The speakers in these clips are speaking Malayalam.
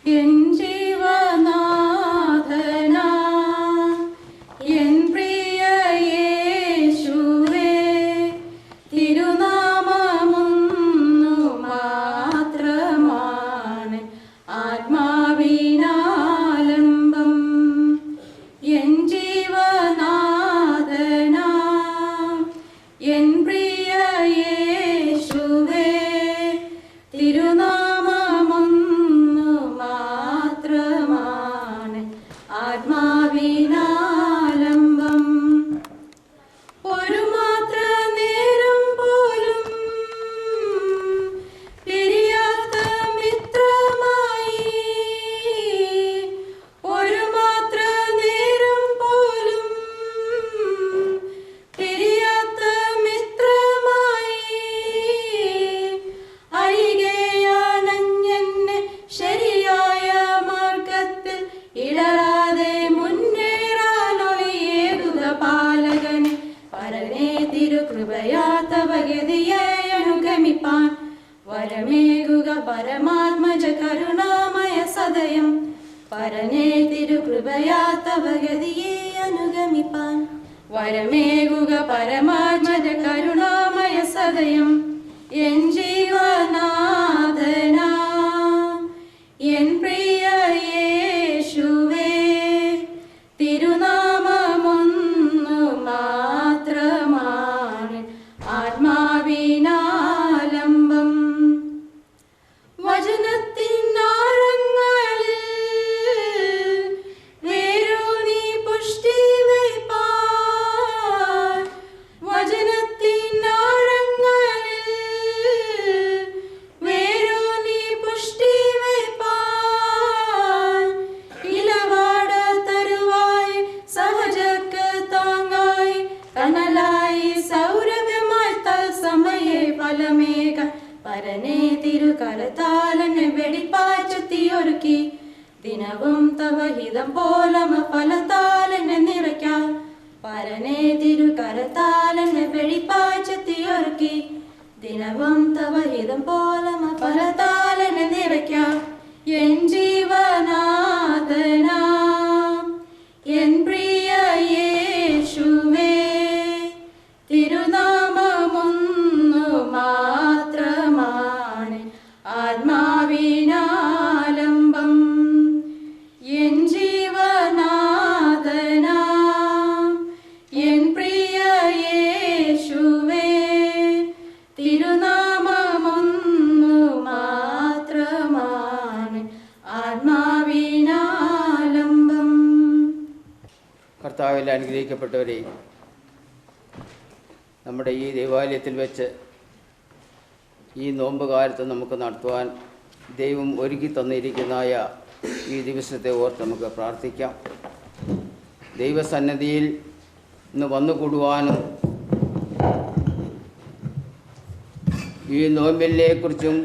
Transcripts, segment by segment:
എൻ ജീവനാഥനാ എൻ പ്രിയ യേശുവേ, തിരുനാമമൊന്നു മാത്രമാണ് ആത്മാവിനാലംബം. എൻ ജീവനാഥനാ എൻ പ്രിയ യേശുവേ, തിരുനാമമൊന്നു മാത്രമാണ് ആത്മാവിനാലംബം. ഒരു മാത്ര നേരം പോലും പിരിയാത്ത മിത്രമായി, ഒരു മാത്ര നേരം പോലും പിരിയാത്ത മിത്രമായി, അരികെയാണഞ്ഞെന്നെ ശരിയായ മാർഗത്തിൽ ഇടറാതെ മുന്നേറാനൊലിയേകുക പാലകനെ. പരനെ തിരുകൃപയാ തവ ഗതിയെ അനുഗമിപ്പാൻ വരമേകുക പരമാത്മജ കരുണാമയ സദയം. പരനെ തിരുകൃപയാ തവ ഗതിയെ അനുഗമിപ്പാൻ വരമേകുക പരമാത്മജ കരുണാമയ സദയം. എൻ ജീവനാഥനാ എൻ പ്രിയ യേശുവേ, തിരുനാമമൊന്നു മാത്രമാണ് ആത്മാവിനാലംബം. വചനത്തിനാഴങ്ങളിൽ വേരൂന്നി പുഷ്ടി വയ്പ്പാൻ, വചനത്തിനാഴങ്ങളിൽ വേരൂന്നി പുഷ്ടി വയ്പ്പാൻ, ഇലവാട തരുവായി സഹജക്ക് താങ്ങായി കനലായി സൗരഭ്യമായി തത്സമയെ ഫലമേക. പരനെ തിരുകരത്താലെന്നെ വെടിപ്പാച്ചെത്തിയൊരുക്കി ദിനവും തവ ഹിതം പോലമ ഫലത്താലെന്നെ നിറയ്ക്കാൻ. പരനെ തിരുകരത്താലെന്നെ വെടിപ്പാച്ചെത്തിയൊരുക്കി ദിനവും തവ ഹിതം പോലമ ഫലത്താലെന്നെ നിറയ്ക്കാൻ. എൻ ജീവനാഥനാ എൻ പ്രിയ യേശുവേ, തിരുനാമമൊന്നു മാത്രമാണ് ആത്മാവിനാലംബം. എൻ ജീവനാഥനാ എൻ പ്രിയ യേശുവേ, തിരുനാമമൊന്നു മാത്രമാണ് ആത്മാവിനാലംബം. കർത്താവിൽ അനുഗ്രഹിക്കപ്പെട്ടവരെ, നമ്മുടെ ഈ ദേവാലയത്തിൽ വെച്ച് ഈ നോമ്പ് കാലത്ത് നമുക്ക് നടത്തുവാൻ ദൈവം ഒരുക്കി തന്നിരിക്കുന്നതായ ഈ ദിവസത്തെ ഓർത്ത് നമുക്ക് പ്രാർത്ഥിക്കാം. ദൈവസന്നിധിയിൽ ഇന്ന് വന്നുകൂടുവാനും ഈ നോമ്പിനെക്കുറിച്ചും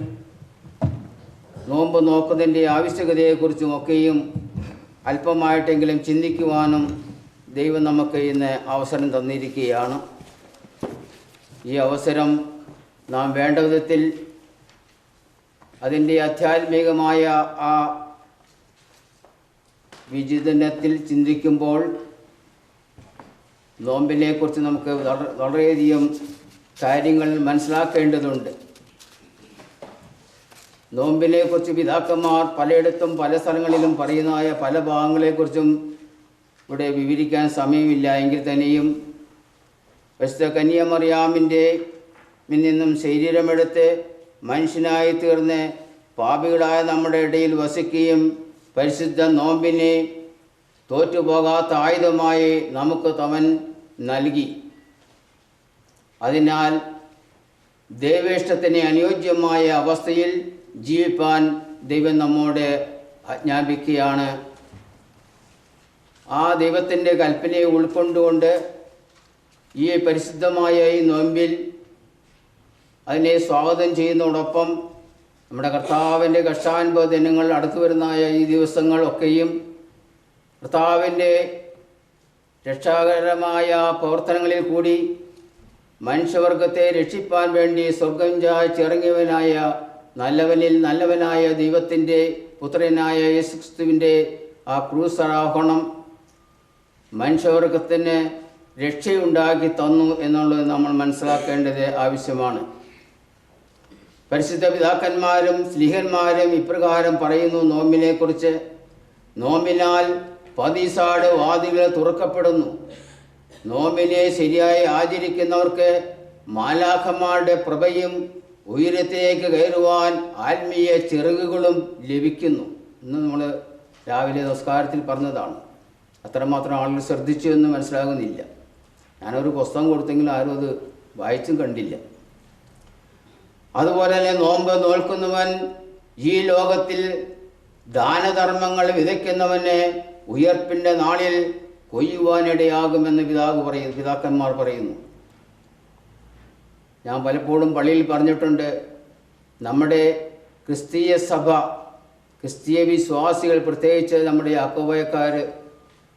നോമ്പ് നോക്കുന്നതിൻ്റെ ആവശ്യകതയെക്കുറിച്ചും ഒക്കെയും അല്പമായിട്ടെങ്കിലും ചിന്തിക്കുവാനും ദൈവം നമുക്ക് ഇന്ന് അവസരം തന്നിരിക്കുകയാണ്. ഈ അവസരം നാം വേണ്ട വിധത്തിൽ അതിൻ്റെ ആധ്യാത്മികമായ ആ വിചിന്തനത്തിൽ ചിന്തിക്കുമ്പോൾ നോമ്പിനെക്കുറിച്ച് നമുക്ക് വളരെയധികം കാര്യങ്ങൾ മനസ്സിലാക്കേണ്ടതുണ്ട്. നോമ്പിനെക്കുറിച്ച് പിതാക്കന്മാർ പലയിടത്തും പല സ്ഥലങ്ങളിലും പറയുന്നതായ പല ഭാഗങ്ങളെക്കുറിച്ചും ഇവിടെ വിവരിക്കാൻ സമയമില്ല. എങ്കിൽ തന്നെയും വിശുദ്ധ കന്യാമറിയാമിൻ്റെ നിന്നും ശരീരമെടുത്ത് മനുഷ്യനായി തീർന്ന് പാപികളായ നമ്മുടെ ഇടയിൽ വസിക്കുകയും പരിശുദ്ധ നോമ്പിനെ തോറ്റുപോകാത്ത ആയുധമായി നമുക്ക് അവൻ നൽകി. അതിനാൽ ദൈവേഷ്ടത്തിന് അനുയോജ്യമായ അവസ്ഥയിൽ ജീവിപ്പാൻ ദൈവം നമ്മോട് ആജ്ഞാപിക്കുകയാണ്. ആ ദൈവത്തിൻ്റെ കൽപ്പനയെ ഉൾക്കൊണ്ടുകൊണ്ട് ഈ പരിശുദ്ധമായ ഈ നോമ്പിൽ അതിനെ സ്വാഗതം ചെയ്യുന്നതോടൊപ്പം നമ്മുടെ കർത്താവിൻ്റെ കഷ്ടാനുഭവ ദിനങ്ങൾ അടുത്തു വരുന്നതായ ഈ ദിവസങ്ങളൊക്കെയും കർത്താവിൻ്റെ രക്ഷാകരമായ പ്രവർത്തനങ്ങളിൽ കൂടി മനുഷ്യവർഗത്തെ രക്ഷിപ്പാൻ വേണ്ടി സ്വർഗം ചായ്ച്ചിറങ്ങിയവനായ നല്ലവനിൽ നല്ലവനായ ദൈവത്തിൻ്റെ പുത്രനായ യേശുക്രിസ്തുവിൻ്റെ ആ ക്രൂസ് ആരോഹണം മനുഷ്യവർഗത്തിന് രക്ഷയുണ്ടാക്കി തന്നു എന്നുള്ളത് നമ്മൾ മനസ്സിലാക്കേണ്ടത് ആവശ്യമാണ്. പരിശുദ്ധ പിതാക്കന്മാരും സ്ലീഹന്മാരും ഇപ്രകാരം പറയുന്നു നോമ്പിനെക്കുറിച്ച്: നോമ്പിനാൽ പതിസാട് വാതിലുകൾ തുറക്കപ്പെടുന്നു. നോമ്പിനെ ശരിയായി ആചരിക്കുന്നവർക്ക് മാലാഖമാരുടെ പ്രഭയും ഉയരത്തേക്ക് കയറുവാൻ ആത്മീയ ചിറകുകളും ലഭിക്കുന്നു. ഇന്ന് നമ്മൾ രാവിലെ നമസ്കാരത്തിൽ പറഞ്ഞതാണ്. അത്രമാത്രം ആളുകൾ ശ്രദ്ധിച്ചു എന്ന് മനസ്സിലാകുന്നില്ല. ഞാനൊരു പുസ്തകം കൊടുത്തെങ്കിലും ആരും അത് വായിച്ചും കണ്ടില്ല. അതുപോലെ തന്നെ നോമ്പ് നോൽക്കുന്നവൻ ഈ ലോകത്തിൽ ദാനധർമ്മങ്ങൾ വിതയ്ക്കുന്നവനെ ഉയർപ്പിൻ്റെ നാളിൽ കൊയ്യുവാനിടയാകുമെന്ന് പിതാക്കന്മാർ പറയുന്നു. ഞാൻ പലപ്പോഴും പള്ളിയിൽ പറഞ്ഞിട്ടുണ്ട്, നമ്മുടെ ക്രിസ്തീയ സഭ, ക്രിസ്തീയ വിശ്വാസികൾ, പ്രത്യേകിച്ച് നമ്മുടെ യാക്കോബയക്കാർ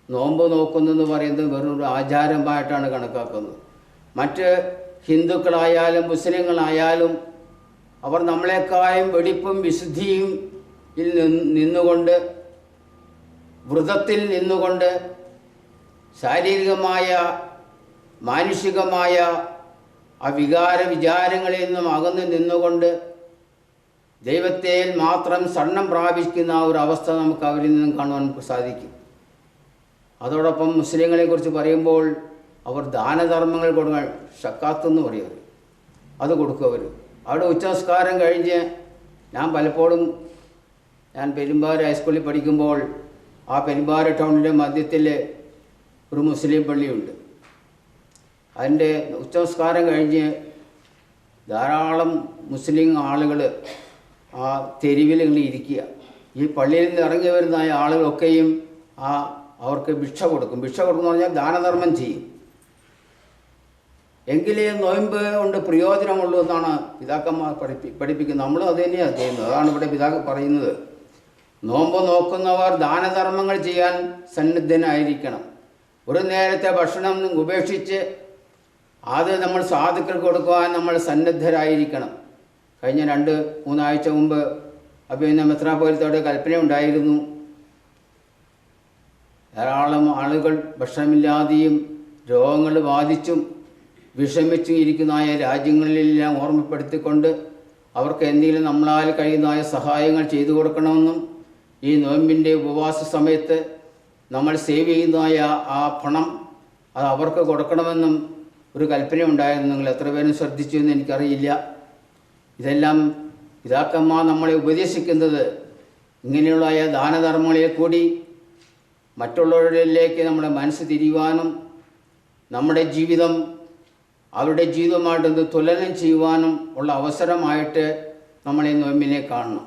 നോമ്പ് നോക്കുന്നതെന്ന് പറയുന്നത് വെറൊരു ആചാരമായിട്ടാണ് കണക്കാക്കുന്നത്. മറ്റ് ഹിന്ദുക്കളായാലും മുസ്ലിങ്ങളായാലും അവർ നമ്മളെക്കാളും വെടിപ്പും വിശുദ്ധിയും നിന്നുകൊണ്ട്, വ്രതത്തിൽ നിന്നുകൊണ്ട്, ശാരീരികമായ മാനുഷികമായ ആ വിചാരങ്ങളിൽ നിന്നും അകന്ന് നിന്നുകൊണ്ട് ദൈവത്തെ മാത്രം ശരണം പ്രാപിക്കുന്ന ഒരു അവസ്ഥ നമുക്ക് അവരിൽ നിന്നും കാണുവാൻ സാധിക്കും. അതോടൊപ്പം മുസ്ലിങ്ങളെക്കുറിച്ച് പറയുമ്പോൾ അവർ ദാനധർമ്മങ്ങൾ കൊടുക്കാൻ ഷക്കാത്തെന്ന് പറയും, അത് കൊടുക്കും അവർ. അവിടെ ഉച്ചനമസ്കാരം കഴിഞ്ഞ് ഞാൻ പെരുമ്പാവൂർ ഹൈസ്കൂളിൽ പഠിക്കുമ്പോൾ ആ പെരുമ്പാവൂർ ടൗണിൻ്റെ മധ്യത്തിൽ ഒരു മുസ്ലിം പള്ളിയുണ്ട്. അതിൻ്റെ ഉച്ചനമസ്കാരം കഴിഞ്ഞ് ധാരാളം മുസ്ലിം ആളുകൾ ആ തെരുവിൽ ഇങ്ങനെ ഇരിക്കുക. ഈ പള്ളിയിൽ നിന്ന് ഇറങ്ങി വരുന്ന ആളുകളൊക്കെയും അവർക്ക് ഭിക്ഷ കൊടുക്കും. ഭിക്ഷ കൊടുക്കുമെന്ന് പറഞ്ഞാൽ ദാനധർമ്മം ചെയ്യും. എങ്കിലേ നോയമ്പ് കൊണ്ട് പ്രയോജനമുള്ളൂ എന്നാണ് പിതാക്കന്മാർ പഠിപ്പിക്കുന്നത്. നമ്മളും അത് തന്നെയാണ് ചെയ്യുന്നത്. അതാണ് ഇവിടെ പിതാക്കൾ പറയുന്നത്. നോമ്പ് നോക്കുന്നവർ ദാനധർമ്മങ്ങൾ ചെയ്യാൻ സന്നദ്ധനായിരിക്കണം. ഒരു നേരത്തെ ഭക്ഷണം ഉപേക്ഷിച്ച് അത് നമ്മൾ സാധുക്കൾക്ക് കൊടുക്കുവാൻ നമ്മൾ സന്നദ്ധരായിരിക്കണം. കഴിഞ്ഞ 2-3 ആഴ്ച മുമ്പ് അഭിനന്ദ മെത്രാപ്പോലീത്തോടെ കൽപ്പന ഉണ്ടായിരുന്നു. ധാരാളം ആളുകൾ ഭക്ഷണമില്ലാതെയും രോഗങ്ങൾ ബാധിച്ചും വിഷമിച്ചും ഇരിക്കുന്നതായ രാജ്യങ്ങളിലെല്ലാം ഓർമ്മപ്പെടുത്തിക്കൊണ്ട് അവർക്ക് എന്തെങ്കിലും നമ്മളാൽ കഴിയുന്നതായ സഹായങ്ങൾ ചെയ്തു കൊടുക്കണമെന്നും ഈ നോയമ്പിൻ്റെ ഉപവാസ സമയത്ത് നമ്മൾ സേവ് ചെയ്യുന്നതായ ആ പണം അത് അവർക്ക് കൊടുക്കണമെന്നും ഒരു കൽപ്പന ഉണ്ടായിരുന്നു. നിങ്ങൾ എത്ര പേരും ശ്രദ്ധിച്ചു എന്ന് എനിക്കറിയില്ല. ഇതെല്ലാം പിതാക്കന്മാർ നമ്മളെ ഉപദേശിക്കുന്നത് ഇങ്ങനെയുള്ള ദാനധർമ്മങ്ങളിൽ കൂടി മറ്റുള്ളവരിലേക്ക് നമ്മുടെ മനസ്സ് തിരിയുവാനും നമ്മുടെ ജീവിതം അവരുടെ ജീവിതമായിട്ടൊന്ന് തുലനം ചെയ്യുവാനും ഉള്ള അവസരമായിട്ട് നമ്മൾ ഈ നോമ്പിനെ കാണണം.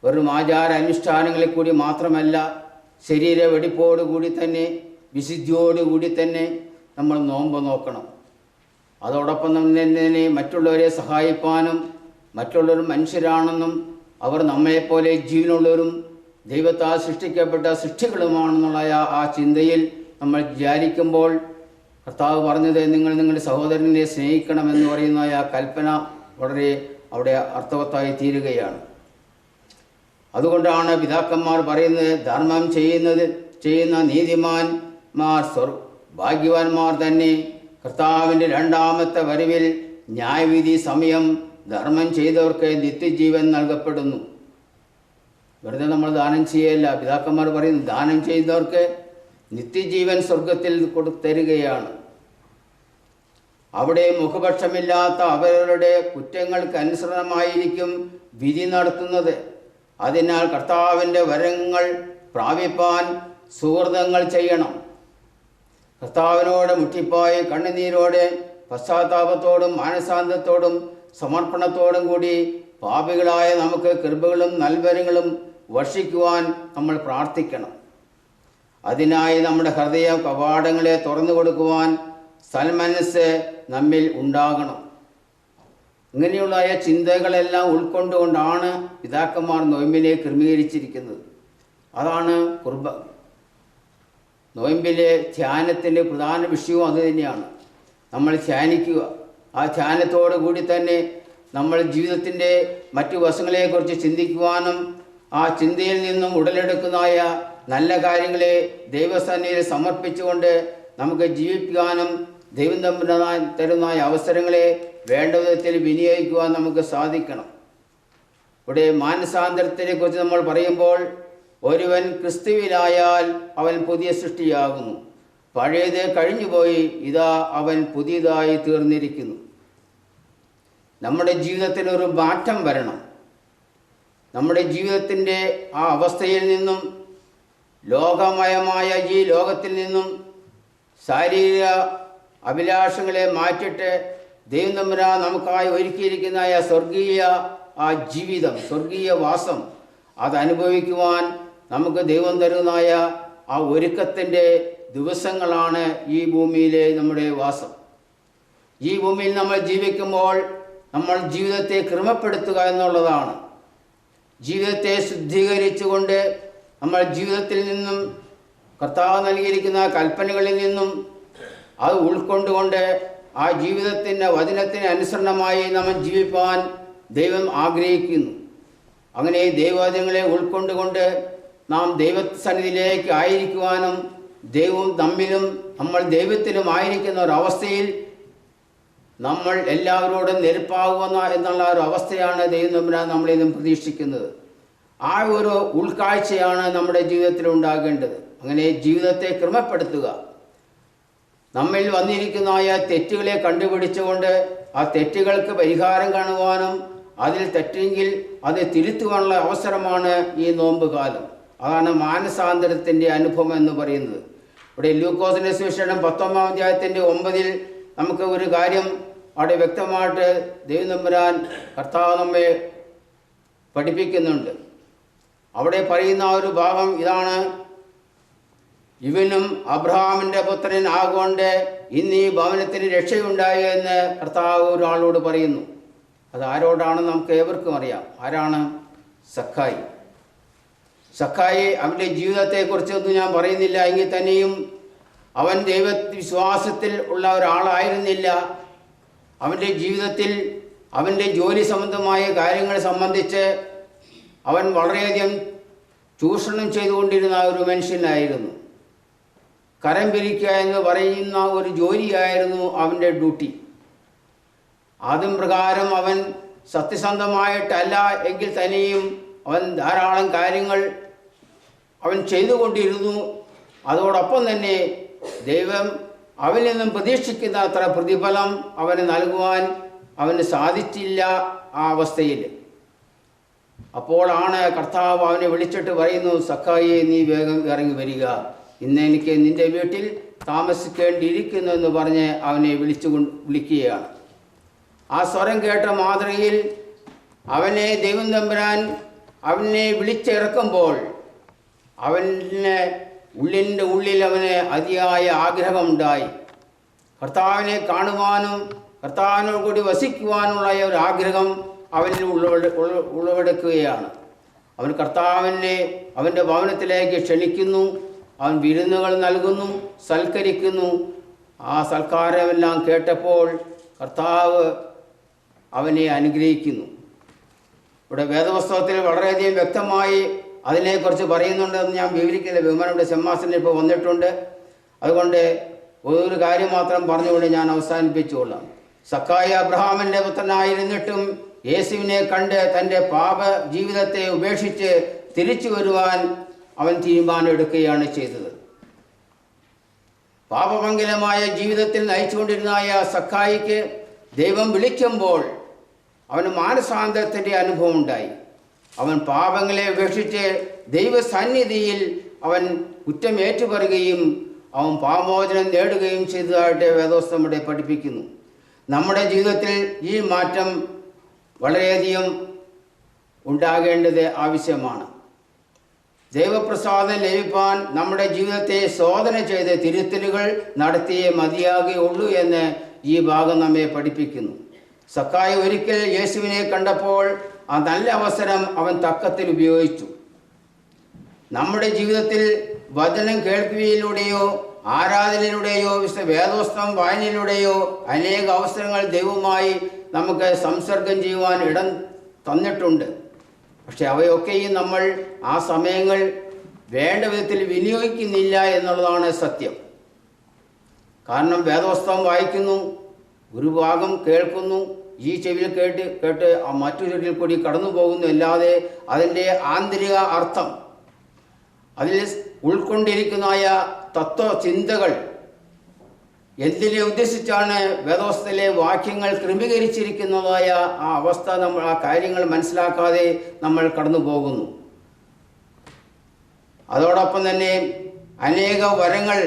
വെറും ആചാര അനുഷ്ഠാനങ്ങളിൽ കൂടി മാത്രമല്ല, ശരീര വെടിപ്പോടുകൂടി തന്നെ, വിശുദ്ധിയോടുകൂടി തന്നെ നമ്മൾ നോമ്പ് നോക്കണം. അതോടൊപ്പം തന്നെ മറ്റുള്ളവരെ സഹായിപ്പാനും, മറ്റുള്ളവർ മനുഷ്യരാണെന്നും അവർ നമ്മളെപ്പോലെ ജീവനുള്ളവരും ദൈവത്താൽ സൃഷ്ടിക്കപ്പെട്ട സൃഷ്ടികളുമാണെന്നുള്ള ആ ചിന്തയിൽ നമ്മൾ വിചാരിക്കുമ്പോൾ കർത്താവ് പറഞ്ഞത് നിങ്ങൾ നിങ്ങളുടെ സഹോദരനെ സ്നേഹിക്കണമെന്ന് പറയുന്ന ആ കൽപ്പന വളരെ അവിടെ അർത്ഥവത്തായി തീരുകയാണ്. അതുകൊണ്ടാണ് പിതാക്കന്മാർ പറയുന്നത്, ധർമ്മം ചെയ്യുന്ന നീതിമാന്മാർ ഭാഗ്യവാന്മാർ തന്നെ. കർത്താവിൻ്റെ 2ാമത്തെ വരവിൽ ന്യായവിധി സമയം ധർമ്മം ചെയ്തവർക്ക് നിത്യജീവൻ നൽകപ്പെടുന്നു. വെറുതെ നമ്മൾ ദാനം ചെയ്യല്ല. പിതാക്കന്മാർ പറയുന്നു, ദാനം ചെയ്തവർക്ക് നിത്യജീവൻ സ്വർഗത്തിൽ തരികയാണ്. അവിടെ മുഖപക്ഷമില്ലാത്ത അവരുടെ കുറ്റങ്ങൾക്ക് അനുസരണമായിരിക്കും വിധി നടത്തുന്നത്. അതിനാൽ കർത്താവിൻ്റെ വരങ്ങൾ പ്രാപിപ്പാൻ സുഹൃതങ്ങൾ ചെയ്യണം. കർത്താവിനോട് മുട്ടിപ്പായി കണ്ണുനീരോടെ പശ്ചാത്താപത്തോടും മാനസാന്തത്തോടും സമർപ്പണത്തോടും കൂടി പാപികളായ നമുക്ക് കൃപകളും നൽവരങ്ങളും വർഷിക്കുവാൻ നമ്മൾ പ്രാർത്ഥിക്കണം. അതിനായി നമ്മുടെ ഹൃദയ കവാടങ്ങളെ തുറന്നു കൊടുക്കുവാൻ സന്മനസ്സ് നമ്മിൽ ഉണ്ടാകണം. ഇങ്ങനെയുള്ള ചിന്തകളെല്ലാം ഉൾക്കൊണ്ടുകൊണ്ടാണ് പിതാക്കന്മാർ നോയമ്പിനെ ക്രമീകരിച്ചിരിക്കുന്നത്. അതാണ് നോയമ്പിലെ ധ്യാനത്തിൻ്റെ പ്രധാന വിഷയവും അതുതന്നെയാണ്. നമ്മൾ ധ്യാനിക്കുക. ആ ധ്യാനത്തോടു കൂടി തന്നെ നമ്മൾ ജീവിതത്തിൻ്റെ മറ്റു വശങ്ങളെക്കുറിച്ച് ചിന്തിക്കുവാനും ആ ചിന്തയിൽ നിന്നും ഉടലെടുക്കുന്നതായ നല്ല കാര്യങ്ങളെ ദൈവസന്നിധിയിൽ സമർപ്പിച്ചുകൊണ്ട് നമുക്ക് ജീവിക്കുവാനും ദൈവം തരുന്ന അവസരങ്ങളെ വേണ്ട വിധത്തിൽ വിനിയോഗിക്കുവാൻ നമുക്ക് സാധിക്കണം. ഇവിടെ മാനസാന്തരത്തിനെ കുറിച്ച് നമ്മൾ പറയുമ്പോൾ, ഒരുവൻ ക്രിസ്തുവിലായാൽ അവൻ പുതിയ സൃഷ്ടിയാകുന്നു, പഴയത് കഴിഞ്ഞുപോയി, ഇതാ അവൻ പുതിയതായി തീർന്നിരിക്കുന്നു. നമ്മുടെ ജീവിതത്തിൽ ഒരു മാറ്റം വരണം. നമ്മുടെ ജീവിതത്തിൻ്റെ ആ അവസ്ഥയിൽ നിന്നും, ലോകമയമായ ഈ ലോകത്തിൽ നിന്നും ശാരീരിക അഭിലാഷങ്ങളെ മാറ്റിയിട്ട് ദൈവം തമ്പുരാൻ നമുക്കായി ഒരുക്കിയിരിക്കുന്ന സ്വർഗീയ ആ ജീവിതം, സ്വർഗീയ വാസം അതനുഭവിക്കുവാൻ നമുക്ക് ദൈവം തരുന്നതായ ആ ഒരുക്കത്തിൻ്റെ ദിവസങ്ങളാണ് ഈ ഭൂമിയിലെ നമ്മുടെ വാസം. ഈ ഭൂമിയിൽ നമ്മൾ ജീവിക്കുമ്പോൾ നമ്മൾ ജീവിതത്തെ ക്രമപ്പെടുത്തുക എന്നുള്ളതാണ്. ജീവിതത്തെ ശുദ്ധീകരിച്ചുകൊണ്ട് നമ്മൾ ജീവിതത്തിൽ നിന്നും കർത്താവ് നൽകിയിരിക്കുന്ന കൽപ്പനകളിൽ നിന്നും അത് ഉൾക്കൊണ്ടുകൊണ്ട് ആ ജീവിതത്തിൻ്റെ വചനത്തിന് അനുസരണമായി നമ്മൾ ജീവിപ്പാൻ ദൈവം ആഗ്രഹിക്കുന്നു. അങ്ങനെ ദൈവവചനങ്ങളെ ഉൾക്കൊണ്ടുകൊണ്ട് നാം ദൈവസന്നിധിയിലേക്ക് ആയിരിക്കുവാനും ദൈവം നമ്മിലും നമ്മൾ ദൈവത്തിലും ആയിരിക്കുന്ന ഒരവസ്ഥയിൽ നമ്മൾ എല്ലാവരോടും നെരുപ്പാകുന്ന എന്നുള്ള ഒരു അവസ്ഥയാണ് ദൈവം തമ്പുരാൻ നമ്മളിൽ നിന്നും പ്രതീക്ഷിക്കുന്നത്. ആ ഒരു ഉൾക്കാഴ്ചയാണ് നമ്മുടെ ജീവിതത്തിൽ ഉണ്ടാകേണ്ടത്. അങ്ങനെ ജീവിതത്തെ ക്രമപ്പെടുത്തുക, നമ്മിൽ വന്നിരിക്കുന്നതായ തെറ്റുകളെ കണ്ടുപിടിച്ചുകൊണ്ട് ആ തെറ്റുകൾക്ക് പരിഹാരം കാണുവാനും അതിൽ തെറ്റെങ്കിൽ അത് തിരുത്തുവാനുള്ള അവസരമാണ് ഈ നോമ്പ് കാലം. അതാണ് മാനസാന്തരത്തിൻ്റെ അനുഭവം എന്ന് പറയുന്നത്. ഇവിടെ ലൂക്കോസിൻ്റെ സുവിശേഷം 19-ാം അധ്യായത്തിൻ്റെ 9 നമുക്ക് ഒരു കാര്യം അവിടെ വ്യക്തമായിട്ട് ദൈവം തമ്പുരാൻ കർത്താവ് നമ്മെ പഠിപ്പിക്കുന്നുണ്ട്. അവിടെ പറയുന്ന ഒരു ഭാഗം ഇതാണ്: ഇവനും അബ്രഹാമിൻ്റെ പുത്രൻ ആകൊണ്ട് ഇന്ന് ഈ ഭവനത്തിന് രക്ഷയുണ്ടായി എന്ന് കർത്താവ് ഒരാളോട് പറയുന്നു. അത് ആരോടാണെന്ന് നമുക്ക് ഏവർക്കും അറിയാം. ആരാണ്? സക്കായി. സക്കായി അവൻ്റെ ജീവിതത്തെക്കുറിച്ചൊന്നും ഞാൻ പറയുന്നില്ല. എങ്കിൽ തന്നെയും അവൻ ദൈവവിശ്വാസത്തിൽ ഉള്ള ഒരാളായിരുന്നില്ല. അവൻ്റെ ജീവിതത്തിൽ അവൻ്റെ ജോലി സംബന്ധമായ കാര്യങ്ങളെ സംബന്ധിച്ച് അവൻ വളരെയധികം ചൂഷണം ചെയ്തുകൊണ്ടിരുന്ന ഒരു മനുഷ്യനായിരുന്നു. കരം പിരിക്കുക എന്ന് പറയുന്ന ഒരു ജോലിയായിരുന്നു അവൻ്റെ ഡ്യൂട്ടി. അതും പ്രകാരം അവൻ സത്യസന്ധമായിട്ടല്ല എങ്കിൽ തന്നെയും അവൻ ധാരാളം കാര്യങ്ങൾ അവൻ ചെയ്തുകൊണ്ടിരുന്നു. അതോടൊപ്പം തന്നെ ദൈവം അവനിൽ നിന്നും പ്രതീക്ഷിക്കുന്ന അത്ര പ്രതിഫലം അവന് നൽകുവാൻ അവന് സാധിച്ചില്ല ആ അവസ്ഥയിൽ. അപ്പോഴാണ് കർത്താവ് അവനെ വിളിച്ചിട്ട് പറയുന്നു: സക്കായിയെ, നീ വേഗം ഇറങ്ങി വരിക, ഇന്ന് എനിക്ക് നിൻ്റെ വീട്ടിൽ താമസിക്കേണ്ടിയിരിക്കുന്നു എന്ന് പറഞ്ഞ് അവനെ വിളിക്കുകയാണ്. ആ സ്വരം കേട്ട മാതൃകയിൽ അവനെ ദൈവം തമ്പുരാൻ അവനെ വിളിച്ചിറക്കുമ്പോൾ അവന് ഉള്ളിൻ്റെ ഉള്ളിൽ അവന് അതിയായ ആഗ്രഹമുണ്ടായി. കർത്താവിനെ കാണുവാനും കർത്താവിനോട് കൂടി വസിക്കുവാനുള്ള ഒരു ആഗ്രഹം അവനിൽ ഉളവെടുക്കുകയാണ്. അവൻ കർത്താവിനെ അവൻ്റെ ഭവനത്തിലേക്ക് ക്ഷണിക്കുന്നു. അവൻ വിരുന്നുകൾ നൽകുന്നു, സൽക്കരിക്കുന്നു. ആ സൽക്കാരമെല്ലാം കേട്ടപ്പോൾ കർത്താവ് അവനെ അനുഗ്രഹിക്കുന്നു. ഇവിടെ വേദപുസ്തകത്തിൽ വളരെയധികം വ്യക്തമായി അതിനെക്കുറിച്ച് പറയുന്നുണ്ടെന്ന് ഞാൻ വിവരിക്കില്ല. ബഹുമാനയുടെ സിംഹാസനം ഇപ്പോൾ വന്നിട്ടുണ്ട്. അതുകൊണ്ട് ഒരു കാര്യം മാത്രം പറഞ്ഞുകൊണ്ട് ഞാൻ അവസാനിപ്പിച്ചുകൊള്ളാം. സക്കായി അബ്രഹാമിൻ്റെ പുത്രനായിരുന്നിട്ടും യേശുവിനെ കണ്ട് തൻ്റെ പാപ ജീവിതത്തെ ഉപേക്ഷിച്ച് തിരിച്ചു വരുവാൻ അവൻ തീരുമാനം എടുക്കുകയാണ് ചെയ്തത്. പാപമംഗലമായ ജീവിതത്തിൽ നയിച്ചുകൊണ്ടിരുന്നായ സക്കായിക്ക് ദൈവം വിളിക്കുമ്പോൾ അവന് മാനസാന്തരത്തിൻ്റെ അനുഭവം ഉണ്ടായി. അവൻ പാപങ്ങളെ ഉപേക്ഷിച്ച് ദൈവസന്നിധിയിൽ അവൻ കുറ്റം ഏറ്റുപറയുകയും അവൻ പാപമോചനം നേടുകയും ചെയ്തതായിട്ട് വേദപുസ്തകം ഇവിടെ പഠിപ്പിക്കുന്നു. നമ്മുടെ ജീവിതത്തിൽ ഈ മാറ്റം വളരെയധികം ഉണ്ടാകേണ്ടത് ആവശ്യമാണ്. ദൈവപ്രസാദം ലഭിപ്പാൻ നമ്മുടെ ജീവിതത്തെ ശോധന ചെയ്ത് തിരുത്തലുകൾ നടത്തിയേ മതിയാകുകയുള്ളൂ എന്ന് ഈ ഭാഗം നമ്മെ പഠിപ്പിക്കുന്നു. സക്കായി ഒരിക്കൽ യേശുവിനെ കണ്ടപ്പോൾ ആ നല്ല അവസരം അവൻ തക്കത്തിൽ ഉപയോഗിച്ചു. നമ്മുടെ ജീവിതത്തിൽ വചനം കേൾക്കുകയിലൂടെയോ ആരാധനയിലൂടെയോ വേദോസ്തം വായനയിലൂടെയോ അനേക അവസരങ്ങൾ ദൈവവുമായി നമുക്ക് സംസർഗം ചെയ്യുവാൻ ഇടം തന്നിട്ടുണ്ട്. പക്ഷെ അവയൊക്കെയും നമ്മൾ ആ സമയങ്ങൾ വേണ്ട വിധത്തിൽ വിനിയോഗിക്കുന്നില്ല എന്നുള്ളതാണ് സത്യം. കാരണം വേദോസ്തവം വായിക്കുന്നു, ഒരു ഭാഗം കേൾക്കുന്നു, ഈ ചെവിയിൽ കേട്ട് മറ്റൊരു ചെവിയിൽ കൂടി കടന്നു പോകുന്നു, അല്ലാതെ അതിൻ്റെ ആന്തരിക അർത്ഥം, അതിൽ ഉൾക്കൊണ്ടിരിക്കുന്നതായ തത്വചിന്തകൾ, എന്തിനെ ഉദ്ദേശിച്ചാണ് വേദോസ്തത്തിലെ വാക്യങ്ങൾ ക്രമീകരിച്ചിരിക്കുന്നതായ ആ അവസ്ഥ, ആ കാര്യങ്ങൾ മനസ്സിലാക്കാതെ നമ്മൾ കടന്നു പോകുന്നു. അതോടൊപ്പം തന്നെ അനേക വരങ്ങൾ,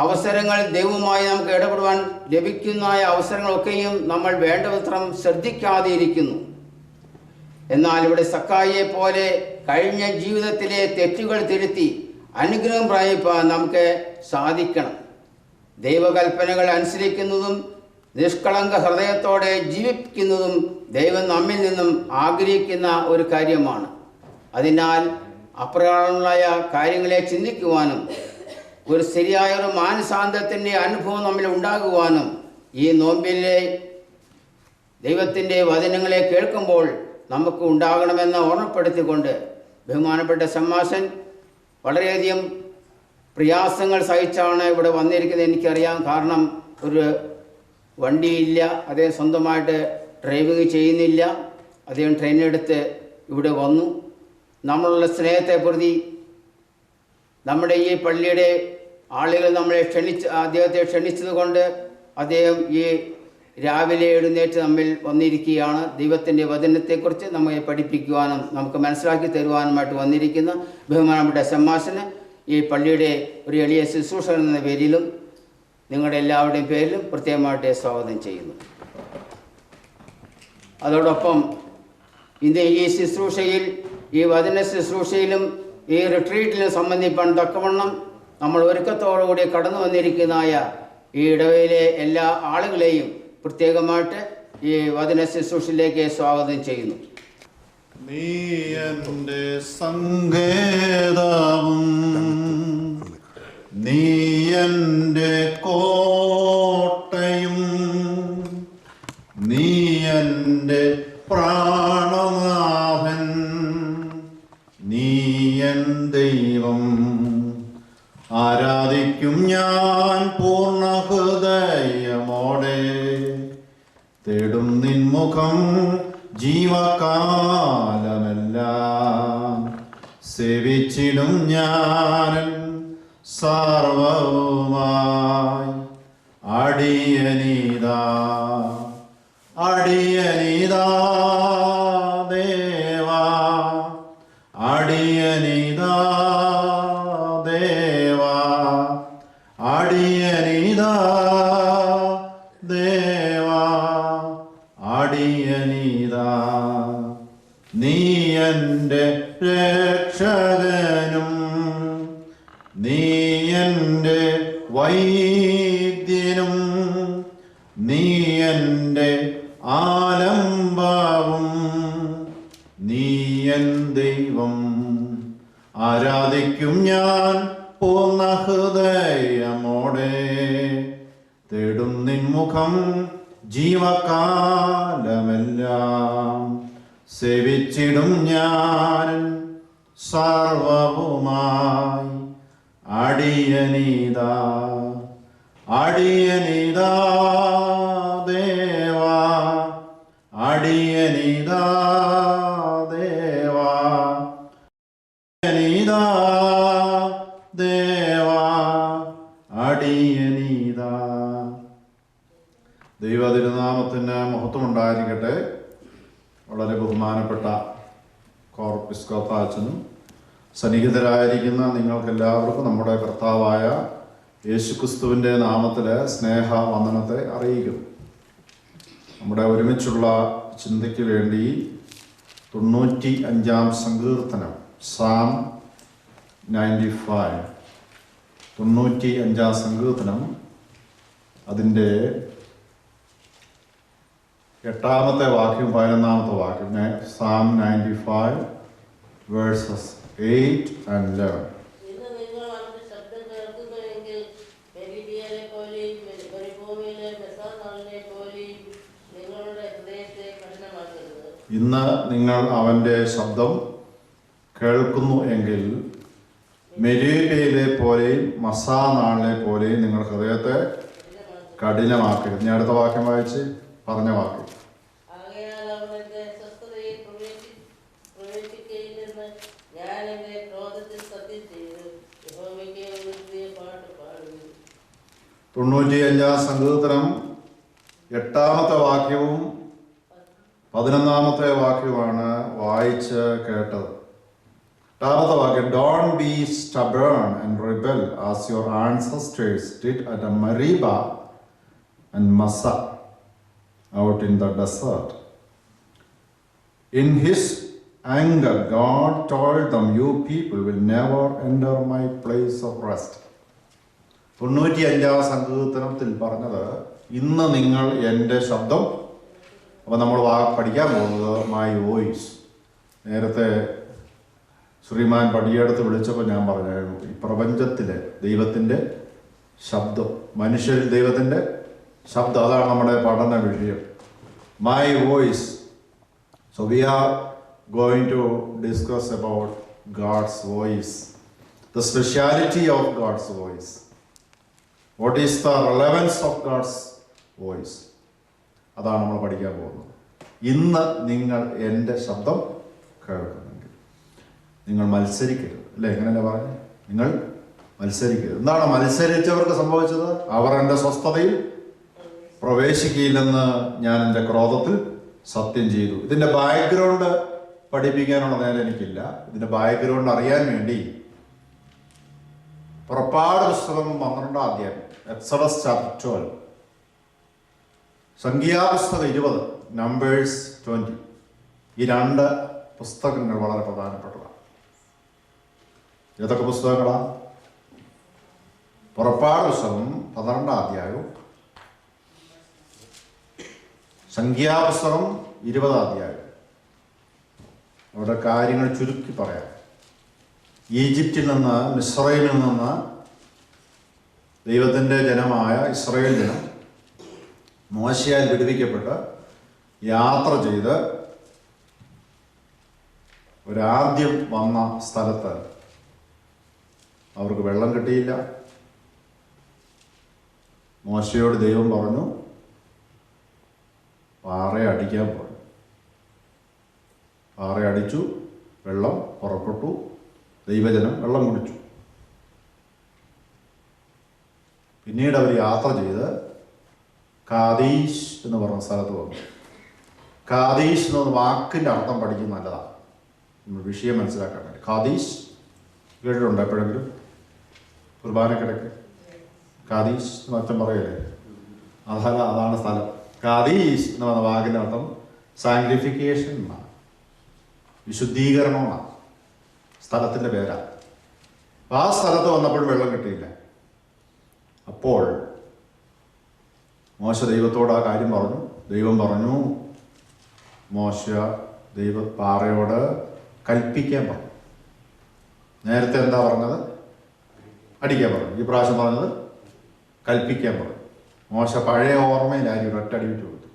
അവസരങ്ങൾ ദൈവവുമായി നമുക്ക് ഇടപെടുവാൻ ലഭിക്കുന്ന അവസരങ്ങളൊക്കെയും നമ്മൾ വേണ്ടവിധം ശ്രദ്ധിക്കാതെ ഇരിക്കുന്നു. എന്നാൽ ഇവിടെ സക്കായിയെ പോലെ കഴിഞ്ഞ ജീവിതത്തിലെ തെറ്റുകൾ തിരുത്തി അനുഗ്രഹം പ്രാപിപ്പാൻ നമുക്ക് സാധിക്കണം. ദൈവകൽപ്പനകൾ അനുസരിക്കുന്നതും നിഷ്കളങ്ക ഹൃദയത്തോടെ ജീവിക്കുന്നതും ദൈവം നമ്മിൽ നിന്നും ആഗ്രഹിക്കുന്ന ഒരു കാര്യമാണ്. അതിനാൽ അപ്രകാരമുള്ള കാര്യങ്ങളെ ചിന്തിക്കുവാനും ഒരു ശരിയായൊരു മാനസാന്തരത്തിൻ്റെ അനുഭവം നമ്മിൽ ഉണ്ടാകുവാനും ഈ നോമ്പിലെ ദൈവത്തിൻ്റെ വചനങ്ങളെ കേൾക്കുമ്പോൾ നമുക്ക് ഉണ്ടാകണമെന്ന് ഓർമ്മപ്പെടുത്തിക്കൊണ്ട് ബഹുമാനപ്പെട്ട ശമ്മാശൻ വളരെയധികം പ്രയാസങ്ങൾ സഹിച്ചാണ് ഇവിടെ വന്നിരിക്കുന്നത്. എനിക്കറിയാം. കാരണം ഒരു വണ്ടിയില്ല, അദ്ദേഹം സ്വന്തമായിട്ട് ഡ്രൈവിംഗ് ചെയ്യുന്നില്ല, അദ്ദേഹം ട്രെയിനെടുത്ത് ഇവിടെ വന്നു. നമ്മളുള്ള സ്നേഹത്തെ പ്രതി നമ്മുടെ ഈ പള്ളിയുടെ ആളുകൾ നമ്മളെ അദ്ദേഹത്തെ ക്ഷണിച്ചത് കൊണ്ട് അദ്ദേഹം ഈ രാവിലെ എഴുന്നേറ്റ് നമ്മിൽ വന്നിരിക്കുകയാണ്. ദൈവത്തിൻ്റെ വചനത്തെക്കുറിച്ച് നമ്മെ പഠിപ്പിക്കുവാനും നമുക്ക് മനസ്സിലാക്കി തരുവാനുമായിട്ട് വന്നിരിക്കുന്ന ബഹുമാനപ്പെട്ട ശമ്മാശന് ഈ പള്ളിയുടെ ഒരു എളിയ ശുശ്രൂഷകൻ എന്ന പേരിലും നിങ്ങളുടെ എല്ലാവരുടെയും പേരിലും പ്രത്യേകമായിട്ട് സ്വാഗതം ചെയ്യുന്നു. അതോടൊപ്പം ഇന്ന് ഈ ശുശ്രൂഷയിൽ, ഈ വചന ശുശ്രൂഷയിലും ഈ റിട്രീറ്റിലും സംബന്ധിപ്പാൻ തക്കവണ്ണം നമ്മൾ ഒരുക്കത്തോടുകൂടി കടന്നു വന്നിരിക്കുന്നതായ ഈ ഇടവയിലെ എല്ലാ ആളുകളെയും പ്രത്യേകമായിട്ട് ഈ വചന ശുശ്രൂഷയിലേക്ക് സ്വാഗതം ചെയ്യുന്നു. നീ എൻ്റെ സങ്കേതവും നീ എൻ്റെ കോട്ടയും നീ എൻ്റെ പ്രാണനാഥൻ നീ എൻ ദൈവം. ആരാധിക്കും ഞാൻ പൂർണ്ണ ഹൃദയമോടെ, തേടും നിൻമുഖം ജീവകാലമെല്ലാം. സേവിച്ചിടും ഞാൻ സർവവുമായി. അടിയനീതാ അടിയനീതാ ദേവാ, അടിയനീതാ ദേവാ, അടിയനീതാ ദേവാ, അടിയനീതാ. നീ എൻ്റെ രക്ഷകനും നീ എൻ്റെ വൈദ്യനും നീ എൻ്റെ ആലംബവും നീ എൻ ദൈവം. ആരാധിക്കും ഞാൻ പൂർണ്ണ ഹൃദയമോടെ, തേടും നിൻമുഖം ജീവകാലമെല്ലാം. സേവിച്ചിടും ഞാൻ സർവവുമായി. അടിയനീതാ അടിയനീതാ ദേവാ, അടിയനീതാ ദേവാ, അടിയനീതാ ദേവാ, അടിയനീതാ. ദൈവ തിരുനാമത്തിന് മഹത്വമുണ്ടായിരിക്കട്ടെ. വളരെ ബഹുമാനപ്പെട്ട കോർപ്പിസ്കോപ്പ അച്ഛനും സന്നിഹിതരായിരിക്കുന്ന നിങ്ങൾക്കെല്ലാവർക്കും നമ്മുടെ കർത്താവായ യേശുക്രിസ്തുവിൻ്റെ നാമത്തിൽ സ്നേഹവന്ദനത്തെ അറിയിക്കുന്നു. നമ്മുടെ ഒരുമിച്ചുള്ള ചിന്തയ്ക്ക് വേണ്ടി 95-ാം സങ്കീർത്തനം, സാം 95, 95-ാം സങ്കീർത്തനം, അതിൻ്റെ 8-ാമത്തെ വാക്യം 11-ാമത്തെ വാക്യം. Sam 95 verses 8 and 11. ഇന്ന് നിങ്ങൾ അവൻ്റെ ശബ്ദം കേൾക്കുന്നു എങ്കിൽ മെരീബയിലെ പോലെയും മസാ നാളിലെ പോലെയും നിങ്ങൾ ഹൃദയത്തെ കഠിനമാക്കരുത്. ഞാൻ അടുത്ത വാക്യം വായിച്ച് പറഞ്ഞ വാക്യം. തൊണ്ണൂറ്റിയഞ്ചാം സങ്കീർത്തനം 8-ാമത്തെ വാക്യവും 11-ാമത്തെ വാക്യവുമാണ് വായിച്ച് കേട്ടത്. 8-ാമത്തെ വാക്യം, Don't be stubborn and rebel as your ancestors did at Meribah and Massah out in the desert. In his anger, God told them, you people will never enter my place of rest. 95-ാം സങ്കീർത്തനത്തിൽ പറഞ്ഞത്, ഇന്ന് നിങ്ങൾ എൻ്റെ ശബ്ദം. അപ്പോൾ നമ്മൾ പഠിക്കാൻ പോകുന്നത് മൈ വോയിസ്. നേരത്തെ ശ്രീമാൻ പടിയെടുത്ത് വിളിച്ചപ്പോൾ ഞാൻ പറഞ്ഞായിരുന്നു, ഈ പ്രപഞ്ചത്തിലെ ദൈവത്തിൻ്റെ ശബ്ദം, മനുഷ്യരിൽ ദൈവത്തിൻ്റെ ശബ്ദം, അതാണ് നമ്മുടെ പഠന വിഷയം. My voice. So we are going to discuss about God's voice, the speciality of God's voice. What is the relevance of God's voice? അതാണ് നമ്മൾ പഠിക്കാൻ പോകുന്നത്. ഇന്ന് നിങ്ങൾ എൻ്റെ ശബ്ദം കേൾക്കുന്നെങ്കിൽ നിങ്ങൾ മത്സരിക്കരുത്, അല്ലേ? എങ്ങനെയല്ലേ പറഞ്ഞു? നിങ്ങൾ മത്സരിക്കരുത്. എന്താണ് മത്സരിച്ചവർക്ക് സംഭവിച്ചത്? അവർ എൻ്റെ സ്വസ്ഥതയിൽ പ്രവേശിക്കില്ലെന്ന് ഞാൻ എൻ്റെ ക്രോധത്തിൽ സത്യം ചെയ്തു. ഇതിൻ്റെ ബാക്ക്ഗ്രൗണ്ട് പഠിപ്പിക്കാനുള്ള നേരം എനിക്കില്ല. ഇതിൻ്റെ ബാക്ക്ഗ്രൗണ്ട് അറിയാൻ വേണ്ടി പുറപ്പാട് പുസ്തകം 12-ാം അധ്യായം, എക്സോഡസ് ചാപ്റ്റർ 12, സംഖ്യാപുസ്തകം 20, നമ്പേഴ്സ് 20, ഈ 2 പുസ്തകങ്ങൾ വളരെ പ്രധാനപ്പെട്ടതാണ്. ഏതൊക്കെ പുസ്തകങ്ങളാണ്? പുറപ്പാട് പുസ്തകം 12-ാം അധ്യായവും സംഖ്യാപുസ്തകം 20-ാം അധ്യായം. അവിടെ കാര്യങ്ങൾ ചുരുക്കി പറയാം. ഈജിപ്തിൽ നിന്ന്, മിസ്രൈമിൽ നിന്ന് ദൈവത്തിൻ്റെ ജനമായ ഇസ്രായേൽ ജനം മോശയാൽ വിടുവിക്കപ്പെട്ട് യാത്ര ചെയ്ത് ഒരാദ്യം വന്ന സ്ഥലത്ത് അവർക്ക് വെള്ളം കിട്ടിയില്ല. മോശയോട് ദൈവം പറഞ്ഞു, പാറയെ അടിക്കാൻ പറഞ്ഞു. പാറയടിച്ചു, വെള്ളം പുറപ്പെട്ടു, ദൈവജനം വെള്ളം കുടിച്ചു. പിന്നീട് അവർ യാത്ര ചെയ്ത് കാദീഷ് എന്ന് പറഞ്ഞ സ്ഥലത്ത് വന്നു. കാദീഷ് എന്ന വാക്കിൻ്റെ അർത്ഥം പഠിക്കുന്നത് നല്ലതാണ്, നമ്മൾ വിഷയം മനസ്സിലാക്കാൻ വേണ്ടി. കാദീഷ് കേട്ടിട്ടുണ്ടോ എപ്പോഴെങ്കിലും? കുർബാനക്കിടയ്ക്ക് കാദീഷ് എന്ന് അർത്ഥം പറയല്ലേ? അതാണ് സ്ഥലം. കാദീഷ് എന്ന് പറഞ്ഞ വാക്കിൻ്റെ അർത്ഥം സാങ്ക്ടിഫിക്കേഷൻ എന്നാണ്, വിശുദ്ധീകരണം എന്നാണ്. സ്ഥലത്തിൻ്റെ പേരാണ്. ആ സ്ഥലത്ത് വന്നപ്പോൾ വെള്ളം കിട്ടിയില്ല. അപ്പോൾ മോശ ദൈവത്തോട് ആ കാര്യം പറഞ്ഞു. ദൈവം പറഞ്ഞു, മോശ പാറയോട് കൽപ്പിക്കാൻ പറഞ്ഞു. നേരത്തെ എന്താ പറഞ്ഞത്? അടിക്കാൻ പറഞ്ഞു. ഈ പ്രാവശ്യം പറഞ്ഞത് കൽപ്പിക്കാൻ പറഞ്ഞു. മോശ പഴയ ഓർമ്മയിലായി ഒരൊറ്റടി വിട്ട് കൊടുത്തു.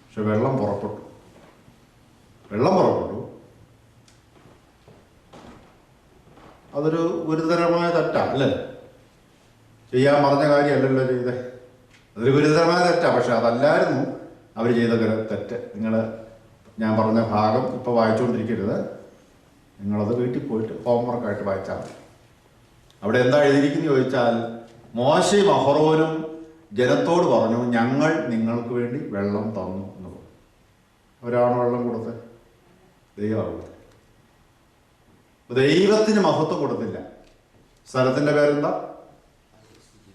പക്ഷെ വെള്ളം പുറപ്പെട്ടു. അതൊരു ഗുരുതരമായ തെറ്റാണ്, അല്ലേ? ചെയ്യാൻ പറഞ്ഞ കാര്യമല്ലല്ലോ ചെയ്തേ. അതൊരു ഗുരുതരമായ തെറ്റാണ്. പക്ഷെ അതല്ലായിരുന്നു അവർ ചെയ്ത തെറ്റ്. ഞാൻ പറഞ്ഞ ഭാഗം ഇപ്പോൾ വായിച്ചുകൊണ്ടിരിക്കരുത്. നിങ്ങളത് വീട്ടിൽ പോയിട്ട് ഹോംവർക്കായിട്ട് വായിച്ചാൽ മതി. അവിടെ എന്താ എഴുതിയിരിക്കുന്നു ചോദിച്ചാൽ, മോശയും അഹറോനും ജനത്തോട് പറഞ്ഞു, ഞങ്ങൾ നിങ്ങൾക്ക് വേണ്ടി വെള്ളം തന്നു എന്ന് പറഞ്ഞു. അവരാണ് വെള്ളം കൊടുത്തത്? ദൈവമാണ്. ദൈവത്തിന് മഹത്വം കൊടുത്തില്ല. സ്ഥലത്തിന്റെ പേരെന്താ?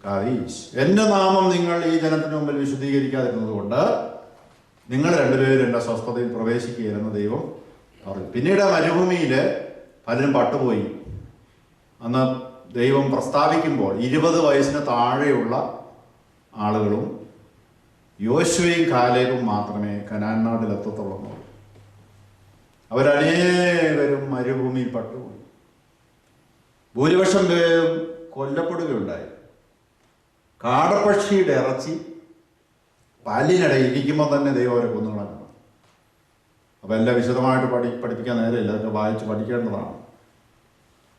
കാദീഷ്. എൻ്റെ നാമം നിങ്ങൾ ഈ ജനത്തിന് മുമ്പിൽ വിശുദ്ധീകരിക്കാതിരുന്നത് കൊണ്ട് നിങ്ങൾ രണ്ടുപേരും എൻ്റെ സ്വസ്ഥതയിൽ പ്രവേശിക്കുകയെന്ന് ദൈവം പറഞ്ഞു. പിന്നീട് മരുഭൂമിയിൽ പലരും പട്ടുപോയി. അന്ന് ദൈവം പ്രസ്താവിക്കുമ്പോൾ 20 വയസ്സിന് താഴെയുള്ള ആളുകളും യോശുവയും കാലേബും മാത്രമേ കനാൻ നാട്ടിലെത്തത്തുള്ളൂ. അവരനേകരും മരുഭൂമിയിൽ പട്ടുപോയി. ഭൂരിപക്ഷം പേരും കൊല്ലപ്പെടുകയുണ്ടായി. കാടപ്പക്ഷിയുടെ ഇറച്ചി പല്ലിനിടയിൽ ഇരിക്കുമ്പോൾ തന്നെ ദൈവം അവരെ കൊന്നുകളഞ്ഞു. അപ്പോൾ എല്ലാം വിശദമായിട്ട് പഠിപ്പിക്കാൻ നേരമില്ല, അതൊക്കെ വായിച്ച് പഠിക്കേണ്ടതാണ്.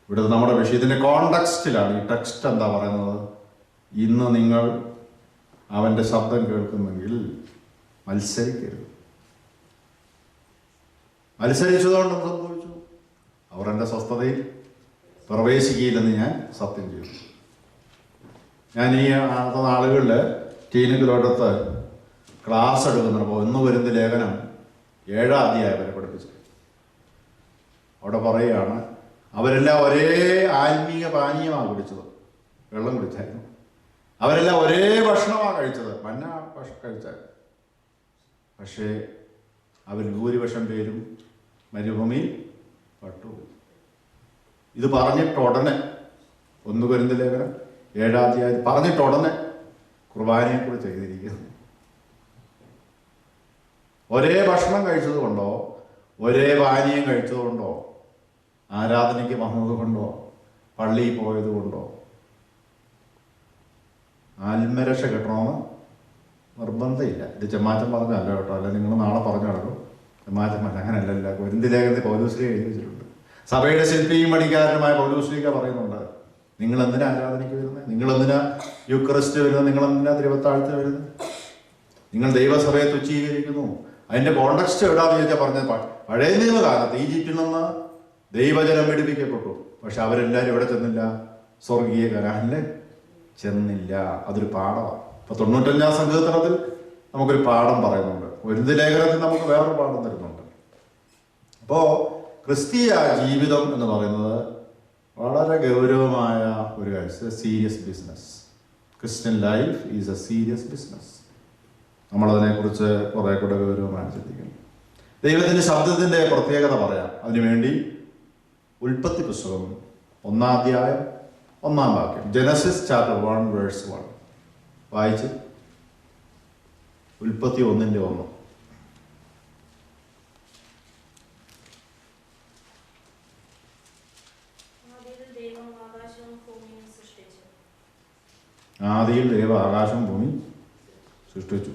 ഇവിടെ നമ്മുടെ വിഷയത്തിൻ്റെ കോണ്ടക്സ്റ്റിലാണ് ഈ ടെക്സ്റ്റ് എന്താ പറയുന്നത്. ഇന്ന് നിങ്ങൾ അവൻ്റെ ശബ്ദം കേൾക്കുന്നെങ്കിൽ മത്സരിക്കരുത്. മത്സരിച്ചതുകൊണ്ട് സംഭവിച്ചു, അവർ എൻ്റെ സ്വസ്ഥതയിൽ പ്രവേശിക്കില്ലെന്ന് ഞാൻ സത്യം ചെയ്തു. ഞാൻ ഈ അടുത്ത നാളുകളിൽ ടീനുകളോടൊത്ത് ക്ലാസ് എടുക്കുന്നുണ്ടപ്പോൾ 1 കൊരിന്ത്യർ ലേഖനം 7-ാം അധ്യായം വരെ പഠിപ്പിച്ചു. അവിടെ പറയുകയാണ്, അവരെല്ലാം ഒരേ ആത്മീയ പാനീയമാണ് കുടിച്ചത്, വെള്ളം കുടിച്ചായിരുന്നു. അവരെല്ലാം ഒരേ ഭക്ഷണമാണ് കഴിച്ചത്, മന്ന കഴിച്ചായിരുന്നു. പക്ഷേ അവരിൽ ഭൂരിപക്ഷം പേരും മരുഭൂമിയിൽ പട്ടുപോയി. ഇത് പറഞ്ഞിട്ട് ഉടനെ 1 കൊരിന്ത്യർ ലേഖനം 7-ാം അധ്യായം പറഞ്ഞിട്ട് ഉടനെ കുർബാനയെക്കുറിച്ച് എഴുതിയിരിക്കുന്നു. ഒരേ ഭക്ഷണം കഴിച്ചത് കൊണ്ടോ ഒരേ പാനീയം കഴിച്ചതുകൊണ്ടോ ആരാധനയ്ക്ക് വന്നത് കൊണ്ടോ പള്ളിയിൽ പോയത് കൊണ്ടോ ആത്മരക്ഷ കിട്ടണമെന്ന് നിർബന്ധമില്ല. ഇത് ചെമ്മാച്ചൻ പറഞ്ഞല്ല കേട്ടോ, അല്ല നിങ്ങൾ നാളെ പറഞ്ഞു നടക്കും. ചെമ്മാച്ചൻ പറഞ്ഞ അങ്ങനല്ല. കൊരിന്ത്യർ ലേഖനത്തിൽ പൗലോസ്ലീഹ എഴുതി വെച്ചിട്ടുണ്ട്. സഭയുടെ ശില്പിയും പണിക്കാരനുമായ പൗലോസ്ലീഹ പറയുന്നുണ്ട്, നിങ്ങൾ എന്തിനാ ആരാധനയ്ക്ക് വരുന്നത്, നിങ്ങൾ എന്തിനാ യൂക്കറിസ്റ്റ് വരുന്നത്, നിങ്ങൾ എന്തിനാ തിരുവത്താഴത്തിന് വരുന്നത്, നിങ്ങൾ ദൈവസഭയെ തുച്ഛീകരിക്കുന്നു. അതിൻ്റെ കോണ്ടക്സ്റ്റ് എവിടാന്ന് ചോദിച്ചാൽ പറഞ്ഞത് പഴയ നിയമകാലത്ത് ഈജിപ്തിൽ നിന്ന് ദൈവജനം വെടിപ്പിക്കപ്പെട്ടു. പക്ഷെ അവരെല്ലാവരും എവിടെ ചെന്നില്ല? സ്വർഗീയ കനാനിൽ ചെന്നില്ല. അതൊരു പാഠമാണ്. ഇപ്പൊ 95-ാം സങ്കീർത്തനത്തിൽ നമുക്കൊരു പാഠം പറയുന്നുണ്ട്, കൊരിന്ത്യർ ലേഖനത്തിൽ നമുക്ക് വേറൊരു പാഠം തരുന്നുണ്ട്. അപ്പോൾ ക്രിസ്തീയ ജീവിതം എന്ന് പറയുന്നത് വളരെ ഗൗരവമായ ഒരു കാര്യം, serious business. Christian life is a serious business. നമ്മളതിനെക്കുറിച്ച് കുറെ കൂടെ ഗൗരവമായി ചിന്തിക്കണം. ദൈവത്തിൻ്റെ ശബ്ദത്തിൻ്റെ പ്രത്യേകത പറയാം. അതിനുവേണ്ടി ഉൽപ്പത്തി പുസ്തകം 1-ാം അധ്യായം 1-ാം വാക്യം, ജനസിസ് ചാപ്റ്റർ 1 വേഴ്സ് 1 വായിച്ച്. ഉൽപ്പത്തി 1:1. ആദിയിൽ ദൈവം ആകാശവും ഭൂമി സൃഷ്ടിച്ചു.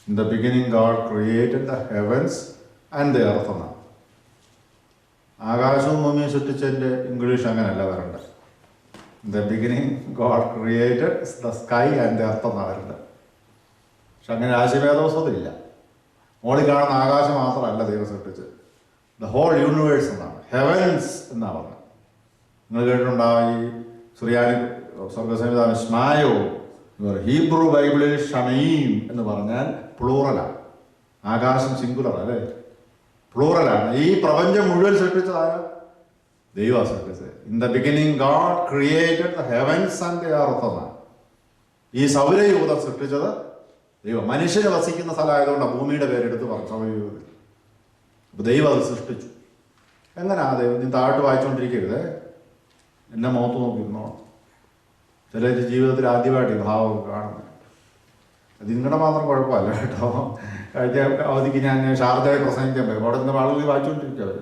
In the beginning God created the heavens and the earth എന്നാണ്. ആകാശവും ഭൂമിയും സൃഷ്ടിച്ചതിൻ്റെ ഇംഗ്ലീഷ് അങ്ങനെയല്ല വരേണ്ടത്. In the beginning God created the sky and the earth എന്നാണ് വരേണ്ടത്. പക്ഷെ അങ്ങനെ രാശിഭേദവസ്ഥയില്ല. മോളിൽ കാണുന്ന ആകാശം മാത്രമല്ല ദൈവം സൃഷ്ടിച്ചത്, ദ ഹോൾ യൂണിവേഴ്സ് എന്നാണ്, ഹെവൻസ് എന്നാണ് പറഞ്ഞത്. നിങ്ങൾ കേട്ടിട്ടുണ്ടാവും ഈ സുറിയാനി സ്വർഗസംഹിതാവിന് സ്മായോ, ഹീബ്രു ബൈബിളിൽ ഷമീം എന്ന് പറഞ്ഞാൽ പ്ലൂറലാണ്. ആകാശം സിംഗുലർ അല്ലേ, പ്ലൂറലാണ്. ഈ പ്രപഞ്ചം മുഴുവൻ സൃഷ്ടിച്ചതായ ദൈവമാണ് സൃഷ്ടിച്ചത്. In the beginning God created the heavens and the earth എന്നാണ്. ഈ സൗരയൂഥം സൃഷ്ടിച്ചത് ദൈവം. മനുഷ്യന് വസിക്കുന്ന സ്ഥലമായതുകൊണ്ടാണ് ഭൂമിയുടെ പേരെടുത്ത് പറഞ്ഞു സൗരയൂഥത്തിൽ. അപ്പോൾ ദൈവം അത് സൃഷ്ടിച്ചു. എങ്ങനെയാ ദൈവം? നീ താഴോട്ട് വായിച്ചുകൊണ്ടിരിക്കരുത്, എന്നെ മുഖത്ത് നോക്കിയിരുന്നോണം. ചില ജീവിതത്തിൽ ആദ്യമായിട്ട് ഈ ഭാവം കാണുന്നത്. അത് നിങ്ങളുടെ മാത്രം കുഴപ്പമല്ല കേട്ടോ. കഴിഞ്ഞ അവധിക്ക് ഞാൻ ഷാർജയിൽ പ്രസംഗിക്കാൻ പോയി. അവിടെ നിന്ന് ആളുകൾ വായിച്ചുകൊണ്ടിരിക്കുക അവർ.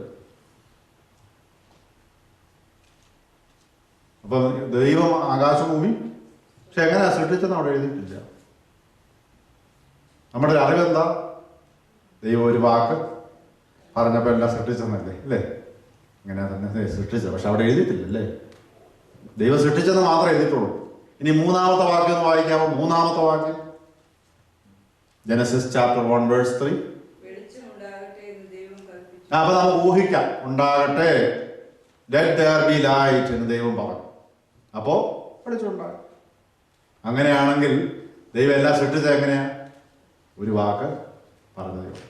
അപ്പം ദൈവം ആകാശഭൂമി പക്ഷെ എങ്ങനെയാ സൃഷ്ടിച്ചെന്ന് അവിടെ എഴുതിയിട്ടില്ല. നമ്മുടെ ഒരു അറിവെന്താ? ദൈവം ഒരു വാക്ക് പറഞ്ഞപ്പോൾ എല്ലാം സൃഷ്ടിച്ചെന്നല്ലേ, അല്ലേ? ഇങ്ങനെ തന്നെ സൃഷ്ടിച്ചത്. പക്ഷെ അവിടെ എഴുതിയിട്ടില്ലല്ലേ, ദൈവം സൃഷ്ടിച്ചെന്ന് മാത്രമേ എഴുതിയിട്ടുള്ളൂ. ഇനി 3-ാമത്തെ വാക്യം ഒന്ന് വായിക്കാമോ? 3-ാമത്തെ വാക്യം, ജനസിസ് ചാപ്റ്റർ 1 വേഴ്സ് 3. അപ്പൊ നമുക്ക് ഊഹിക്കാം, ഉണ്ടാകട്ടെ, ലെറ്റ് ദെയർ ബി ലൈറ്റ് എന്ന് ദൈവം പറഞ്ഞു. അപ്പോ വെളിച്ചമുണ്ടാകും. അങ്ങനെയാണെങ്കിൽ ദൈവം എല്ലാം സൃഷ്ടിച്ചത് എങ്ങനെയാ? ഒരു വാക്ക് പറഞ്ഞ ദൈവം.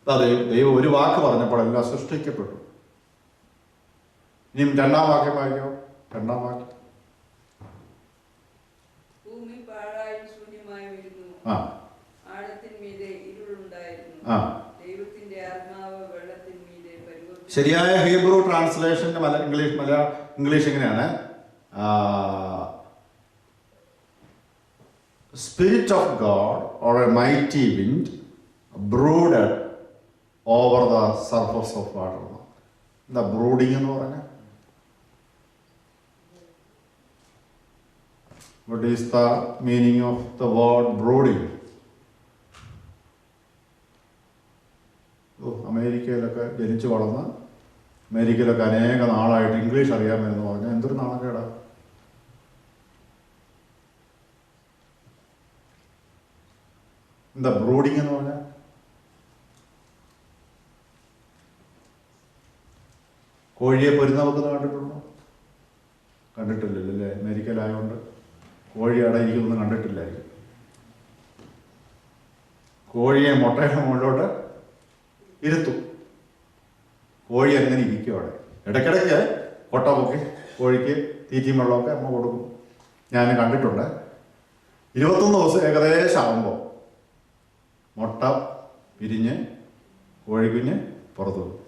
അതെ, ദൈവം ഒരു വാക്ക് പറഞ്ഞപ്പോൾ എല്ലാം സൃഷ്ടിക്കപ്പെട്ടു. ഇനി 2-ാം വാക്യം വായിക്കോ. 2-ാം വാക്യം, ശരിയായ ഹീബ്രു ട്രാൻസ്ലേഷന്റെ ഇംഗ്ലീഷ് എങ്ങനെയാണ്? Spirit of God or a mighty wind brooded over the surface of water. എന്താ ബ്രൂഡിങ് എന്ന് പറഞ്ഞാൽ? What is the meaning of the word brooding? അമേരിക്കയിലൊക്കെ ജനിച്ചു വളർന്ന് അമേരിക്കയിലൊക്കെ അനേക നാളായിട്ട് ഇംഗ്ലീഷ് അറിയാമെന്ന് പറഞ്ഞാൽ എന്തൊരു നാണക്കേടാ. എന്താ ബ്രൂഡിങ് എന്ന് പറഞ്ഞാൽ? കോഴിയെ പൊരുന്ന വെക്കുന്നത് കണ്ടിട്ടുണ്ടോ? കണ്ടിട്ടില്ലല്ലോ അല്ലേ? അമേരിക്കയിലായതുകൊണ്ട് കോഴി അടയിരിക്കുന്നൊന്നും കണ്ടിട്ടില്ലായിരിക്കും. കോഴിയെ മുട്ടയുടെ മുകളിലോട്ട് ഇരുത്തും. കോഴി അങ്ങനെ ഇരിക്കും അവിടെ. ഇടയ്ക്കിടയ്ക്ക് കൊട്ട പൊക്കി കോഴിക്ക് തീറ്റയും വെള്ളമൊക്കെ അമ്മ കൊടുക്കും. ഞാൻ കണ്ടിട്ടുണ്ട്. 21 ദിവസം ഏകദേശം ആകുമ്പോൾ മുട്ട പിരിഞ്ഞ് കോഴിക്കുഞ്ഞ് പുറത്തു വരും.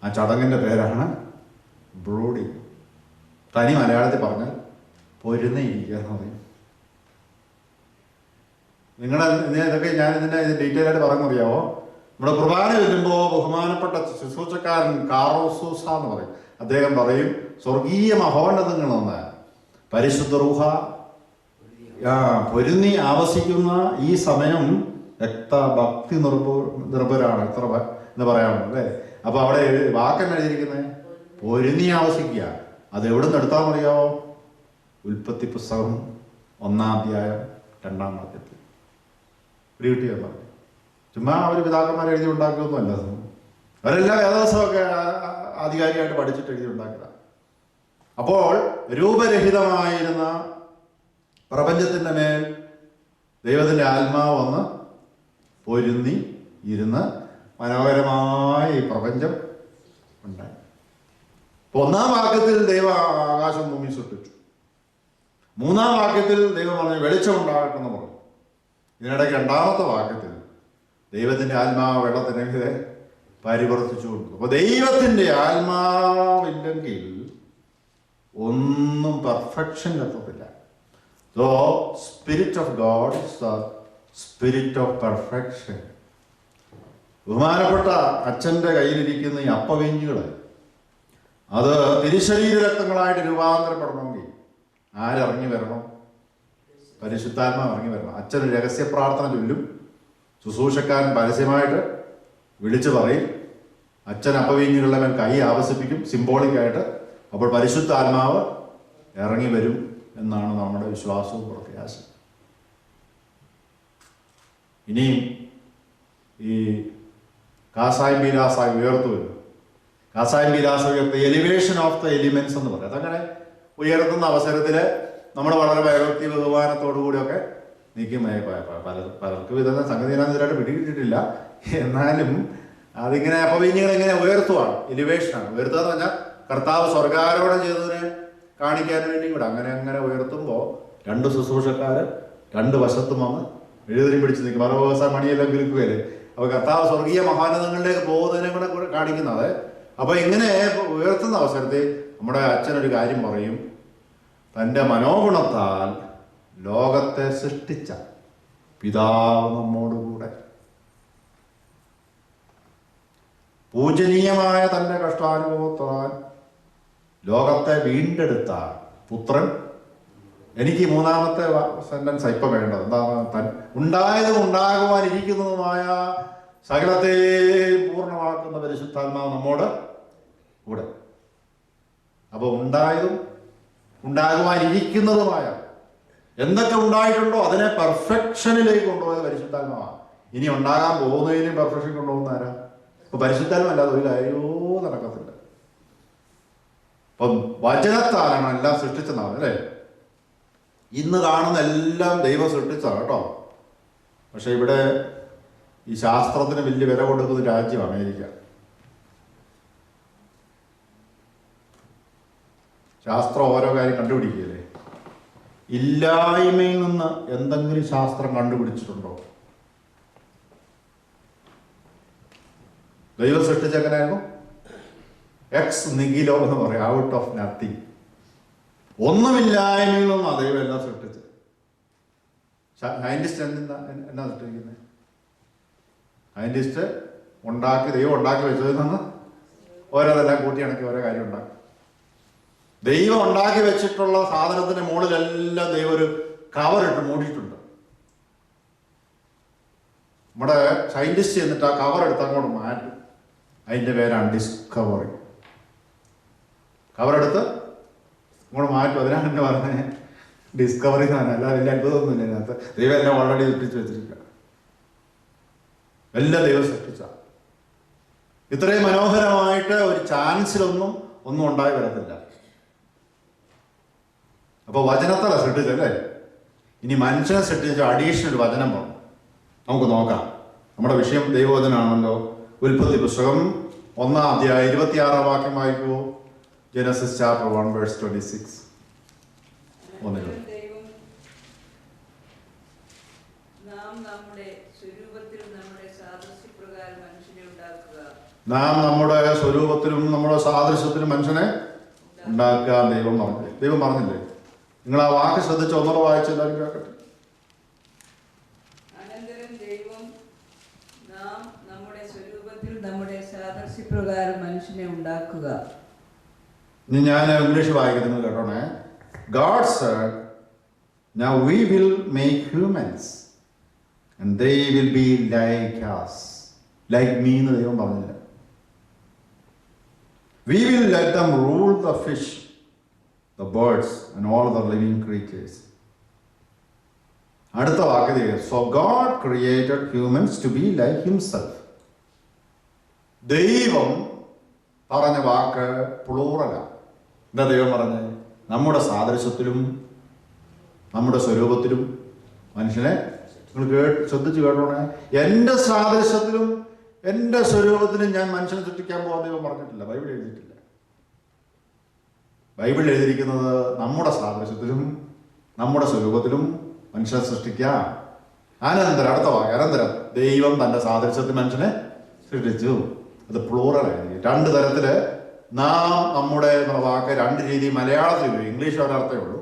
ആ ചടങ്ങിൻ്റെ പേരാണ് ബ്രൂഡിങ്. തനി മലയാളത്തിൽ പറഞ്ഞാൽ പൊരുന്നയിരിക്കുക എന്ന് പറയും. ഇതൊക്കെ ഞാൻ ഇതിൻ്റെ ഡീറ്റെയിൽ ആയിട്ട് പറയുന്നറിയാവോ? നമ്മുടെ കുർബാന വരുമ്പോൾ ബഹുമാനപ്പെട്ട ശുശ്രൂഷക്കാരൻ കാറോസൂസ എന്ന് പറയും. അദ്ദേഹം പറയും, സ്വർഗീയ മഹോന്നതങ്ങളെന്ന് പരിശുദ്ധ റൂഹ പൊരുന്നി ആവസിക്കുന്ന ഈ സമയം ഭക്തി നിർഭരാണ് എത്ര എന്ന് പറയാറുണ്ട് അല്ലേ? അപ്പൊ അവിടെ വാക്കെന്നെ എഴുതിയിരിക്കുന്നത് പൊരുന്നി ആവസിക്കുക. അത് എവിടെ നിന്ന് എടുത്താന്നറിയാവോ? ഉൽപ്പത്തി പുസ്തകം 1-ാം അധ്യായം 2-ാം വാക്യത്തിൽ കിട്ടിയെന്ന് പറഞ്ഞു. ചുമ്മാ അവർ പിതാക്കന്മാരെ എഴുതി ഉണ്ടാക്കിയൊന്നുമല്ല. അവരെല്ലാം വേദവസമൊക്കെ ആധികാരികമായിട്ട് പഠിച്ചിട്ട് എഴുതി ഉണ്ടാക്കുക. അപ്പോൾ രൂപരഹിതമായിരുന്ന പ്രപഞ്ചത്തിൻ്റെ മേൽ ദൈവത്തിൻ്റെ ആത്മാവ് വന്ന് പൊരുന്നി ഇരുന്ന് മനോഹരമായ ഈ പ്രപഞ്ചം ഉണ്ടായി. 1-ാം വാക്യത്തിൽ ദൈവം ആകാശം ഭൂമി സൃഷ്ടിച്ചു. 3-ാം വാക്യത്തിൽ ദൈവം പറഞ്ഞു വെളിച്ചം ഉണ്ടാകട്ടെന്ന് പറഞ്ഞു. ഇതിനിടയ്ക്ക് 2-ാമത്തെ വാക്യത്തിൽ ദൈവത്തിൻ്റെ ആത്മാവ് വെള്ളത്തിനെതിരെ പരിവർത്തിച്ചു കൊടുത്തു. അപ്പോൾ ദൈവത്തിൻ്റെ ആത്മാവില്ലെങ്കിൽ ഒന്നും പെർഫെക്ഷൻ എത്തത്തില്ല. So spirit of God is the spirit of perfection. ബഹുമാനപ്പെട്ട അച്ഛൻ്റെ കയ്യിലിരിക്കുന്ന ഈ അപ്പവീഞ്ഞുകൾ അത് തിരുശരീര രക്തങ്ങളായിട്ട് രൂപാന്തരപ്പെടണമെങ്കിൽ ആരിറങ്ങി വരണം? പരിശുദ്ധാത്മാവ് ഇറങ്ങി വരണം. അച്ഛൻ രഹസ്യ പ്രാർത്ഥന ചൊല്ലും. ശുശ്രൂഷക്കാരൻ പരസ്യമായിട്ട് വിളിച്ചു പറയും. അച്ഛൻ അപ്പവീഞ്ഞുകളുടെ മേൽ കൈ ആവസിപ്പിക്കും സിംബോളിക്കായിട്ട്. അപ്പോൾ പരിശുദ്ധാത്മാവ് ഇറങ്ങി വരും എന്നാണ് നമ്മുടെ വിശ്വാസവും പ്രത്യാശയും. ഇനിയും ഈ കാസായും ബീരാസായി ഉയർത്തു വരും. കാസായും ബീരാസ ഉയർത്ത് എലിവേഷൻ ഓഫ് ദ എലിമെന്റ്സ് എന്ന് പറയും. അതങ്ങനെ ഉയർത്തുന്ന അവസരത്തിൽ നമ്മൾ വളരെ ഭയഭക്തി ബഹുമാനത്തോടു കൂടിയൊക്കെ നിൽക്കും. പലർക്കും ഇതൊന്നും സംഗതി ഇതിനായിട്ട് പിടികിട്ടിട്ടില്ല. എന്നാലും അതിങ്ങനെ അപ്പവീഞ്ഞുകൾ ഇങ്ങനെ ഉയർത്തുവാണ്. എലിവേഷനാണ്. ഉയർത്തുക എന്ന് പറഞ്ഞാൽ കർത്താവ് സ്വർഗാരോപണം ചെയ്തതിനെ കാണിക്കാൻ വേണ്ടി കൂടെ അങ്ങനെ അങ്ങനെ ഉയർത്തുമ്പോൾ 2 ശുശ്രൂഷക്കാർ 2 വശത്തും വന്ന് എഴുതിനും പിടിച്ച് നിൽക്കും. മറുവസായ മണിയെല്ലാം കിളിക്കുകയല്ലേ. അപ്പോൾ കർത്താവ് സ്വർഗീയ മഹാനതങ്ങളിലേക്ക് പോകുന്നതിനെ കൂടെ കാണിക്കുന്നത്. അപ്പോൾ ഇങ്ങനെ ഉയർത്തുന്ന അവസരത്തിൽ നമ്മുടെ അച്ഛനൊരു കാര്യം പറയും. തൻ്റെ മനോഗുണത്താൽ ലോകത്തെ സൃഷ്ടിച്ച പിതാവ് നമ്മോടുകൂടെ പൂജനീയമായ തൻ്റെ കഷ്ടാനുഭവത്താൽ ലോകത്തെ വീണ്ടെടുത്ത പുത്രൻ. എനിക്ക് 3-ാമത്തെ സെന്റൻസ് ഇപ്പം വേണ്ടത് എന്താണ്? ഉണ്ടായതും ഉണ്ടാകുവാനിരിക്കുന്നതുമായ സകലത്തെ പൂർണ്ണമാക്കുന്ന പരിശുദ്ധാത്മാവ് നമ്മോട് കൂടെ. അപ്പോൾ ഉണ്ടായതും ഉണ്ടാകുവാനിരിക്കുന്നതുമായ എന്തൊക്കെ ഉണ്ടായിട്ടുണ്ടോ അതിനെ പെർഫെക്ഷനിലേക്ക് കൊണ്ടുപോയത് പരിശുദ്ധാത്മാവാണ്. ഇനി ഉണ്ടാകാൻ പോകുന്നതിനും പെർഫെക്ഷൻ കൊണ്ടുപോകുന്ന ആരാ? ഇപ്പൊ പരിശുദ്ധാത്മല്ലാതെ ഒരു കാര്യവും നടക്കത്തില്ല. അപ്പം വചനത്താലാണ് എല്ലാം സൃഷ്ടിച്ചെന്നാണ് അല്ലേ? ഇന്ന് കാണുന്ന എല്ലാം ദൈവം സൃഷ്ടിച്ചതാണ് കേട്ടോ. പക്ഷെ ഇവിടെ ഈ ശാസ്ത്രത്തിന് വലിയ വില കൊടുക്കുന്ന രാജ്യം അമേരിക്ക. ശാസ്ത്രം ഓരോ കാര്യം കണ്ടുപിടിക്കുകയല്ലേ. ഇല്ലായ്മയിൽ നിന്ന് എന്തെങ്കിലും ശാസ്ത്രം കണ്ടുപിടിച്ചിട്ടുണ്ടോ? ദൈവം സൃഷ്ടിച്ചെങ്ങനെയായിരുന്നു? എക്സ് നിഖിലോ എന്ന് പറയും, ഔട്ട് ഓഫ് നത്തിങ്. ഒന്നുമില്ലായ്മയിൽ നിന്നും ദൈവം എല്ലാം സൃഷ്ടിച്ചത്. സയന്റിസ്റ്റ് എന്നാ സൃഷ്ടിക്കുന്നത്? സയന്റിസ്റ്റ് ദൈവം ഉണ്ടാക്കി വെച്ചതിൽ നിന്ന് ഓരോതെല്ലാം കൂട്ടിയിണക്കി ഓരോ കാര്യം ഉണ്ടാക്കി. ദൈവം ഉണ്ടാക്കി വെച്ചിട്ടുള്ള സാധനത്തിന്റെ മുകളിലെല്ലാം ദൈവം ഒരു കവറിട്ട് മൂടിയിട്ടുണ്ട്. നമ്മുടെ സയന്റിസ്റ്റ് എന്നിട്ട് ആ കവർ എടുത്ത് അങ്ങോട്ട് മാറ്റും. അതിൻ്റെ പേരാണ് ഡിസ്കവറി. കവറെടുത്ത് ഇങ്ങോട്ട് മാറ്റും. അതിനാണ് എന്നെ പറഞ്ഞത് ഡിസ്കവറി എന്നാണ്. അല്ല വലിയ അത്ഭുതമൊന്നുമില്ല ഇതിനകത്ത്. ദൈവം എന്നെ ഓൾറെഡി സൃഷ്ടിച്ച് വെച്ചിരിക്കുക. എല്ലാം ദൈവം സൃഷ്ടിച്ച. ഇത്രയും മനോഹരമായിട്ട് ഒരു ചാൻസിലൊന്നും ഒന്നും ഉണ്ടായി വരത്തില്ല. അപ്പോൾ വചനത്തല സൃഷ്ടിച്ചല്ലേ, ഇനി മനുഷ്യനെ സൃഷ്ടിച്ച അഡീഷണൽ വചനം വേണം. നമുക്ക് നോക്കാം. നമ്മുടെ വിഷയം ദൈവവചനാണല്ലോ. ഉൽപ്പത്തി പുസ്തകം 1-ാം അധ്യായം 26-ാം വാക്യം വായിക്കൂ. Genesis chapter 1 verse 26. നാം നമ്മുടെ സ്വരൂപത്തിലും നമ്മുടെ സാദൃശ്യപ്രകാരം മനുഷ്യനെ ഉണ്ടാക്കുക. ദൈവം പറഞ്ഞില്ലേ? നിങ്ങൾ ആ വാക്ക് ശ്രദ്ധിച്ച് ഒന്നുകൂടെ വായിച്ച് എല്ലാവരും കേൾക്കട്ടെ. അനന്തരം ദൈവം നാം നമ്മുടെ സ്വരൂപത്തിൽ നമ്മുടെ സാദൃശ്യപ്രകാരം മനുഷ്യനെ ഉണ്ടാക്കുക. ഞാൻ ഇംഗ്ലീഷ് വായിക്കുന്നത് കേട്ടോണേ. God said, now we will make humans and they will be like us. Like me എന്ന് ദൈവം പറഞ്ഞില്ല. We will let them rule the fish, the birds and all the living creatures. അടുത്ത വാക്ക്, so God created humans to be like himself. ദൈവം പറഞ്ഞ വാക്ക് പ്ലൂറലാണ്. എന്താ ദൈവം പറഞ്ഞത്? നമ്മുടെ സാദൃശ്യത്തിലും നമ്മുടെ സ്വരൂപത്തിലും മനുഷ്യനെ, നിങ്ങൾ ശ്രദ്ധിച്ച് കേട്ടോണേ, എൻ്റെ സാദൃശ്യത്തിലും എൻ്റെ സ്വരൂപത്തിലും ഞാൻ മനുഷ്യനെ സൃഷ്ടിക്കാൻ പോകാൻ ദൈവം പറഞ്ഞിട്ടില്ല. ബൈബിൾ എഴുതിയിട്ടില്ല. ബൈബിൾ എഴുതിയിരിക്കുന്നത് നമ്മുടെ സാദൃശ്യത്തിലും നമ്മുടെ സ്വരൂപത്തിലും മനുഷ്യനെ സൃഷ്ടിക്കാം. അനന്തരം അടുത്ത വാക്ക്, അനന്തരം ദൈവം തൻ്റെ സാദൃശ്യത്തിൽ മനുഷ്യനെ സൃഷ്ടിച്ചു. അത് പ്ലൂറലായി. രണ്ട് തരത്തില് നാം നമ്മുടെ എന്നുള്ള വാക്ക് രണ്ട് രീതി മലയാളത്തിൽ ഉപയോഗിക്കും. ഇംഗ്ലീഷ് ഒരർത്ഥമേ ഉള്ളൂ.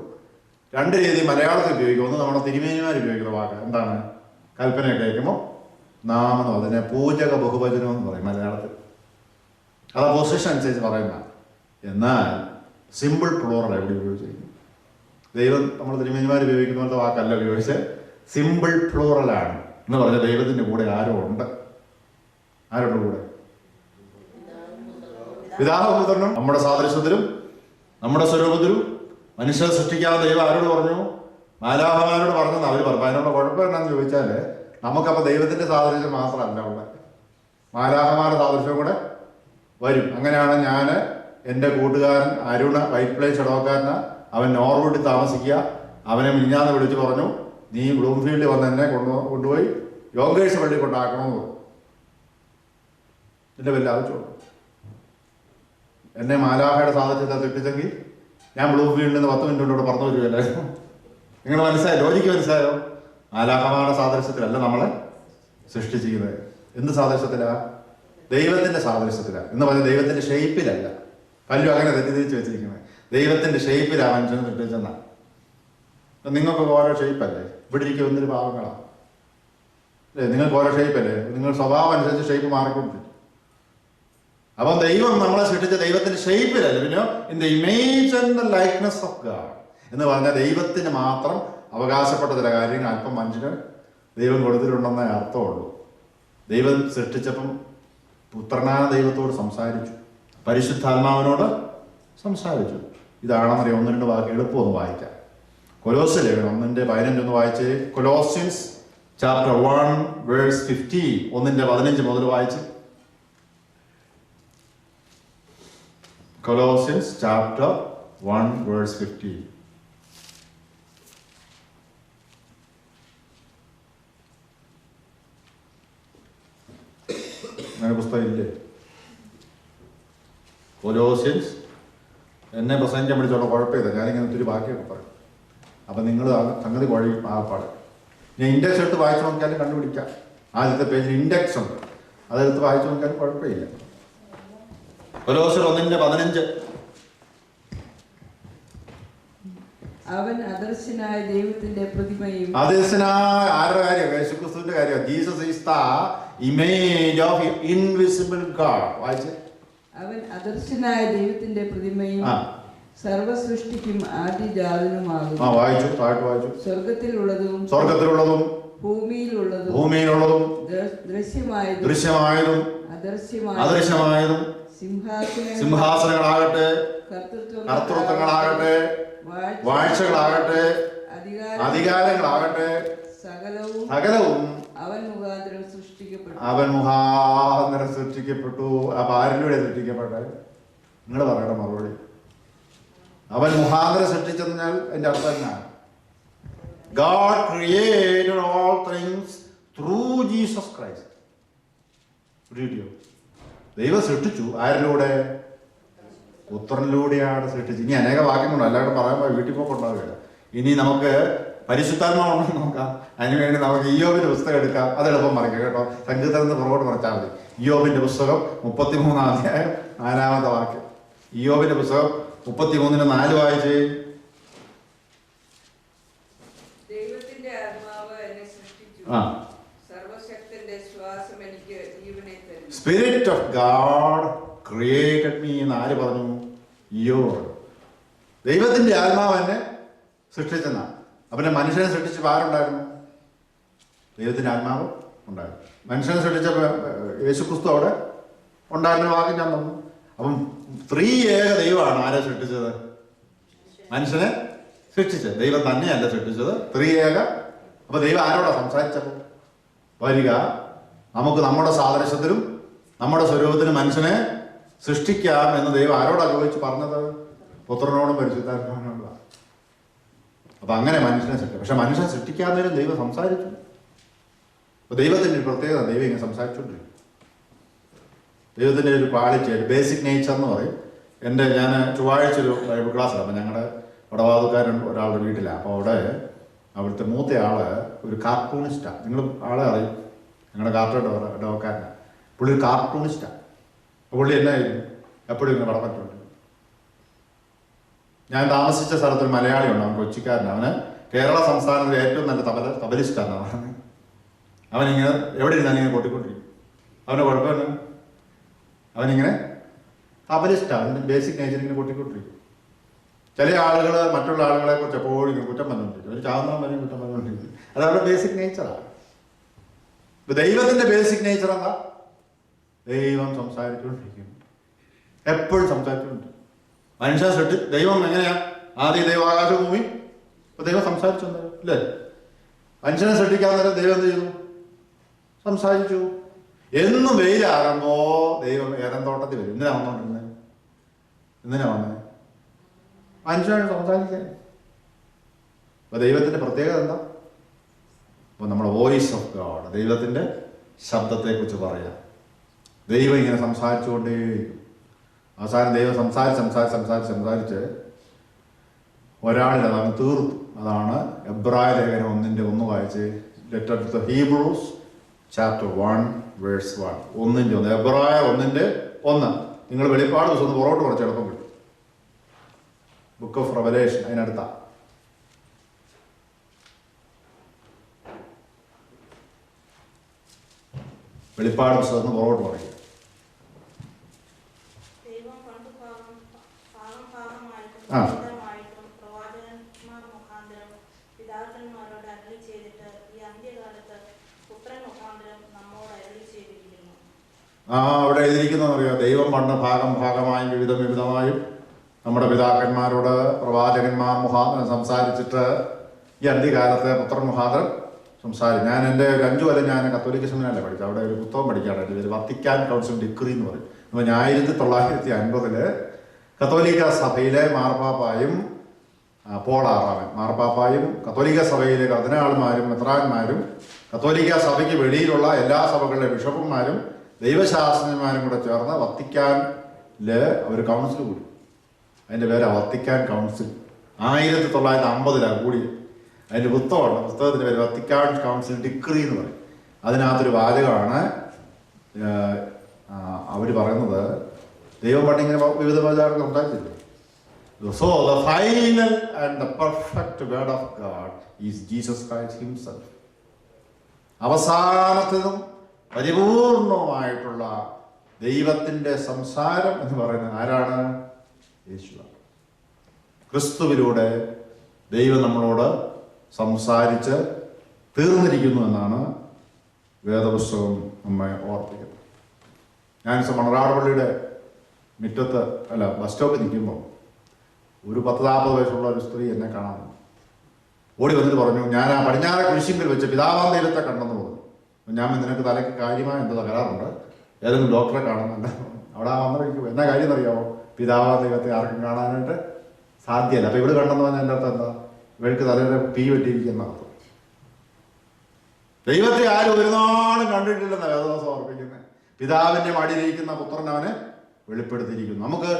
രണ്ട് രീതി മലയാളത്തിൽ ഉപയോഗിക്കും. ഒന്ന് നമ്മുടെ തിരുമേനിമാർ ഉപയോഗിക്കുന്ന വാക്ക് എന്താണ്? കൽപ്പനയൊക്കെ അയക്കുമ്പോൾ നാം എന്ന് അതിനെ പൂജക ബഹുവചനം എന്ന് പറയും മലയാളത്തിൽ. അത് പൊസിഷൻ അനുസരിച്ച് പറയുന്ന. എന്നാൽ സിമ്പിൾ പ്ലൂറൽ എവിടെ ഉപയോഗിച്ചിരിക്കും? ദൈവം നമ്മൾ തിരുമേനിമാർ ഉപയോഗിക്കുന്ന പോലത്തെ വാക്കല്ല ഉപയോഗിച്ച് സിമ്പിൾ പ്ലൂറലാണ് എന്ന് പറഞ്ഞാൽ ദൈവത്തിൻ്റെ കൂടെ ആരോ ഉണ്ട്. ആരുടെ കൂടെ? പിതാവും പുത്രനും നമ്മുടെ സാദൃശ്യത്തിലും നമ്മുടെ സ്വരൂപത്തിലും മനുഷ്യരെ സൃഷ്ടിക്കാതെ ദൈവം ആരോട് പറഞ്ഞു? മാലാഖമാരോട് പറഞ്ഞെന്ന് അവർ പറഞ്ഞു. അതിനുള്ള കുഴപ്പം എന്നാന്ന് ചോദിച്ചാൽ നമുക്കപ്പോൾ ദൈവത്തിൻ്റെ സാദൃശ്യം മാത്രമല്ല ഉള്ളത്, മാലാഖമാരുടെ സാദൃശ്യം കൂടെ വരും. അങ്ങനെയാണ് ഞാൻ എൻ്റെ കൂട്ടുകാരൻ അരുണ വൈറ്റ് പ്ലേസ് ഇടവക്കാരന്, അവൻ നോർവുഡിൽ താമസിക്കുക. അവനെ മിനിഞ്ഞാന്ന് വിളിച്ച് പറഞ്ഞു, നീ ബ്ലൂംഫീൽഡിൽ വന്ന് എന്നെ കൊണ്ടുപോയി യോഗേഴ്സ് പള്ളി കൊണ്ടാക്കണമെന്ന് പറഞ്ഞു. എൻ്റെ വലിയ ആവശ്യമുള്ളൂ. എന്നെ മാലാഖയുടെ സാദൃശ്യത്തെ തെറ്റിച്ചെങ്കിൽ ഞാൻ ബ്ലൂംഫീൽഡിൽ നിന്ന് 10 മിനിറ്റ് കൊണ്ട് പറഞ്ഞു വരുമല്ലായിരുന്നു. നിങ്ങൾ മനസ്സിലായോ? ലോജിക്ക് മനസ്സിലായോ? മാലാഖമാരുടെ സാദൃശ്യത്തിലല്ല നമ്മളെ സൃഷ്ടിച്ചിരിക്കുന്നത്. എന്ത് സാദൃശ്യത്തിലാ? ദൈവത്തിൻ്റെ സാദൃശ്യത്തിലാണ് എന്ന് പറഞ്ഞാൽ ദൈവത്തിൻ്റെ ഷേപ്പിലല്ല. പല്ലും അങ്ങനെ തെറ്റിദ്ധരിച്ച് വെച്ചിരിക്കുന്നത്. ദൈവത്തിൻ്റെ ഷേപ്പിലാണ് മനുഷ്യനെ സൃഷ്ടിച്ചെന്നാണ്. നിങ്ങൾക്ക് ഓരോ ഷേപ്പല്ലേ? ഇവിടെ ഇരിക്കും എന്തൊരു ഭാവങ്ങളാണ് അല്ലേ? നിങ്ങൾക്ക് ഓരോ ഷേപ്പല്ലേ? നിങ്ങൾ സ്വഭാവം അനുസരിച്ച് ഷേപ്പ് മാറിക്കൊണ്ടിരിക്കും. അപ്പം ദൈവം നമ്മളെ സൃഷ്ടിച്ച ദൈവത്തിന്റെ ഷേപ്പിലല്ല, പിന്നെ in the image and the likeness of God എന്ന് പറഞ്ഞാൽ ദൈവത്തിന് മാത്രം അവകാശപ്പെട്ട ചില കാര്യങ്ങൾ അല്പം മനുഷ്യന് ദൈവം കൊടുത്തിട്ടുണ്ടെന്നേ അർത്ഥമുള്ളൂ. ദൈവം സൃഷ്ടിച്ചപ്പം പുത്രനായ ദൈവത്തോട് സംസാരിച്ചു, പരിശുദ്ധാത്മാവിനോട് സംസാരിച്ചു. ഇതാണെന്നറിയാം. 1-2 വാക്ക് എളുപ്പമൊന്ന് വായിക്കാം. കൊലോസ്യ ലേഖനം 1:15 വായിച്ച്. കൊലോസ്യൻസ് ചാപ്റ്റർ 1 വേഴ്സ് 15, 1:15 മുതൽ വായിച്ച്. Colossians chapter 1 verse 15. അങ്ങനെ പുസ്തകം ഇല്ലേ? കൊലോസ്യൻസ് എന്നെ പ്രസംഗിക്കാൻ പിടിച്ചോളൂ, കുഴപ്പമില്ല. ഞാനിങ്ങനെ ഒത്തിരി ബാക്കിയൊക്കെ പറയും. അപ്പം നിങ്ങൾ സംഗതി കുഴയും ആപ്പാട്. ഞാൻ ഇൻഡെക്സ് എടുത്ത് വായിച്ചു നോക്കിയാലും കണ്ടുപിടിക്കാം. ആദ്യത്തെ പേജിൽ ഇൻഡെക്സ് ഉണ്ട്, അതെടുത്ത് വായിച്ചു നോക്കിയാലും കുഴപ്പമില്ല. കൊലോസ്യർ 1:15. അവൻ അദർശനായ ദൈവത്തിന്റെ പ്രതിമയും. അദർശനായ ആരുടെ കാര്യം? യേശുക്രിസ്തുവിന്റെ കാര്യം. Jesus is the image of invisible God. വായിച്ച്. അവൻ അദർശനായ ദൈവത്തിന്റെ പ്രതിമയും സർവസൃഷ്ടിക്കും ആദ്യജാതനുമാകുന്നു. വായിച്ചു, താഴോട്ട് വായിച്ചു. സ്വർഗത്തിലുള്ളതും ഭൂമിയിലുള്ളതും ദൃശ്യമായതും അദൃശ്യമായതും സിംഹാസനങ്ങളാകട്ടെ, കർത്തൃത്വങ്ങളാകട്ടെ, വാഴ്ചകളാകട്ടെ, അധികാരങ്ങളാകട്ടെ, സകലവും അവൻ മുഖാന്തരം സൃഷ്ടിക്കപ്പെട്ടു. അപ്പൊ ആരിലൂടെ സൃഷ്ടിക്കപ്പെട്ടെ? നിങ്ങൾ പറയണ മറുപടി. അവൻ മുഖാന്തരം സൃഷ്ടിച്ചെന്നാൽ എന്റെ അർത്ഥം എന്നാണ്? God created all things through Jesus Christ. ദൈവം സൃഷ്ടിച്ചു. ആരിലൂടെ? പുത്രനിലൂടെയാണ് സൃഷ്ടിച്ചത്. ഇനി അനേക വാക്യങ്ങളുണ്ട്, അല്ലാണ്ട് പറയാൻ വീട്ടിൽ പോക്കുണ്ടാവുകയില്ല. ഇനി നമുക്ക് പരിശുദ്ധാത്മാവുണ്ടെന്ന് നോക്കാം. അതിനുവേണ്ടി നമുക്ക് ഇയ്യോബിന്റെ പുസ്തകം എടുക്കാം. അത് എളുപ്പം മറിക്കാം കേട്ടോ. സങ്കീർത്തനത്തിൽ പുറകോട്ട് മറിച്ചാൽ മതി. ഇയ്യോബിന്റെ പുസ്തകം 33 അധ്യായം 4 വാക്യം. ഇയ്യോബിന്റെ പുസ്തകം 33:4 വായിച്ച്. ദൈവത്തിന്റെ ആത്മാവ് എന്നെ സൃഷ്ടിച്ചു, സർവശക്തന്റെ ശ്വാസം എനിക്ക് ജീവനെ തരുന്നു. Spirit of God created me എന്ന് ആര് പറഞ്ഞു? ഇയ്യോബ്. ദൈവത്തിന്റെ ആത്മാവ് എന്നെ സൃഷ്ടിച്ചെന്നാണ്. അപ്പൊ മനുഷ്യനെ സൃഷ്ടിച്ചപ്പോൾ ആരുണ്ടായിരുന്നു? ദൈവത്തിന്റെ ആത്മാവ് ഉണ്ടായിരുന്നു. മനുഷ്യനെ സൃഷ്ടിച്ചപ്പോൾ യേശുക്രിസ്തു അവിടെ ഉണ്ടായിരുന്ന വാക്യം ഞാൻ തന്നു. അപ്പം ത്രിയേക ദൈവമാണ് ആരെ സൃഷ്ടിച്ചത്? മനുഷ്യനെ സൃഷ്ടിച്ചത്. ദൈവം തന്നെയല്ല സൃഷ്ടിച്ചത്, ത്രിയേക. അപ്പൊ ദൈവം ആരോടാ സംസാരിച്ചത്? വരിക, നമുക്ക് നമ്മുടെ സാദൃശ്യത്തിലും നമ്മുടെ സ്വരൂപത്തിലും മനുഷ്യനെ സൃഷ്ടിക്കാം എന്ന് ദൈവം ആരോടാ ചോദിച്ചു പറഞ്ഞത്? പുത്രനോടും പരിശുദ്ധാത്മാവിനോടും. അപ്പൊ അങ്ങനെ മനുഷ്യനെ സൃഷ്ടിക്കും. പക്ഷെ മനുഷ്യനെ സൃഷ്ടിക്കാന്നതിനും ദൈവം സംസാരിച്ചു. അപ്പൊ ദൈവത്തിന്റെ ഒരു പ്രത്യേകത, ദൈവം ഇങ്ങനെ സംസാരിച്ചോണ്ടിരിക്കും. ദൈവത്തിന്റെ ഒരു ക്വാളിറ്റി, ഒരു ബേസിക് നേച്ചർ എന്ന് പറയും. ഞാൻ ചൊവ്വാഴ്ച ഒരു ബൈബിൾ ക്ലാസ്സിലാണ്. അപ്പം ഞങ്ങളുടെ വടവാതുകാരൻ ഒരാളുടെ വീട്ടിലാണ്. അപ്പോൾ അവിടുത്തെ മൂത്ത ആള് ഒരു കാർട്ടൂണിസ്റ്റാണ്. നിങ്ങൾ ആളെ അറിയും, ഞങ്ങളുടെ കാർട്ടൂണിസ്റ്റാണ്. പുള്ളി ഒരു കാർട്ടൂണിസ്റ്റാണ്. പുള്ളി എന്നായിരുന്നു എപ്പോഴും ഇങ്ങനെ പടം പറ്റുന്നുണ്ട്. ഞാൻ താമസിച്ച സ്ഥലത്തൊരു മലയാളി ഉണ്ട്, അവൻ കൊച്ചിക്കാരൻ. അവന് കേരള സംസ്ഥാനത്തിലെ ഏറ്റവും നല്ല തബലിസ്റ്റാണ് പറഞ്ഞത്. അവനിങ്ങനെ എവിടെ ഇരുന്നാലും ഇങ്ങനെ കൊട്ടിക്കൊണ്ടിരിക്കും. അവൻ്റെ കുഴപ്പമില്ല, അവനിങ്ങനെ തബലിസ്റ്റാണ്. അവൻ്റെ ബേസിക് നേച്ചർ ഇങ്ങനെ കൊട്ടിക്കൊണ്ടിരിക്കും. ചില ആളുകൾ മറ്റുള്ള ആളുകളെ കുറിച്ച് എപ്പോഴും ഇങ്ങനെ കുറ്റം പറഞ്ഞുകൊണ്ടിരിക്കും. അവർ ചാവുന്ന വരെയും കുറ്റം പറഞ്ഞുകൊണ്ടിരിക്കും. അത് അവരുടെ ബേസിക് നേച്ചറാണ്. ഇപ്പൊ ദൈവത്തിന്റെ ബേസിക് നേച്ചർ എന്താ? ദൈവം സംസാരിച്ചുകൊണ്ടിരിക്കും, എപ്പോഴും സംസാരിച്ചുകൊണ്ടിരിക്കും. മനുഷ്യ ദൈവം എങ്ങനെയാ? ആദ്യം ദൈവം ആകാശഭൂമി, ഇപ്പൊ ദൈവം സംസാരിച്ചു അല്ലേ? മനുഷ്യനെ സൃഷ്ടിക്കാൻ നേരം ദൈവം എന്ത് ചെയ്തു? സംസാരിച്ചു. എന്നും വെയിലാകുമ്പോ ദൈവം ഏതൻ തോട്ടത്തിൽ വരും. എന്തിനാ വന്നോണ്ടിരുന്നത്? എന്തിനാ വന്നത്? മനുഷ്യനാണ് സംസാരിക്കാൻ. അപ്പൊ ദൈവത്തിന്റെ പ്രത്യേകത എന്താ? അപ്പൊ നമ്മുടെ വോയിസ് ഓഫ് ഗോഡ്, ദൈവത്തിന്റെ ശബ്ദത്തെ കുറിച്ച് പറയാം. ദൈവം ഇങ്ങനെ സംസാരിച്ചുകൊണ്ടേയിരിക്കും. അവസാനം ദൈവം സംസാരിച്ച് ഒരാളിനെ അവൻ തീർത്തു. അതാണ് എബ്രായ ലേഖനം 1:1 വായിച്ച്. Letter to the Hebrews chapter 1:1. 1:1 എബ്രായ 1:1. നിങ്ങൾ വെളിപ്പാട് ദിവസം ഒന്ന് പുറകോട്ട് കുറച്ച് എളുപ്പം കിട്ടും. ബുക്ക് ഓഫ് റെവലേഷൻ അതിനടുത്ത. വെളിപ്പാട് പുസ്തകം പുറകോട്ട് പറയും. അവിടെ എഴുതിയിരിക്കുന്നറിയാം. ദൈവം പണ്ട് ഭാഗമായും വിവിധമായും നമ്മുടെ പിതാക്കന്മാരോട് പ്രവാചകന്മാർ മുഖാന്തരം സംസാരിച്ചിട്ട് ഈ അന്ത്യകാലത്ത് പുത്രൻ മുഖാന്തരം സംസാരിക്കും. ഞാൻ എൻ്റെ 5 കൊല്ലം ഞാൻ കത്തോലിക്ക സെമിനാറിലാണ് പഠിച്ചത്. അവിടെ ഒരു പുസ്തകം പഠിക്കാനായിട്ട് വത്തിക്കാൻ കൗൺസിൽ ഡിക്രി എന്ന് പറയും. അപ്പോൾ 1950 കത്തോലിക്ക സഭയിലെ മാർപ്പാപ്പായും പോൾ 6 മാർപ്പാപ്പായും കത്തോലിക്ക സഭയിലെ കർദിനാൾമാരും മെത്രാന്മാരും കത്തോലിക്ക സഭയ്ക്ക് വെളിയിലുള്ള എല്ലാ സഭകളിലെ ബിഷപ്പുമാരും ദൈവശാസ്ത്രജ്ഞന്മാരും കൂടെ ചേർന്ന് വത്തിക്കാനില് ഒരു കൗൺസിൽ കൂടി. അതിൻ്റെ പേര് വത്തിക്കാൻ കൗൺസിൽ. 1950 കൂടി. അതിൻ്റെ പുസ്തകമാണ്. പുസ്തകത്തിൻ്റെ പേര് വത്തിക്കാൻ കൗൺസിൽ ഡിക്രി എന്ന് പറയും. അതിനകത്തൊരു വാചകമാണ് അവർ പറയുന്നത്. ദൈവം പണ്ടിങ്ങനെ വിവിധ പ്രചാരങ്ങൾ ഉണ്ടാക്കിയില്ലേ. So the final and the perfect word of God is Jesus Christ himself. അവസാനത്തിനും പരിപൂർണമായിട്ടുള്ള ദൈവത്തിൻ്റെ സംസാരം എന്ന് പറയുന്നത് ആരാണ്? യേശുവാണ്. ക്രിസ്തുവിലൂടെ ദൈവം നമ്മളോട് സംസാരിച്ച് തീർന്നിരിക്കുന്നു എന്നാണ് വേദപുസ്തകം നമ്മെ ഓർപ്പിക്കുന്നത്. ഞാൻ മണറാട് പള്ളിയുടെ മുറ്റത്ത് ബസ് സ്റ്റോപ്പിൽ നിൽക്കുമ്പോൾ ഒരു 10-40 വയസ്സുള്ള ഒരു സ്ത്രീ എന്നെ കാണാൻ ഓടി വന്നിട്ട് പറഞ്ഞു, ഞാൻ ആ പടിഞ്ഞാറെ കുരിശിങ്കൽ വെച്ച് പിതാവാം ദൈവത്തെ കണ്ടെന്ന് പറഞ്ഞു. ഞാൻ നിനക്ക് തലയ്ക്ക് കാര്യമായ എന്തോ തകരാറുണ്ട്, ഏതെങ്കിലും ഡോക്ടറെ കാണുന്നുണ്ട്. അവിടെ വന്നിരിക്കും. എന്നാ കാര്യം എന്നറിയാമോ? പിതാവാം ദൈവത്തെ ആർക്കും കാണാനായിട്ട് സാധ്യമല്ല. അപ്പം ഇവിടെ കണ്ടെന്ന് പറഞ്ഞാൽ എൻ്റെ അർത്ഥം എന്താ? ഇവർക്ക് തലയുടെ തീ വെട്ടിയിരിക്കുന്ന അർത്ഥം. ദൈവത്തെ ആരും ഒരു നാളും കണ്ടിട്ടില്ലെന്ന വേദവസം ഓർപ്പിക്കുന്നത്. പിതാവിൻ്റെ മടിയിലിരിക്കുന്ന പുത്രൻ അവനെ വെളിപ്പെടുത്തിയിരിക്കുന്നു. നമുക്ക്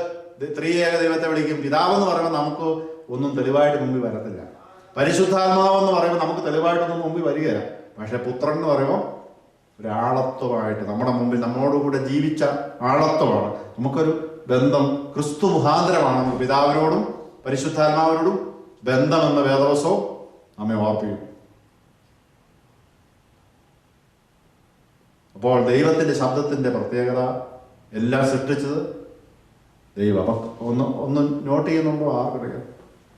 ത്രിയേക ദൈവത്തെ വിളിക്കും. പിതാവെന്ന് പറയുമ്പോൾ നമുക്ക് ഒന്നും തെളിവായിട്ട് മുമ്പിൽ വരത്തില്ല. പരിശുദ്ധാത്മാവെന്ന് പറയുമ്പോൾ നമുക്ക് തെളിവായിട്ടൊന്നും മുമ്പിൽ വരികയില്ല. പക്ഷെ പുത്രൻ എന്ന് പറയുമ്പോൾ ഒരാളത്വമായിട്ട് നമ്മുടെ മുമ്പിൽ നമ്മോടുകൂടെ ജീവിച്ച ആളത്വമാണ്. നമുക്കൊരു ബന്ധം ക്രിസ്തു മുഖാന്തരമാണ്. നമുക്ക് പിതാവിനോടും പരിശുദ്ധാത്മാവിനോടും ബന്ധമെന്ന വേദവസവും നമ്മെ ഓർപ്പിക്കും. അപ്പോൾ ദൈവത്തിൻ്റെ ശബ്ദത്തിൻ്റെ പ്രത്യേകത എല്ലാം സൃഷ്ടിച്ചത് ദൈവം. അപ്പം ഒന്ന് നോട്ട് ചെയ്യുന്നുണ്ടോ? ആർക്കറിയാം?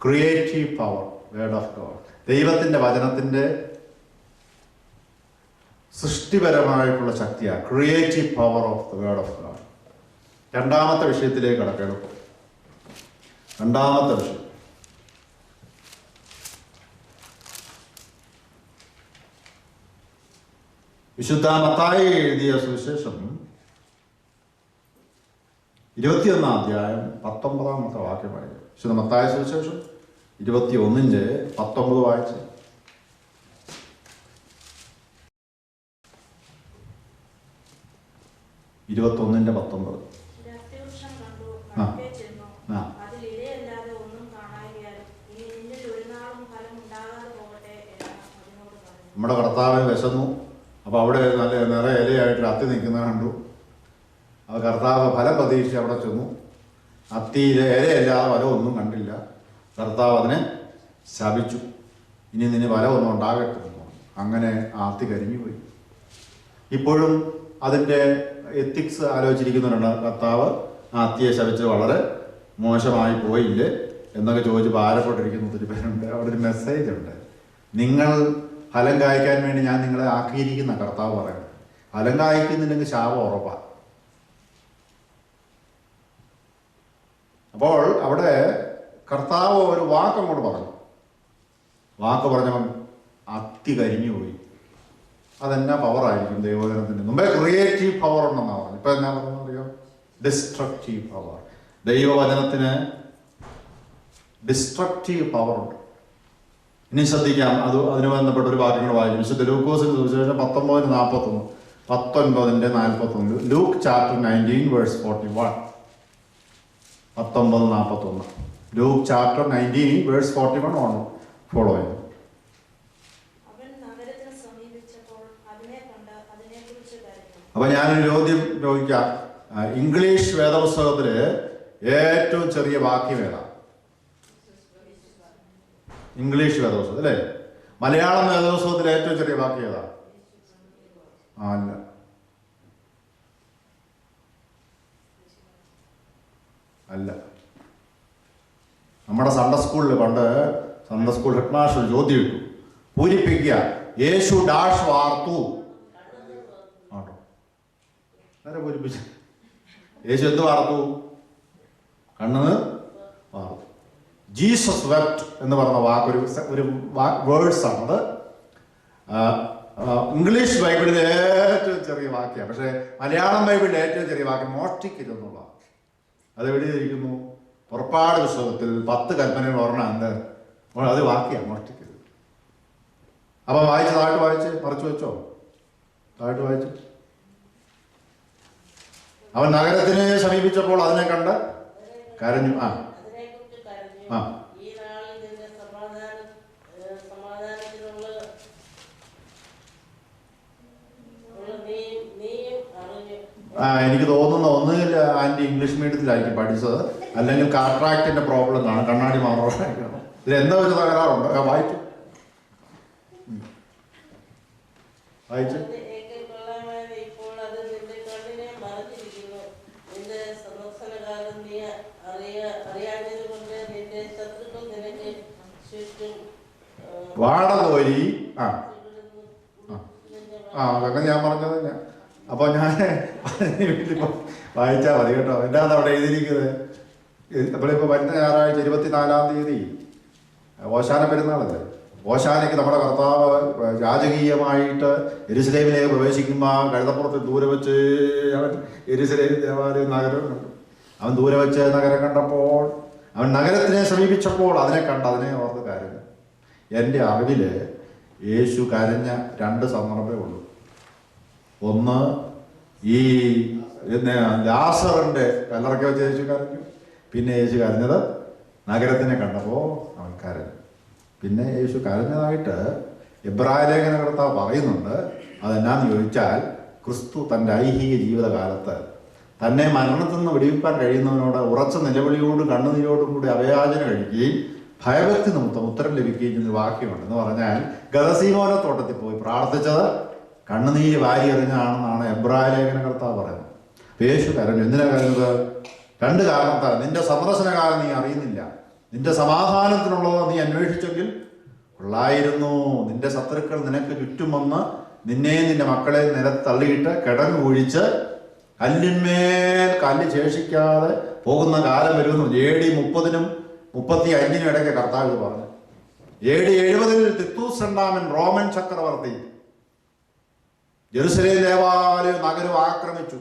Creative power, word of God. ദൈവത്തിൻ്റെ വചനത്തിൻ്റെ സൃഷ്ടിപരമായിട്ടുള്ള ശക്തിയാണ് creative power of the word of God. രണ്ടാമത്തെ വിഷയത്തിലേക്ക് കടക്കണം. രണ്ടാമത്തെ വിഷയം വിശുദ്ധ മത്തായി എഴുതിയ സുവിശേഷം 21-ാം അധ്യായം 19-ാമത്തെ വാക്യം വായിക്കും. വിശുദ്ധ മത്തായി സുവിശേഷം 21-19 വായിച്ച്. നമ്മുടെ കർത്താവിന് വിശന്നു. അപ്പോൾ അവിടെ നല്ല നിറയെ ഇലയായിട്ട് അത്തി നിൽക്കുന്നത് കണ്ടു. അത് കർത്താവ് ഫലം പ്രതീക്ഷിച്ച് അവിടെ ചെന്നു. അത്തിയിലെ ഇലയല്ലാതെ ഫലമൊന്നും കണ്ടില്ല. കർത്താവ് അതിനെ ശപിച്ചു. ഇനി നിന്നെ ഫലമൊന്നും ഉണ്ടാകട്ടെ. അങ്ങനെ ആ അത്തി കരിഞ്ഞു പോയി. ഇപ്പോഴും അതിൻ്റെ എത്തിക്സ് ആലോചിച്ചിരിക്കുന്നുണ്ട്. കർത്താവ് ആ അത്തിയെ ശപിച്ചത് വളരെ മോശമായി പോയില്ലേ എന്നൊക്കെ ചോദിച്ച് ഭാരപ്പെട്ടിരിക്കുന്ന ഒത്തിരി പേരുണ്ട്. അവിടെ ഒരു മെസ്സേജ് ഉണ്ട്. നിങ്ങൾ ഫലം കായ്ക്കാൻ വേണ്ടി ഞാൻ നിങ്ങളെ ആക്കിയിരിക്കുന്ന കർത്താവ് പറയുന്നത്. ഫലം കായ്ക്കുന്നില്ലെങ്കിൽ ശാപം ഉറപ്പാണ്. അപ്പോൾ അവിടെ കർത്താവ് ഒരു വാക്കങ്ങോട്ട് പറഞ്ഞു. വാക്ക് പറഞ്ഞവൻ അത്തി കരിഞ്ഞു പോയി. അതെന്നാ പവറായിരിക്കും ദൈവവചനത്തിൻ്റെ? മുമ്പേ ക്രിയേറ്റീവ് പവർ ഉണ്ടെന്നാണ് പറഞ്ഞു. ഇപ്പം എന്നാ പറഞ്ഞറിയോ? Destructive power. ദൈവവചനത്തിന് ഡിസ്ട്രക്റ്റീവ് പവറുണ്ട്. ഇനി ശ്രദ്ധിക്കാം. അതിന് ബന്ധപ്പെട്ട ഒരു വാക്യങ്ങൾ വായിക്കും. വിശുദ്ധ ലൂക്കോസിന്റെ സുവിശേഷം 19:41, 19:41. Luke chapter 19 verse 41. 19:41. Luke chapter 19 verse 41 on following. അപ്പൊ ഞാനൊരു ചോദ്യം ചോദിക്കാം. ഇംഗ്ലീഷ് വേദപുസ്തകത്തില് ഏറ്റവും ചെറിയ വാക്യം ഏതാ? ഇംഗ്ലീഷ് വേദപുസ്തകം അല്ലേ? മലയാളം വേദപുസ്തകത്തിലെ ഏറ്റവും ചെറിയ വാക്യം ഏതാ? അല്ല. അല്ല. നമ്മുടെ സൺഡേ സ്കൂളിൽ പണ്ട് സൺഡേ സ്കൂൾ ഹെഡ് മാസ്റ്റർ ചോദ്യം ഇട്ടു, പൂരിപ്പിക്കുക, യേശു ഡാഷ് വാർത്തു. ആണോ? ആരെ പൂരിപ്പിച്ച? യേശു എന്ത് വാർത്തു? കണ്ണ് വാർത്തു. ജീസസ് വെപ്റ്റ് എന്ന് പറഞ്ഞ വാക്ക് ഒരു വേർഡ്സാണത്. ഇംഗ്ലീഷ് ബൈബിളിലെ ഏറ്റവും ചെറിയ വാക്യമാണ്. പക്ഷേ മലയാളം ബൈബിളിലെ ഏറ്റവും ചെറിയ വാക്യം മോഷ്ടിക്കരുതെന്നുള്ള. അതെവിടെ ഇരിക്കുന്നു? പുറപ്പാട് പുസ്തകത്തിൽ 10 കൽപ്പനകൾ പറഞ്ഞാൽ എന്ത്? അത് വാക്യമാണ്, മോഷ്ടിക്കരുത്. അപ്പം താഴോട്ട് വായിച്ച് മറിച്ച് വെച്ചോ. താഴോട്ട് വായിച്ച്. അവൻ നഗരത്തിനെ സമീപിച്ചപ്പോൾ അതിനെ കണ്ട് കരഞ്ഞു. എനിക്ക് തോന്നുന്ന ഒന്നുകിൽ ആൻറ്റി ഇംഗ്ലീഷ് മീഡിയത്തിലായിരിക്കും പഠിച്ചത്, അല്ലെങ്കിൽ കാട്രാക്റ്റിന്റെ പ്രോബ്ലം കാണും, കണ്ണാടി മാറാൻ. ഇതിലെന്താ ഒരു തകരാറുണ്ട്? വായിച്ചു വായിച്ചു. വാടകോരി. അതൊക്കെ ഞാൻ പറഞ്ഞത് തന്നെ. അപ്പോൾ ഞാൻ വീട്ടിലിപ്പോൾ വായിച്ചാൽ മതി കേട്ടോ. എന്താണ് അവിടെ എഴുതിയിരിക്കുന്നത്? നമ്മളിപ്പോൾ വരുന്ന ഞായറാഴ്ച 24-ാം തീയതി ഓശാന പെരുന്നാളല്ലേ. ഓശാനയ്ക്ക് നമ്മുടെ കർത്താവ് രാജകീയമായിട്ട് യെരുശലേമിലേക്ക് പ്രവേശിക്കുമ്പോൾ കഴുതപ്പുറത്ത് ദൂരെ വെച്ച് അവൻ യെരുശലേം ദേവാലയം നഗരം കണ്ടു. അവൻ ദൂരെ വെച്ച് നഗരം കണ്ടപ്പോൾ, അവൻ നഗരത്തിനെ സമീപിച്ചപ്പോൾ അതിനെ ഓർത്ത് കരഞ്ഞു. എൻ്റെ അറിവിൽ യേശു കരഞ്ഞ 2 സന്ദർഭമേ ഉള്ളൂ. ഒന്ന്, ഈ ലാസറിൻ്റെ കല്ലറയ്ക്ക് വെച്ച് യേശു കരഞ്ഞു. പിന്നെ യേശു കരഞ്ഞത് നഗരത്തിനെ കണ്ടപ്പോൾ അവൻ കരഞ്ഞു. പിന്നെ യേശു കരഞ്ഞതായിട്ട് എബ്രായ ലേഖന കർത്താവ് പറയുന്നുണ്ട്. അതെന്നാന്ന് ചോദിച്ചാൽ, ക്രിസ്തു തൻ്റെ ഐഹിക ജീവിതകാലത്ത് തന്നെ മരണത്തിൽ നിന്ന് വിടിവിപ്പാൻ കഴിയുന്നവനോട് ഉറച്ച നിലവിളിയോടും കണ്ണുനീരോടും കൂടി അഭയാചന കഴിക്കുകയും ഭയഭക്തി നിമിത്തം ഉത്തരം ലഭിക്കുകയും ചെയ്യുന്ന വാക്യമുണ്ട്. എന്ന് പറഞ്ഞാൽ ഗദസീമോന തോട്ടത്തിൽ പോയി പ്രാർത്ഥിച്ചത് കണ്ണുനീര് വാരി എറിഞ്ഞാണെന്നാണ് എബ്രായ ലേഖന കർത്താവ് പറയുന്നത്. യേശു കരഞ്ഞു. എന്തിനാ കരഞ്ഞത്? 2 കാരണത്താൽ. നിന്റെ സന്ദർശനകാലം നീ അറിയുന്നില്ല, നിന്റെ സമാധാനത്തിനുള്ളത് നീ അന്വേഷിച്ചെങ്കിൽ കൊള്ളായിരുന്നു. നിന്റെ ശത്രുക്കൾ നിനക്ക് ചുറ്റും വന്ന് നിന്നെയും നിന്റെ മക്കളെ നിലത്തള്ളിയിട്ട് കിടങ്ങ് ഒഴിച്ച് കല്ലിന്മേൽ കല്ല് ശേഷിക്കാതെ പോകുന്ന കാലം വരുമെന്ന് AD 30-നും 35-നും ഇടയ്ക്ക് കർത്താവ് പറഞ്ഞു. AD 70-ൽ തിത്തൂസ് രണ്ടാമൻ റോമൻ ചക്രവർത്തി ജെറുസലേം ദേവാലയം നഗരം ആക്രമിച്ചു,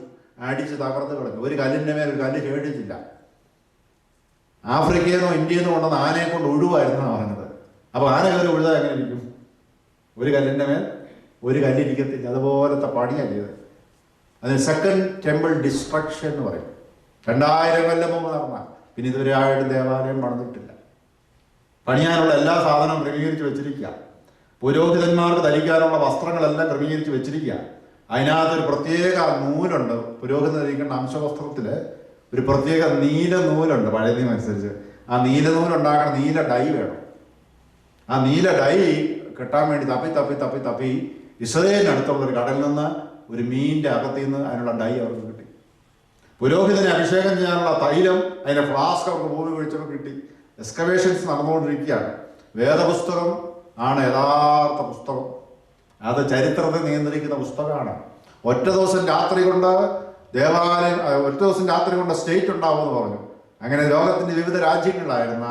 അടിച്ച് തകർത്ത് കളഞ്ഞു. ഒരു കല്ലിൻ്റെ മേൽ ഒരു കല്ല് ശേഷിച്ചില്ല. ആഫ്രിക്കയിൽ നിന്നോ ഇന്ത്യയിൽ നിന്നോ കൊണ്ടുവന്ന് ആനയെ കൊണ്ട് ഒഴിവായിരുന്നാണ് പറഞ്ഞത്. അപ്പോൾ ആന കയറി ഒഴുതാൻ എങ്ങനെ ഇരിക്കും? ഒരു കല്ലിൻ്റെ മേൽ ഒരു കല്ലിരിക്കത്തില്ല. അതുപോലത്തെ പണിയാണ് ചെയ്തത്. അതിന് സെക്കൻഡ് ടെമ്പിൾ ഡിസ്ട്രക്ഷൻ എന്ന് പറയും. 2000 കൊല്ലം മുമ്പ് നടന്ന. പിന്നെ ഇതുവരെ ആയിട്ട് ദേവാലയം പണിതിട്ടില്ല. പണിയാനുള്ള എല്ലാ സാധനവും ക്രമീകരിച്ച് വെച്ചിരിക്കുക. പുരോഹിതന്മാർക്ക് ധരിക്കാനുള്ള വസ്ത്രങ്ങളെല്ലാം ക്രമീകരിച്ച് വെച്ചിരിക്കുക. അതിനകത്തൊരു പ്രത്യേക നൂലുണ്ട്. പുരോഹിതൻ ധരിക്കേണ്ട അംശവസ്ത്രത്തിൽ ഒരു പ്രത്യേക നീല നൂലുണ്ട് പഴയ നിയമം അനുസരിച്ച്. ആ നീല നൂലുണ്ടാക്കണം. നീല ഡൈ വേണം. ആ നീല ഡൈ കിട്ടാൻ വേണ്ടി തപ്പി ഇസ്രയേലിനടുത്തുള്ള ഒരു കടലിൽ നിന്ന് ഒരു മീനിൻ്റെ അകത്തിൽ നിന്ന് അതിനുള്ള ഡൈ അവർക്ക് കിട്ടി. പുരോഹിതനെ അഭിഷേകം ചെയ്യാനുള്ള തൈലം, അതിൻ്റെ ഫ്ലാസ്ക് അവർക്ക് ഭൂമി കുഴിച്ചപ്പോൾ കിട്ടി. എക്സ്കവേഷൻസ് നടന്നുകൊണ്ടിരിക്കുകയാണ്. വേദപുസ്തകം ആണ് യഥാർത്ഥ പുസ്തകം. അത് ചരിത്രത്തെ നിയന്ത്രിക്കുന്ന പുസ്തകമാണ്. ഒറ്റ ദിവസം രാത്രി കൊണ്ട് സ്റ്റേറ്റ് ഉണ്ടാവുമെന്ന് പറഞ്ഞു. അങ്ങനെ ലോകത്തിൻ്റെ വിവിധ രാജ്യങ്ങളിലായിരുന്ന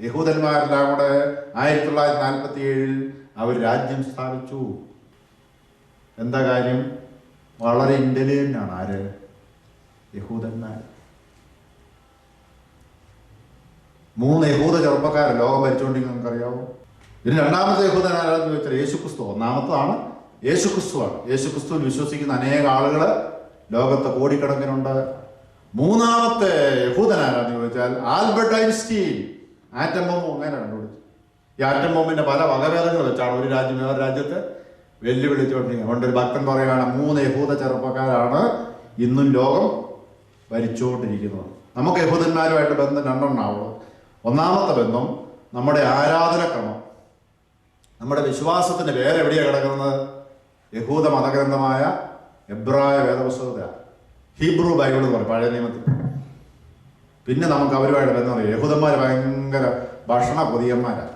യഹൂദന്മാരെല്ലാം കൂടെ 1947-ൽ അവർ രാജ്യം സ്ഥാപിച്ചു. എന്താ കാര്യം? വളരെ ഇന്റലിജന്റ് ആണ്. ആര്? യഹൂദന്മാർ. 3 യഹൂദ ചെറുപ്പക്കാരെ ലോകം ഭരിച്ചുകൊണ്ടിരിക്കുന്നത് നമുക്കറിയാവോ? ഇതിന് രണ്ടാമത്തെ യഹൂദൻ ആരാന്ന് ചോദിച്ചാൽ യേശുക്രിസ്തു. ഒന്നാമത്തതാണ് യേശുക്രിസ്തുവാണ്. യേശുക്രിസ്തുവിൽ വിശ്വസിക്കുന്ന അനേക ആളുകൾ ലോകത്ത് കോടിക്കണക്കിനുണ്ട്. മൂന്നാമത്തെ യഹൂദൻ ആരാന്ന് ചോദിച്ചാൽ ആൽബർട്ട് ഐൻസ്റ്റീൻ. ആറ്റം ബോംബ് അങ്ങനെ കണ്ടുപിടിച്ചു. ഈ ആറ്റം ബോംബിന്റെ പല വകഭേദങ്ങൾ വെച്ചാണ് ഒരു രാജ്യം വേറെ രാജ്യത്ത് വെല്ലുവിളിച്ചുകൊണ്ടിരിക്കുന്നത്. അതുകൊണ്ട് ഒരു ഭക്തൻ പറയുകയാണ്, 3 യഹൂദ ചെറുപ്പക്കാരാണ് ഇന്നും ലോകം ഭരിച്ചുകൊണ്ടിരിക്കുന്നത്. നമുക്ക് യഹൂദന്മാരുമായിട്ട് ബന്ധം 2 എണ്ണാവുള്ളൂ. ഒന്നാമത്തെ ബന്ധം നമ്മുടെ ആരാധനക്രമം, നമ്മുടെ വിശ്വാസത്തിന്റെ പേരെവിടെയാണ് കിടക്കുന്നത്? യഹൂദ മതഗ്രന്ഥമായ എബ്രായ വേദപുസ്തകത്തിലാണ്. ഹീബ്രു ബൈബിൾ എന്ന് പറയും പഴയ നിയമത്തിൽ. പിന്നെ നമുക്ക് അവരുമായിട്ട് ബന്ധം പറയും. യഹൂദന്മാർ ഭയങ്കര ഭക്ഷണ കൊതിയന്മാരാണ്.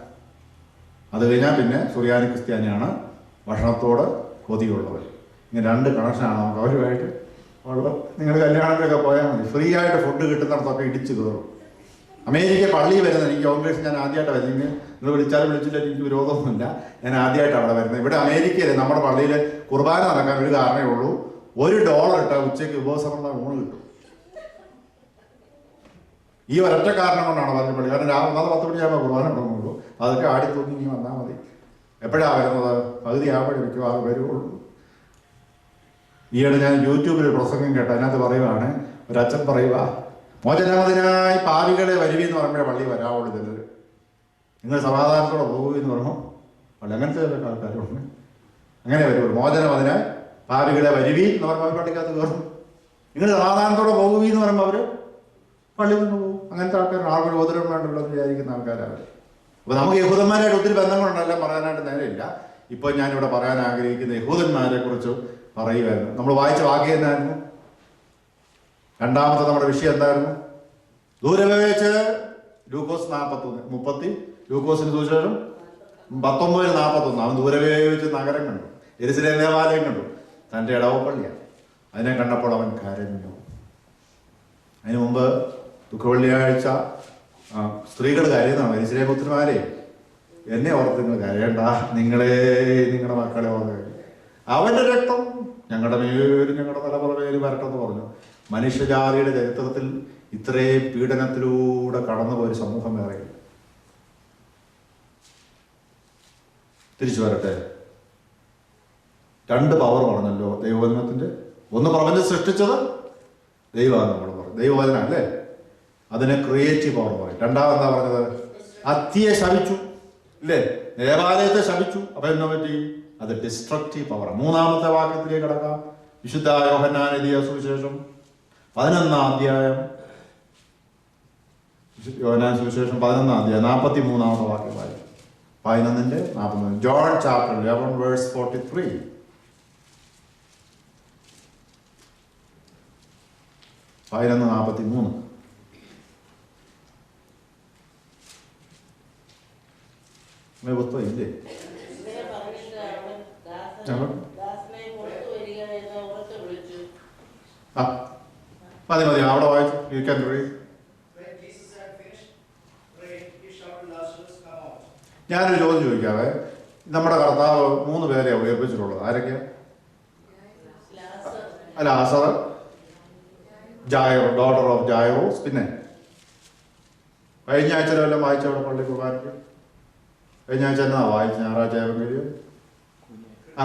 അത് കഴിഞ്ഞാൽ പിന്നെ സുറിയാനി ക്രിസ്ത്യാനിയാണ് ഭക്ഷണത്തോട് കൊതിയുള്ളവർ. ഇങ്ങനെ 2 കണക്ഷനാണ് നമുക്ക് അവരുമായിട്ട് ഉള്ളത്. നിങ്ങൾ കല്യാണത്തിലൊക്കെ പോയാൽ മതി, ഫ്രീ ആയിട്ട് ഫുഡ് കിട്ടുന്നിടത്തൊക്കെ ഇടിച്ച് കയറും. അമേരിക്ക പള്ളി വരുന്നത്, എനിക്ക് കോൺഗ്രസ് ഞാൻ ആദ്യമായിട്ട് വരുന്നത്. നിങ്ങൾ വിളിച്ചാലും വിളിച്ചില്ല, എനിക്ക് വിരോധമൊന്നുമില്ല. ഞാൻ ആദ്യമായിട്ട് അവിടെ വരുന്നത്. ഇവിടെ അമേരിക്കയിൽ നമ്മുടെ പള്ളിയിൽ കുർബാന നടക്കാൻ ഒരു കാരണമേ ഉള്ളൂ. $1 ഇട്ടാൽ ഉച്ചയ്ക്ക് ഉപവാസമുള്ള ഊണ് കിട്ടും. ഈ ഒരൊറ്റ കാരണം കൊണ്ടാണ് പറഞ്ഞ പള്ളി. കാരണം രാവിലെ 10 മണിയാകുമ്പോൾ കുർബാന തുടങ്ങുള്ളൂ. അതൊക്കെ ആടി തൂങ്ങി ഇനി വന്നാൽ മതി. എപ്പോഴാണ് വരുന്നത്? പകുതി ആകുമ്പോഴേ മിക്കവാറും വരുള്ളൂ. ഈയിടെ ഞാൻ യൂട്യൂബിൽ ഒരു പ്രസംഗം കേട്ടു. അതിനകത്ത് പറയുവാണ്, ഒരച്ഛൻ പറയുക, മോചനമതിനായി പാപികളെ വരുവീന്ന് പറയുമ്പോഴേ പള്ളി വരാവുള്ളൂ. ചിലർ നിങ്ങൾ സമാധാനത്തോടെ പോകുമെന്ന് പറയുമ്പോൾ പള്ളി അങ്ങനത്തെ ചില ആൾക്കാരുണ്ട്. അങ്ങനെ വരുള്ളൂ. മോചനമതിനായി പാപികളെ വരുവീ എന്ന് പറയുമ്പോൾ പള്ളിക്കകത്ത് കയറും. നിങ്ങൾ സമാധാനത്തോടെ പോകുവീന്ന് പറയുമ്പോൾ അവർ പള്ളി നിന്ന് പോകും. അങ്ങനത്തെ ആൾക്കാരാണ്. ആർക്കൊരു ഉപദ്രവം വേണ്ടല്ലോ എന്ന് വിചാരിക്കുന്ന ആൾക്കാരാണ്. അപ്പോൾ നമുക്ക് യഹൂദന്മാരായിട്ട് ഒത്തിരി ബന്ധങ്ങളുണ്ടെല്ലാം പറയാനായിട്ട് നേരെയില്ല. ഇപ്പോൾ ഞാനിവിടെ പറയാൻ ആഗ്രഹിക്കുന്ന യഹൂദന്മാരെ കുറിച്ച് പറയുമായിരുന്നു. നമ്മൾ വായിച്ച വാക്യം എന്തായിരുന്നു? രണ്ടാമത്തെ നമ്മുടെ വിഷയം എന്തായിരുന്നു? ദൂരമേ വെച്ച് ലൂക്കോസ് 40:30, ലൂക്കോസിന് സുവിശേഷം 19:41. അവൻ ദൂരമേ വെച്ച് നഗരം കണ്ടു, യെരുശലേം ദേവാലയം കണ്ടു. തൻ്റെ ഇടവപ്പള്ളിയാണ്. അതിനെ കണ്ടപ്പോൾ അവൻ കരഞ്ഞു. അതിനു മുമ്പ് ദുഃഖവെള്ളിയാഴ്ച സ്ത്രീകൾ കരയുന്നതാണ്. പരിസര പുത്രന്മാരെ, എന്നെ ഓർത്ത് നിങ്ങൾ കരയണ്ട, നിങ്ങളുടെ മക്കളെ ഓർത്ത്. അവന്റെ രക്തം ഞങ്ങളുടെ മേലും ഞങ്ങളുടെ തലമുറ മേലും വരട്ടെന്ന് പറഞ്ഞു. മനുഷ്യജാതിയുടെ ചരിത്രത്തിൽ ഇത്രയും പീഡനത്തിലൂടെ കടന്നുപോയൊരു സമൂഹം വേറെ. തിരിച്ചു വരട്ടെ. 2 പവർ പറഞ്ഞല്ലോ ദൈവവചനത്തിന്റെ. ഒന്ന് പ്രപഞ്ചം സൃഷ്ടിച്ചത് ദൈവമാണ്, നമ്മൾ പറഞ്ഞു ദൈവവചന അല്ലേ, അതിനെ ക്രിയേറ്റീവ് പവർ പറയും. രണ്ടാമത് എന്താ പറഞ്ഞത്? അത്തിയെ ശപിച്ചു ഇല്ലേ, ദേവാലയത്തെ ശപിച്ചു. അപ്പൊ എന്നാ പറ്റി? അത് ഡിസ്ട്രക്റ്റീവ് പവറാണ്. 3-ാമത്തെ വാക്യത്തിലേക്ക് കിടക്കാം. വിശുദ്ധ യോഹന്നാൻ എഴുതിയ സുവിശേഷം 11-ാം അധ്യായം, യോഹന്നാൻ സുവിശേഷം 11-ാം അധ്യായം 43-ാമത്തെ വാക്യം വായിക്കും. 11:43. John chapter 11 verse 43. പുസ്തകം ഇല്ലേ? മതി അവിടെ വായിച്ചു. You can read. ഞാനൊരു ചോദ്യം ചോദിക്കാവേ. നമ്മുടെ കർത്താവ് 3 പേരെ ഉയർപ്പിച്ചിട്ടുള്ളത്. ആരൊക്കെയാ? ലാസർ, ജായറോ, ഡോട്ടർ ഓഫ് ജായറോസ്. പിന്നെ കഴിഞ്ഞ ആഴ്ച വല്ലതും വായിച്ച അവിടെ പള്ളി കുർബാനയ്ക്ക്? കഴിഞ്ഞ ആഴ്ച എന്നാ വായിച്ചു? ഞായറാഴ്ച ആയിരുന്നു.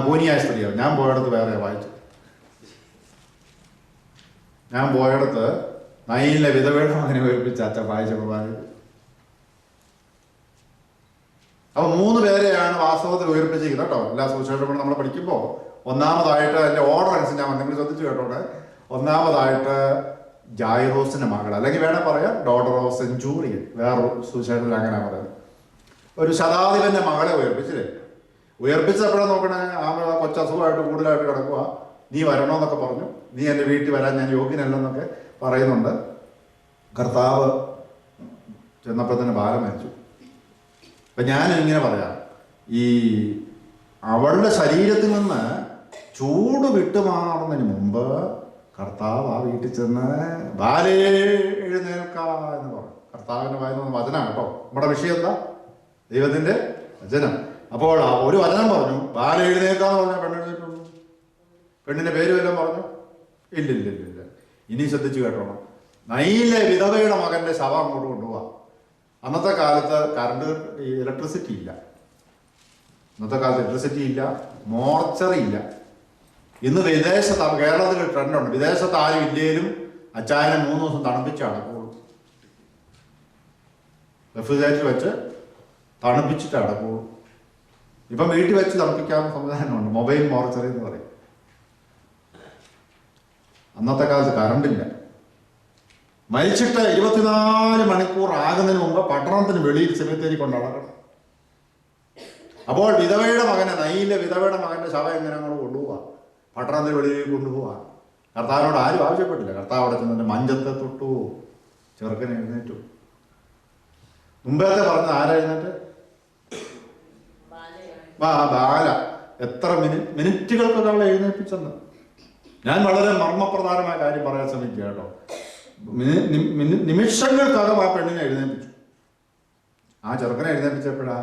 കൂനിയായ സ്ത്രീയോ? ഞാൻ പോയടത്ത് വേറെ വായിച്ചു. ഞാൻ പോയടത്ത് നൈലിലെ വിധവയുടെ മകനെ ഉയർപ്പിച്ച അച്ഛൻ വായിച്ച കുർബാനയ്ക്ക്. അപ്പൊ 3 പേരെയാണ് വാസ്തവത്തിൽ ഉയർപ്പിച്ചിരിക്കുന്നത് കേട്ടോ. എല്ലാ സുവിശേഷങ്ങളും നമ്മൾ പഠിക്കുമ്പോൾ ഒന്നാമതായിട്ട് അതിന്റെ ഓർഡർ അനുസരിച്ച് ഞാൻ നിങ്ങൾ ശ്രദ്ധിച്ചു കേട്ടോടെ. ഒന്നാമതായിട്ട് ജായിറോസിന്റെ മകൾ, അല്ലെങ്കിൽ വേണേൽ പറയാം ഡോട്ടർ ഓഫ് സെഞ്ചൂറിയൻ. വേറൊരു സുവിശേഷത്തിൽ അങ്ങനെ പറയുന്നത്. ഒരു ശതാധിപന്റെ മകളെ ഉയർപ്പിച്ചില്ലേ? ഉയർപ്പിച്ചപ്പോഴാണ് നോക്കണേ, ആ കൊച്ചസുഖമായിട്ട് കൂടുതലായിട്ട് കിടക്കുക. നീ വരണമെന്നൊക്കെ പറഞ്ഞു. നീ എൻ്റെ വീട്ടിൽ വരാൻ ഞാൻ യോഗ്യനല്ലെന്നൊക്കെ പറയുന്നുണ്ട്. കർത്താവ് ചെന്നപ്പോൾ തന്നെ ബാലം മരിച്ചു. അപ്പം ഞാനിങ്ങനെ പറയാം, ഈ അവളുടെ ശരീരത്തിൽ നിന്ന് ചൂട് വിട്ടുമാറുന്നതിന് മുമ്പ് കർത്താവ് ആ വീട്ടിൽ ചെന്ന് ബാലേ എഴുന്നേൽക്ക എന്ന് പറഞ്ഞു. കർത്താവിൻ്റെ വായന വചനമാണ് കേട്ടോ. നമ്മുടെ വിഷയം എന്താ? ദൈവത്തിൻ്റെ വചനം. അപ്പോൾ ഒരു വചനം പറഞ്ഞു, ബാല എഴുന്നേൽക്കാന്ന് പറഞ്ഞാൽ പെണ്ണെഴുന്നേറ്റുള്ളൂ. പെണ്ണിൻ്റെ പേര് വല്ലതും പറഞ്ഞു? ഇല്ലില്ല. ഇനി ശ്രദ്ധിച്ചു കേട്ടോണം. നൈലെ വിധവയുടെ മകൻ്റെ ശവം അങ്ങോട്ട് കൊണ്ടുപോവാം. അന്നത്തെ കാലത്ത് ഇലക്ട്രിസിറ്റി ഇല്ല. മോർച്ചറി ഇല്ല. ഇന്ന് വിദേശത്ത്, കേരളത്തിൽ ട്രെൻഡുണ്ട്, വിദേശത്ത് ആരും ഇല്ലേലും അച്ചായനെ 3 ദിവസം തണുപ്പിച്ചാണ് അടക്കുള്ളൂ. റെഫ്രിജറേറ്റർ വെച്ച് തണുപ്പിച്ചിട്ട് അടക്കുള്ളൂ. ഇപ്പം വീട്ടിൽ വെച്ച് തണുപ്പിക്കാവുന്ന സംവിധാനമുണ്ട്, മൊബൈൽ മോർച്ചറി എന്ന് പറയും. അന്നത്തെ കാലത്ത് കറണ്ടില്ല. മരിച്ചിട്ട് 24 മണിക്കൂർ ആകുന്നതിന് മുമ്പ് പട്ടണത്തിന് വെളിയിൽ സെമിത്തേരി കൊണ്ടടക്കണം. അപ്പോൾ വിധവയുടെ മകനെ, നൈയിലെ വിധവയുടെ മകന്റെ ശവം എങ്ങനെ അങ്ങോട്ട് കൊണ്ടുപോവാ? പട്ടണത്തിന് വെളിയിൽ കൊണ്ടുപോവാ. കർത്താവിനോട് ആരും ആവശ്യപ്പെട്ടില്ല. കർത്താവ് അവിടെ ചെന്നെ മഞ്ചത്തെ തൊട്ടു, ചെറുക്കനെ എഴുന്നേറ്റു. മുമ്പേത്തെ പറഞ്ഞത് ആരാ എഴുന്നേറ്റ്? ബാല. എത്ര മിനിറ്റുകൾക്കൊക്കെ അവളെ എഴുന്നേൽപ്പിച്ചെന്ന്. ഞാൻ വളരെ മർമ്മപ്രധാനമായ കാര്യം പറയാൻ ശ്രമിക്കുക കേട്ടോ. നിമിഷങ്ങൾക്കകം ആ പെണ്ണിനെ എഴുന്നേൽപ്പിച്ചു. ആ ചെറുക്കനെ എഴുന്നേൽപ്പിച്ചപ്പോഴാ?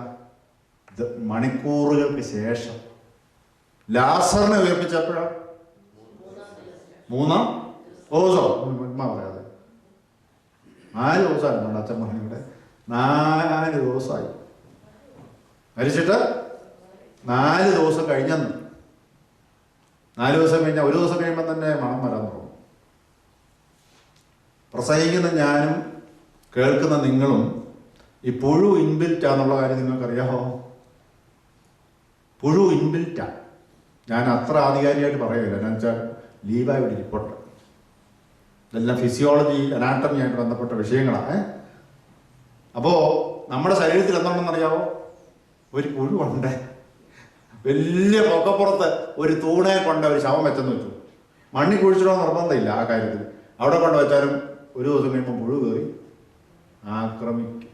മണിക്കൂറുകൾക്ക് ശേഷം. ലാസറിനെ ഉയർപ്പിച്ചപ്പോഴാ? 3 ദിവസം പറയാതെ 4 ദിവസമായിരുന്നു അച്ഛൻ പറഞ്ഞിവിടെ. 4 ദിവസമായി മരിച്ചിട്ട്. 4 ദിവസം കഴിഞ്ഞെന്ന്. 4 ദിവസം കഴിഞ്ഞാൽ 1 ദിവസം കഴിയുമ്പോൾ തന്നെ മണം വരാൻ തുടങ്ങും. പ്രസംഗിക്കുന്ന ഞാനും കേൾക്കുന്ന നിങ്ങളും ഈ പുഴു ഇൻബിൽറ്റാന്നുള്ള കാര്യം നിങ്ങൾക്കറിയാമോ? പുഴു ഇൻബിൽറ്റാ. ഞാൻ അത്ര ആധികാരികമായിട്ട് പറയുകയില്ല. എന്നാ വെച്ചാൽ ലീവായി ഇവിടെ റിപ്പോർട്ട്. ഇതെല്ലാം ഫിസിയോളജി, അനാട്ടമിയായിട്ട് ബന്ധപ്പെട്ട വിഷയങ്ങളാണ്. അപ്പോൾ നമ്മുടെ ശരീരത്തിൽ എന്താണെന്നറിയാമോ? ഒരു പുഴുവുണ്ട്. വലിയ പൊക്കപ്പുറത്ത് ഒരു തൂണെ കൊണ്ട് ഒരു ശവം വെച്ചെന്ന് വെച്ചു. മണ്ണി കുഴിച്ചിടോ നിർബന്ധമില്ല ആ കാര്യത്തിൽ. അവിടെ കൊണ്ട് വെച്ചാലും 1 ദിവസം കഴിയുമ്പോൾ പുഴു കയറി ആക്രമിക്കും.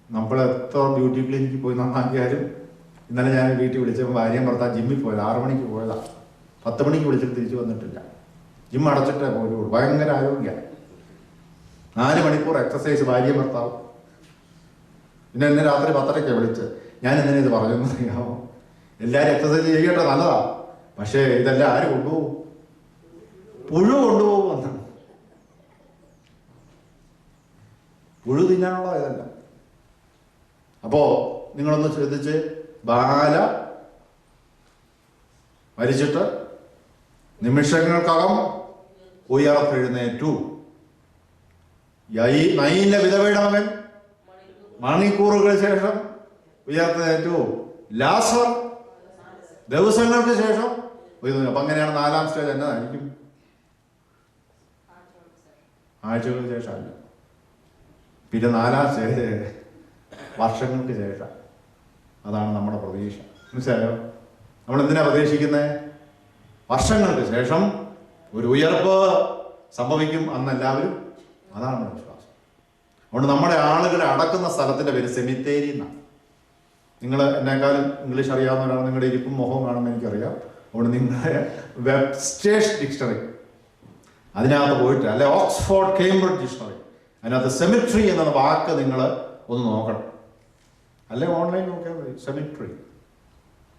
നമ്മൾ എത്ര ബ്യൂട്ടി ക്ലിനിക്കിൽ പോയി നന്നാക്കിയാലും ഇന്നലെ ഞാൻ വീട്ടിൽ വിളിച്ചപ്പോൾ ഭാര്യയും ഭർത്താവ് ജിമ്മിൽ പോയത് 6 മണിക്ക് പോയതാണ്. 10 മണിക്ക് വിളിച്ചിട്ട് തിരിച്ചു വന്നിട്ടില്ല. ജിം അടച്ചിട്ടേ പോയുള്ളൂ. ഭയങ്കര ആരോഗ്യ. 4 മണിക്കൂർ എക്സസൈസ് ഭാര്യയും ഭർത്താവും. പിന്നെ എന്നെ രാത്രി 10:30 വിളിച്ച്. ഞാൻ എന്തിനാ ഇത് പറഞ്ഞെന്ന് അറിയാമോ? എല്ലാവരും എക്സസൈസ് ചെയ്യട്ടെ, നല്ലതാ. പക്ഷേ ഇതെല്ലാം ആര് കൊണ്ടുപോകും? പുഴു കൊണ്ടുപോകുമെന്നാണ്. പുഴു തിന്നാനുള്ള ഇതല്ല. അപ്പോ നിങ്ങളൊന്ന് ശ്രദ്ധിച്ച്, ബാല മരിച്ചിട്ട് നിമിഷങ്ങൾക്കകം ഉയർത്തെഴുന്നേറ്റു. നയീന്റെ വിധവയുടെ മകൻ മണിക്കൂറുകൾക്ക് ശേഷം ഉയർത്തെഴുന്നേറ്റു. ലാസർ ദിവസങ്ങൾക്ക് ശേഷം ഉയർന്നു. അപ്പൊ അങ്ങനെയാണ് 4ാം സ്റ്റേജ് എന്നതായിരിക്കും? ആഴ്ചകൾക്ക് ശേഷമല്ല. പിന്നെ 4ാം സ്റ്റേജ് വർഷങ്ങൾക്ക് ശേഷം. അതാണ് നമ്മുടെ പ്രതീക്ഷ. മനസ്സിലായോ? നമ്മൾ എന്തിനാ പ്രതീക്ഷിക്കുന്നത്? വർഷങ്ങൾക്ക് ശേഷം ഒരു ഉയർപ്പ് സംഭവിക്കും അന്നെല്ലാവരും. അതാണ് നമ്മുടെ വിശ്വാസം. അതുകൊണ്ട് നമ്മുടെ ആളുകളെ അടക്കുന്ന സ്ഥലത്തിന്റെ പേര് സെമിത്തേരി എന്നാണ്. നിങ്ങൾ എന്നെക്കാളും ഇംഗ്ലീഷ് അറിയാവുന്നവരാണ്. നിങ്ങളുടെ ഇരിപ്പും മുഖവും കാണുമ്പോൾ എനിക്കറിയാം. അതുകൊണ്ട് നിങ്ങളുടെ വെബ്സ്റ്റേഴ്സ് ഡിക്ഷണറി അതിനകത്ത് പോയിട്ട്, അല്ലെ ഓക്സ്ഫോർഡ് കേംബ്രിഡ്ജ് ഡിക്ഷണറി, അതിനകത്ത് സെമിട്രി എന്ന വാക്ക് നിങ്ങൾ ഒന്ന് നോക്കണം. അല്ലെ ഓൺലൈൻ നോക്കിയാൽ മതി. സെമിട്രി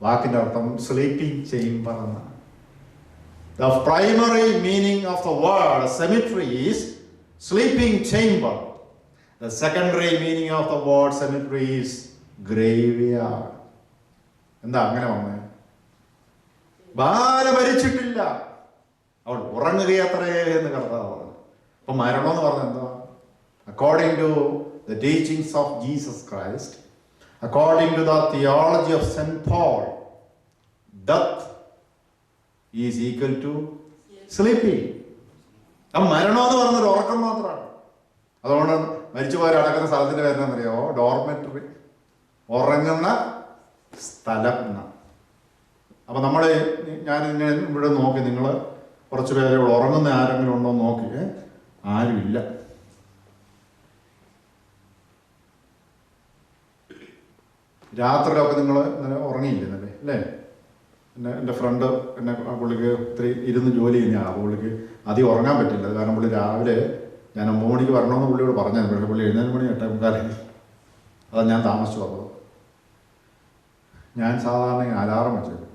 വാക്കിന്റെ അർത്ഥം സ്ലീപ്പിംഗ് ചേംബർ എന്നാണ്. The primary meaning of the word cemetery is sleeping chamber. The secondary meaning of the word cemetery is graveyard. എന്താ അങ്ങനെ വന്നേ? ബാല മരിച്ചിട്ടില്ല, അവൾ ഉറങ്ങുകയത്രേ എന്ന് കർത്താവ് പറഞ്ഞു. അപ്പൊ മരണം എന്ന് പറഞ്ഞ എന്താ? According to the teachings of Jesus Christ, according to the theology of St. Paul, death is equal to sleeping. ആ മരണം എന്ന് പറഞ്ഞൊരു ഉറക്കം മാത്രമാണ്. അതുകൊണ്ട് മരിച്ചുപോയ അടക്കുന്ന സ്ഥലത്തിന്റെ പേരെന്നറിയോ? ഡോർമെറ്ററി, ഉറങ്ങുന്ന സ്ഥലം എന്നാണ്. അപ്പൊ ഞാൻ ഇങ്ങനെ ഇവിടെ നോക്കി, നിങ്ങൾ കുറച്ച് പേരെ ഉറങ്ങുന്ന ആരെങ്കിലും ഉണ്ടോ എന്ന് നോക്കി. ആരുമില്ല. രാത്രിയിലൊക്കെ നിങ്ങൾ ഉറങ്ങിയില്ലേ അല്ലേ? എൻ്റെ ഫ്രണ്ട് പുള്ളിക്ക് ഇത്തിരി ഇരുന്ന് ജോലി ചെയ്യുന്നതാണ്. പുള്ളിക്ക് അധികം ഉറങ്ങാൻ പറ്റില്ല. കാരണം പുള്ളി രാവിലെ ഞാൻ 9 മണിക്ക് വരണമെന്ന് പുള്ളിയോട് പറഞ്ഞത്. പക്ഷേ പുള്ളി 7 മണി 8:45. അതാ ഞാൻ താമസിച്ചു വന്നത്. ഞാൻ സാധാരണ അലാറം വെച്ചേക്കും.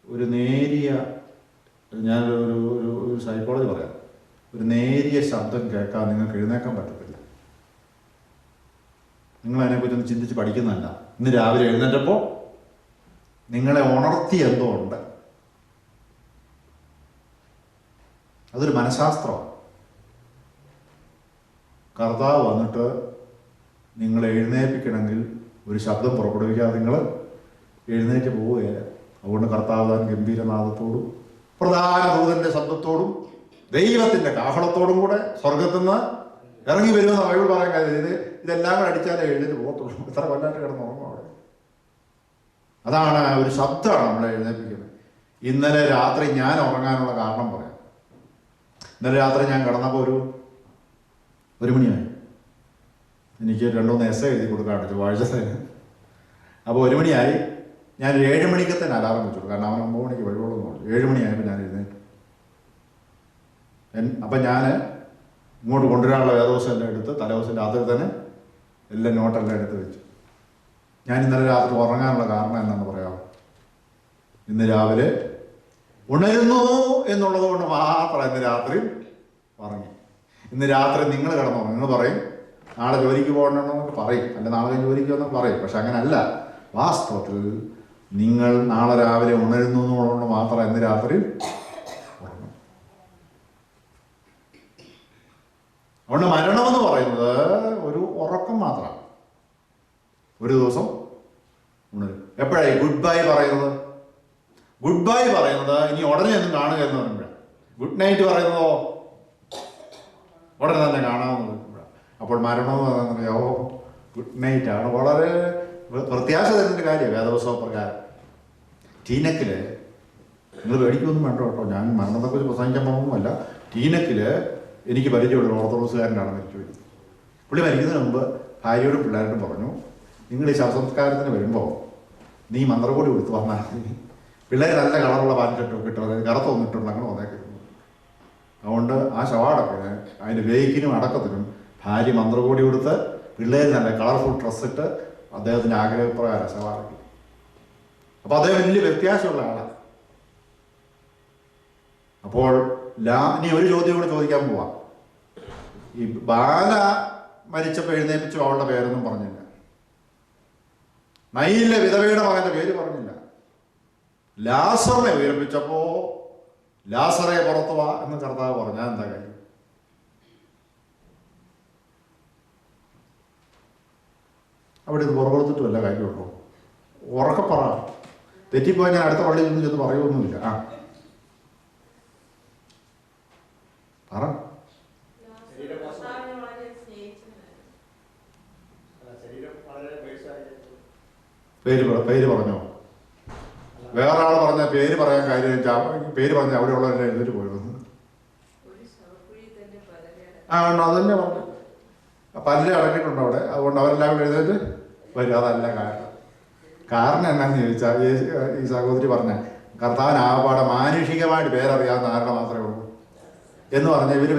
ഒരു നേരിയ, ഞാനൊരു സൈക്കോളജി പറയാം, ഒരു നേരിയ ശബ്ദം കേൾക്കാൻ നിങ്ങൾക്ക് എഴുന്നേക്കാൻ പറ്റത്തില്ല. നിങ്ങൾ അതിനെക്കുറിച്ചൊന്ന് ചിന്തിച്ച് പഠിക്കുന്നതല്ല. ഇന്ന് രാവിലെ എഴുന്നേറ്റപ്പോൾ നിങ്ങളെ ഉണർത്തി എന്തോ ഉണ്ട്. അതൊരു മനഃശാസ്ത്രമാണ്. കർത്താവ് വന്നിട്ട് നിങ്ങളെ എഴുന്നേൽപ്പിക്കണമെങ്കിൽ ഒരു ശബ്ദം പുറപ്പെടുവിക്കാതെ നിങ്ങൾ എഴുന്നേറ്റ് പോവുകയില്ല. അതുകൊണ്ട് കർത്താവ് താൻ ഗംഭീരനാദത്തോടും പ്രധാന ദൂതന്റെ ശബ്ദത്തോടും ദൈവത്തിന്റെ കാഹളത്തോടും കൂടെ സ്വർഗത്തിൽ നിന്ന് ഇറങ്ങി വരുമെന്ന് ബൈബിൾ പറയാൻ കാര്യം. ഇതെല്ലാം കൂടെ അടിച്ചാലേ എഴുന്നേറ്റ് പോകത്തുള്ളൂ. ഇത്ര കൊല്ലാട്ട് കിടന്ന് ഉറങ്ങും അവിടെ. അതാണ് ഒരു ശബ്ദമാണ് നമ്മളെ എഴുന്നേൽപ്പിക്കുന്നത്. ഇന്നലെ രാത്രി ഞാൻ ഉറങ്ങാനുള്ള കാരണം പറയാം. ഇന്നലെ രാത്രി ഞാൻ കിടന്നപ്പോൾ ഒരു മണിയായി. എനിക്ക് 2-3 എസ്സേ എഴുതി കൊടുക്കാണ്ട് ചൊവ്വാഴ്ചത്തേന്. അപ്പോൾ 1 മണിയായി. ഞാൻ 7 മണിക്കത്തേന് അലാറം വെച്ചു. കാരണം അവൻ 9 മണിക്ക് വഴിവോളൊന്നും. 7 മണിയായപ്പോൾ ഞാൻ എഴുന്നേറ്റു. അപ്പം ഞാൻ ഇങ്ങോട്ട് കൊണ്ടുവരാനുള്ള വേദോസം എല്ലാം എടുത്ത് തലേദിവസം രാത്രി തന്നെ എല്ലാം നോട്ടെല്ലാം എടുത്ത് വെച്ചു. ഞാൻ ഇന്നലെ രാത്രി ഉറങ്ങാനുള്ള കാരണം എന്താണെന്ന് പറയാം. ഇന്ന് രാവിലെ ഉണരുന്നു എന്നുള്ളത് കൊണ്ട് മാത്രം ഇന്ന് രാത്രി ഉറങ്ങി. ഇന്ന് രാത്രി നിങ്ങൾ കിടന്നുറങ്ങും. നിങ്ങൾ പറയും നാളെ ജോലിക്ക് പോകണമെന്നൊക്കെ പറയും, അല്ല നാളെ ജോലിക്ക് വന്നൊക്കെ പറയും. പക്ഷെ അങ്ങനെയല്ല. വാസ്തവത്തിൽ നിങ്ങൾ നാളെ രാവിലെ ഉണരുന്നു എന്നുള്ളതുകൊണ്ട് മാത്രം ഇന്ന് രാത്രി ഉറങ്ങും. അതുകൊണ്ട് മരണമെന്ന് പറയുന്നത് ഒരു ഉറക്കം മാത്രമാണ്. ഒരു ദിവസം ഉണരും. എപ്പോഴായി ഗുഡ് ബൈ പറയുന്നത്? ഗുഡ് ബൈ പറയുന്നത് ഇനി ഉടനെ ഒന്നും കാണുക എന്ന് പറയുമ്പോഴാണ്. ഗുഡ് നൈറ്റ് പറയുന്നതോ ഉടനെ തന്നെ കാണാമെന്ന്. അപ്പോൾ മരണമെന്ന് പറയുന്നറിയാവോ ഗുഡ് നൈറ്റ് ആണ്. വളരെ പ്രത്യാശ തരുന്നൊരു കാര്യമാണ് വേദപുസ്തക പ്രകാരം. ടീനക്കില് നിങ്ങൾ പേടിക്കൊന്നും വേണ്ട കേട്ടോ. ഞാൻ മരണത്തെക്കുറിച്ച് പ്രസംഗിക്കാൻ പോകുന്നതല്ല. ടീനക്കില് എനിക്ക് പരിചയമുള്ള ഓർത്തഡോക്സുകാരനാണ് മരിച്ചു വരുന്നത്. പുള്ളി മരിക്കുന്നതിന് മുമ്പ് ഭാര്യയോടും പിള്ളേരോടും പറഞ്ഞു, നിങ്ങൾ ഈ ശവസംസ്കാരത്തിന് വരുമ്പോൾ നീ മന്ത്രകോടി കൊടുത്ത് വന്നാൽ പിള്ളേർ നല്ല കളറുള്ള പാൻഷർട്ടും കിട്ടും, അതായത് കറുത്തൊന്നും ഇട്ടുള്ള അങ്ങനെ വന്നേക്കുന്നു. അതുകൊണ്ട് ആ ശവാടത്തിന് അതിൻ്റെ വേക്കിനും അടക്കത്തിനും ഭാര്യ മന്ത്രകോടി കൊടുത്ത് പിള്ളേർ നല്ല കളർഫുൾ ഡ്രസ്സിട്ട് അദ്ദേഹത്തിൻ്റെ ആഗ്രഹപ്രകാരം ശവാടക്കി. അപ്പോൾ അദ്ദേഹം വലിയ വ്യത്യാസമുള്ള ആളാണ്. അപ്പോൾ ഇനി ഒരു ചോദ്യം കൂടെ ചോദിക്കാൻ പോവാം. ഈ ബാല മരിച്ചപ്പോൾ എഴുന്നേപ്പിച്ചു അവളുടെ പേരൊന്നും പറഞ്ഞില്ല. നയിലെ വിധവയുടെ മകന്റെ പേര് പറഞ്ഞില്ല. ലാസറിനെ ഉയർപ്പിച്ചപ്പോ ലാസറെ പുറത്തു വാ എന്ന് കർത്താവ് പറഞ്ഞാൽ എന്താ കാര്യം? അവിടെ ഇത് പുറകൊടുത്തിട്ട് വല്ല കാര്യമുണ്ടോ? ഉറക്കെ പറ. തെറ്റിപ്പോയി ഞാൻ അടുത്ത പള്ളിയിൽ നിന്ന് ചെന്ന് പറയുമൊന്നുമില്ല. പറ. പേര് പറഞ്ഞോ? വേറെ ആൾ പറഞ്ഞ പേര് പറയാൻ കാര്യം പേര് പറഞ്ഞ അവിടെയുള്ളവരെ എഴുതിട്ട് പോയിരുന്നു. അതന്നെ പറഞ്ഞു. പല്ല് അടക്കിയിട്ടുണ്ട് അവിടെ. അതുകൊണ്ട് അവരെല്ലാം കൂടെ എഴുതിട്ട് വരും. അതല്ല കാരണം എന്നാന്ന് ചോദിച്ചാൽ ഈ സഹോദരി പറഞ്ഞ കർത്താവിന് ആപാടെ മാനുഷികമായിട്ട് പേരറിയാവുന്ന ആരുടെ മാത്രമേ ഉള്ളൂ എന്ന് പറഞ്ഞാൽ ഇവർ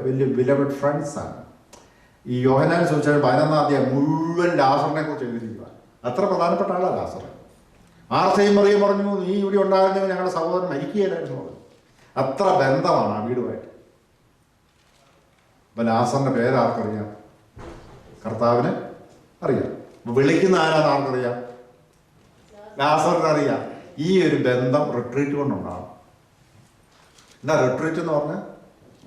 വലിയ ബിലവഡ് ഫ്രണ്ട്സാണ്. ഈ യോഹന്നാൻ സുവിശേഷം 11-ാം അധ്യായം മുഴുവൻ ലാസറിനെ കുറിച്ച് എഴുതിയിരിക്കുക. അത്ര പ്രധാനപ്പെട്ട ആളാണ് ലാസർ. മാർത്തയും മറിയം പറഞ്ഞു, നീ ഇവിടെ ഉണ്ടായിരുന്നെങ്കിൽ ഞങ്ങളുടെ സഹോദരൻ മരിക്കുകയില്ലായിരുന്നു പറഞ്ഞു. അത്ര ബന്ധമാണ് ആ വീടുമായിട്ട്. അപ്പം ലാസറിൻ്റെ പേരാർക്കറിയാം? കർത്താവിന് അറിയാം. വിളിക്കുന്ന ആരാന്ന് ആർക്കറിയാം? ലാസറിന് അറിയാം. ഈ ഒരു ബന്ധം റിട്രീറ്റ് കൊണ്ടുണ്ടാകും. എന്താ റിട്രീറ്റ് എന്ന് പറഞ്ഞാൽ?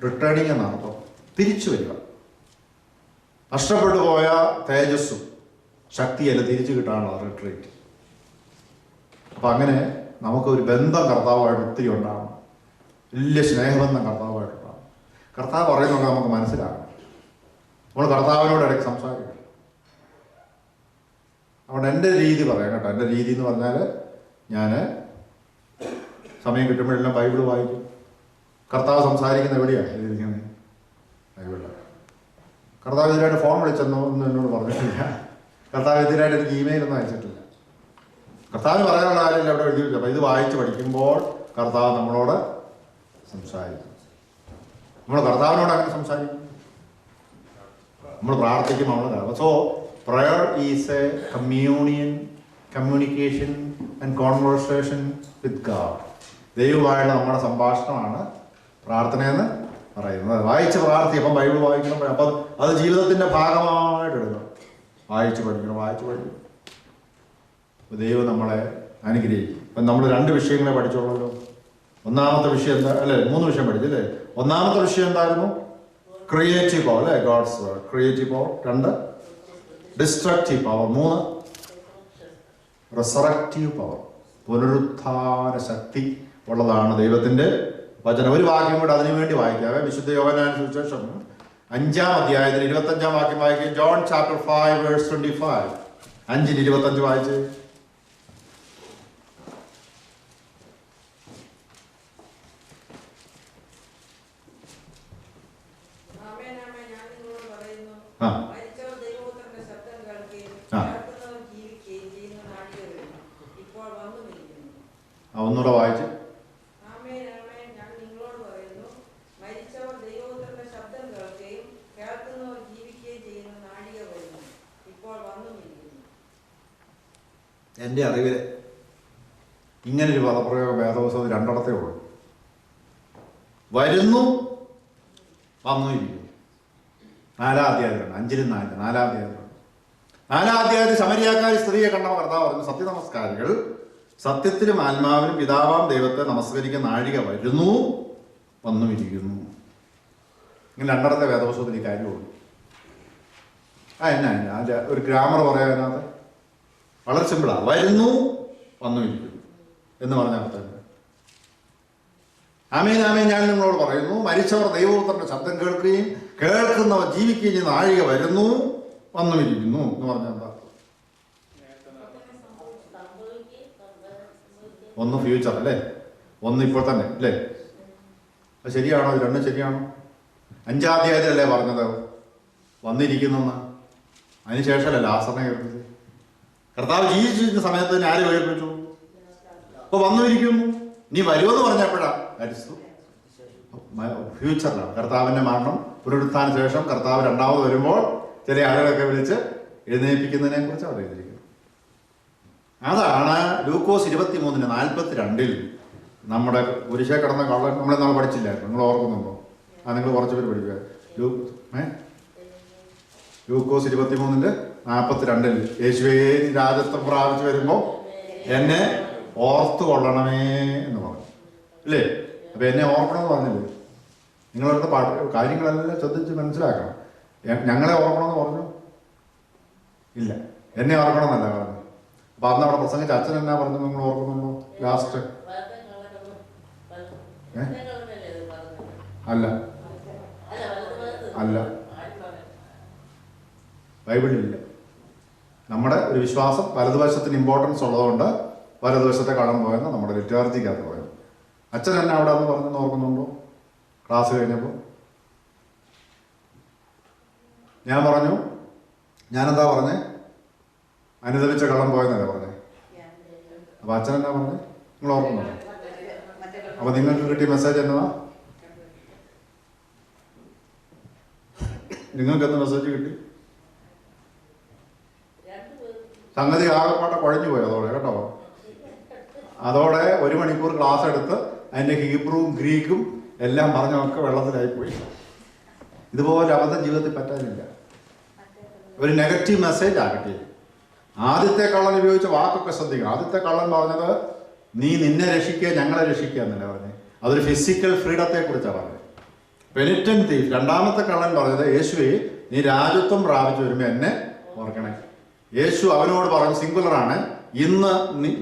റിട്ടേണിങ് എന്നാണ് അർത്ഥം. തിരിച്ചു വരിക. നഷ്ടപ്പെട്ടു പോയ തേജസ്സും ശക്തിയല്ല തിരിച്ചു കിട്ടാനുള്ള റിട്രീറ്റ്. അപ്പം അങ്ങനെ നമുക്കൊരു ബന്ധം കർത്താവുമായിട്ട് ഒത്തിരി ഉണ്ടാകണം. വലിയ സ്നേഹബന്ധം കർത്താവുമായിട്ടുണ്ടാകും. കർത്താവ് പറയുന്നതൊക്കെ നമുക്ക് മനസ്സിലാകണം. നമ്മൾ കർത്താവിനോട് ഇടയ്ക്ക് സംസാരിക്കണം. അതുകൊണ്ട് എൻ്റെ രീതി പറയാം കേട്ടോ. എൻ്റെ രീതി എന്ന് പറഞ്ഞാൽ ഞാൻ സമയം കിട്ടുമ്പോഴെല്ലാം ബൈബിൾ വായിക്കും. കർത്താവ് സംസാരിക്കുന്ന എവിടെയാണ് എഴുതിയിരിക്കുന്നത്? ബൈബിളിൽ. കർത്താവ് ഇതിനായിട്ട് ഫോൺ വിളിച്ചെന്നോ ഒന്നും എന്നോട് പറഞ്ഞിട്ടില്ല. കർത്താവ് ഇതിനായിട്ട് എനിക്ക് ഇമെയിലൊന്നും അയച്ചിട്ടില്ല. കർത്താവിന് പറയാനുള്ള കാര്യമില്ല അവിടെ എഴുതി വെച്ചു. അപ്പം ഇത് വായിച്ച് പഠിക്കുമ്പോൾ കർത്താവ് നമ്മളോട് സംസാരിക്കും. നമ്മൾ കർത്താവിനോട് അങ്ങനെ സംസാരിക്കും. നമ്മൾ പ്രാർത്ഥിക്കും. നമ്മൾ so prayer is a communication and conversation with God. ദൈവമായുള്ള നമ്മുടെ സംഭാഷണമാണ് പ്രാർത്ഥനയെന്ന് പറയുന്നത്. വായിച്ച് പ്രാർത്ഥിക്കും. അപ്പം ബൈബിൾ വായിക്കണം. അപ്പം അത് ജീവിതത്തിൻ്റെ ഭാഗമായിട്ട് എടുക്കണം. വായിച്ച് പഠിക്കണം. അപ്പോൾ ദൈവം നമ്മളെ അനുഗ്രഹിക്കും. അപ്പം നമ്മൾ 2 വിഷയങ്ങളെ പഠിച്ചോളൂ. ഒന്നാമത്തെ വിഷയം എന്താ? അല്ലേ, 3 വിഷയം പഠിച്ചല്ലേ? ഒന്നാമത്തെ വിഷയം എന്തായിരുന്നു? ക്രിയേറ്റീവ് പവർ, അല്ലേ? God's word, creative power. 2 destructive power. 3 resurrective power, പുനരുത്ഥാന ശക്തി ഉള്ളതാണ് ദൈവത്തിൻ്റെ വചനം. ഒരു വാക്യം കൂടെ അതിനു വേണ്ടി വായിക്കാവേ. വിശുദ്ധ യോഹന്നാൻ സുവിശേഷം 5-ാം അധ്യായത്തിൽ 25-ാം വാക്യം വായിക്കും. John chapter 5 verse 25. 5:25 വായിച്ച്. ഒന്നുകൂടെ വായിച്ച്. എൻ്റെ അറിവിൽ ഇങ്ങനൊരു പദപ്രയോഗം വേദപുസ്തകത്തിൽ 2 ഉള്ളൂ. വരുന്നു, വന്നു ഇരിക്കുന്നു. 4-ാം അധ്യായത്തിലാണ്. 5-ലും 4-ലും 4-ാം അധ്യായത്തിലാണ്. 4-ാം അധ്യായത്തിൽ ശമരിയാക്കാരി സ്ത്രീയെ കണ്ടവർ കർത്താവ് പറഞ്ഞു, സത്യനമസ്കാരികൾ സത്യത്തിലും ആത്മാവിലും പിതാവാം ദൈവത്തെ നമസ്കരിക്കുന്ന നാഴിക വരുന്നു, വന്നുമിരിക്കുന്നു. ഇങ്ങനെ 2-ാമത്തെ വേദപുസ്തകത്തിൽ ഈ കാര്യമുള്ളൂ. എന്നാ അതിൻ്റെ ഒരു ഗ്രാമർ പറയാനത് വളരെ സിമ്പിളാണ്. വരുന്നു, വന്നുമിരിക്കുന്നു എന്ന് പറഞ്ഞ അർത്ഥം. ആമേൻ ആമേൻ ഞാൻ നിങ്ങളോട് പറയുന്നു, മരിച്ചവർ ദൈവപുത്രന്റെ ശബ്ദം കേൾക്കുകയും കേൾക്കുന്നവർ ജീവിക്കുകയും ചെയ്യുന്ന നാഴിക വരുന്നു, വന്നുമിരിക്കുന്നു എന്ന് പറഞ്ഞ എന്താ? ഒന്ന് ഫ്യൂച്ചർ അല്ലേ, ഒന്ന് ഇപ്പോൾ തന്നെ അല്ലേ? അത് ശരിയാണോ? ഇത് 2 ശരിയാണോ? 5-ാം അധ്യായത്തിലല്ലേ പറഞ്ഞത് വന്നിരിക്കുന്നെന്ന്? അതിനുശേഷമല്ലേ ലാസറിനെ ഉയർപ്പിച്ചത്. കർത്താവ് ജീവിച്ചിരുന്ന സമയത്ത് തന്നെ ആരെ ഉയർപ്പിച്ചു? ഇപ്പൊ വന്നിരിക്കുന്നു, നീ വരുമെന്ന് പറഞ്ഞപ്പോഴാ ഫ്യൂച്ചറിലാണ്. കർത്താവിന്റെ മരണം പുനരുത്ഥാന ശേഷം കർത്താവ് രണ്ടാമത് വരുമ്പോൾ ചില ആളുകളൊക്കെ വിളിച്ച് എഴുന്നേൽപ്പിക്കുന്നതിനെ കുറിച്ച് അവിടെ എഴുതിയിരിക്കുന്നത്. അതാണ് ലൂക്കോസ് 23:42 നമ്മുടെ കുരിശേ കടന്ന കള്ളൻ നമ്മൾ പഠിച്ചില്ലായിരുന്നു. നിങ്ങൾ ഓർക്കുന്നുണ്ടോ? നിങ്ങൾ കുറച്ച് പേര് പഠിക്കുക. ലൂക്കോസ് 23:42 യേശുവേ രാജത്വം പ്രാപിച്ചു വരുമ്പോൾ എന്നെ ഓർത്തു കൊള്ളണമേ എന്ന് പറഞ്ഞു, അല്ലേ? അപ്പൊ എന്നെ ഓർക്കണമെന്ന് പറഞ്ഞില്ലേ? നിങ്ങളടുത്ത കാര്യങ്ങളെല്ലാം ശ്രദ്ധിച്ച് മനസ്സിലാക്കണം. ഞങ്ങളെ ഓർക്കണമെന്ന് പറഞ്ഞു ഇല്ല, എന്നെ ഓർക്കണമെന്നല്ല പറഞ്ഞു. അപ്പൊ അന്ന് അവിടെ പ്രസംഗിച്ച അച്ഛൻ എന്നാ പറഞ്ഞു നിങ്ങൾ ഓർക്കുന്നുണ്ടോ? ലാസ്റ്റ് അല്ല അല്ല, ബൈബിളിലില്ല. നമ്മുടെ ഒരു വിശ്വാസം വലതുവശത്തിന് ഇമ്പോർട്ടൻസ് ഉള്ളതുകൊണ്ട് വലതുവശത്തെ കടം പോയെന്ന് നമ്മുടെ ലിറ്റർജിക്കകത്ത് പോയത്. അച്ഛൻ എന്നെ അവിടെ എന്ന് പറഞ്ഞെന്ന് ഓർക്കുന്നുണ്ടോ? ക്ലാസ് കഴിഞ്ഞപ്പോൾ ഞാൻ പറഞ്ഞു, ഞാനെന്താ പറഞ്ഞേ? അനുദപിച്ച കള്ളം പോയെന്നല്ലേ പറഞ്ഞേ. അപ്പൊ അച്ഛൻ എന്നാ പറഞ്ഞേ? നിങ്ങൾ ഓർക്കുന്നുണ്ടോ? അപ്പൊ നിങ്ങൾക്ക് കിട്ടിയ മെസ്സേജ് എന്നതാ? നിങ്ങൾക്ക് എന്ത് മെസ്സേജ് കിട്ടി? സംഗതി ആകെപ്പാടെ കുഴഞ്ഞു പോയി അതോടെ, കേട്ടോ. അതോടെ 1 മണിക്കൂർ ക്ലാസ് എടുത്ത് അതിൻ്റെ ഹീബ്രുവും ഗ്രീക്കും എല്ലാം പറഞ്ഞൊക്കെ വെള്ളത്തിലായിപ്പോയി. ഇതുപോലെ അബദ്ധം ജീവിതത്തിൽ പറ്റാനില്ല. ഒരു നെഗറ്റീവ് മെസ്സേജ് ആകട്ടെ. ആദ്യത്തെ കള്ളൻ ഉപയോഗിച്ച വാക്കൊക്കെ ശ്രദ്ധിക്കണം. ആദ്യത്തെ കള്ളൻ പറഞ്ഞത് നീ നിന്നെ രക്ഷിക്കുക ഞങ്ങളെ രക്ഷിക്കുക എന്നല്ല പറഞ്ഞത്. അതൊരു ഫിസിക്കൽ ഫ്രീഡത്തെ കുറിച്ചാണ് പറഞ്ഞത്. Penitent thief. രണ്ടാമത്തെ കള്ളൻ പറഞ്ഞത് യേശുവേ നീ രാജത്വം പ്രാപിച്ചു വരുമ്പോൾ എന്നെ ഓർക്കണേ. യേശു അവനോട് പറഞ്ഞു, സിംഗുലറാണ്, ഇന്ന്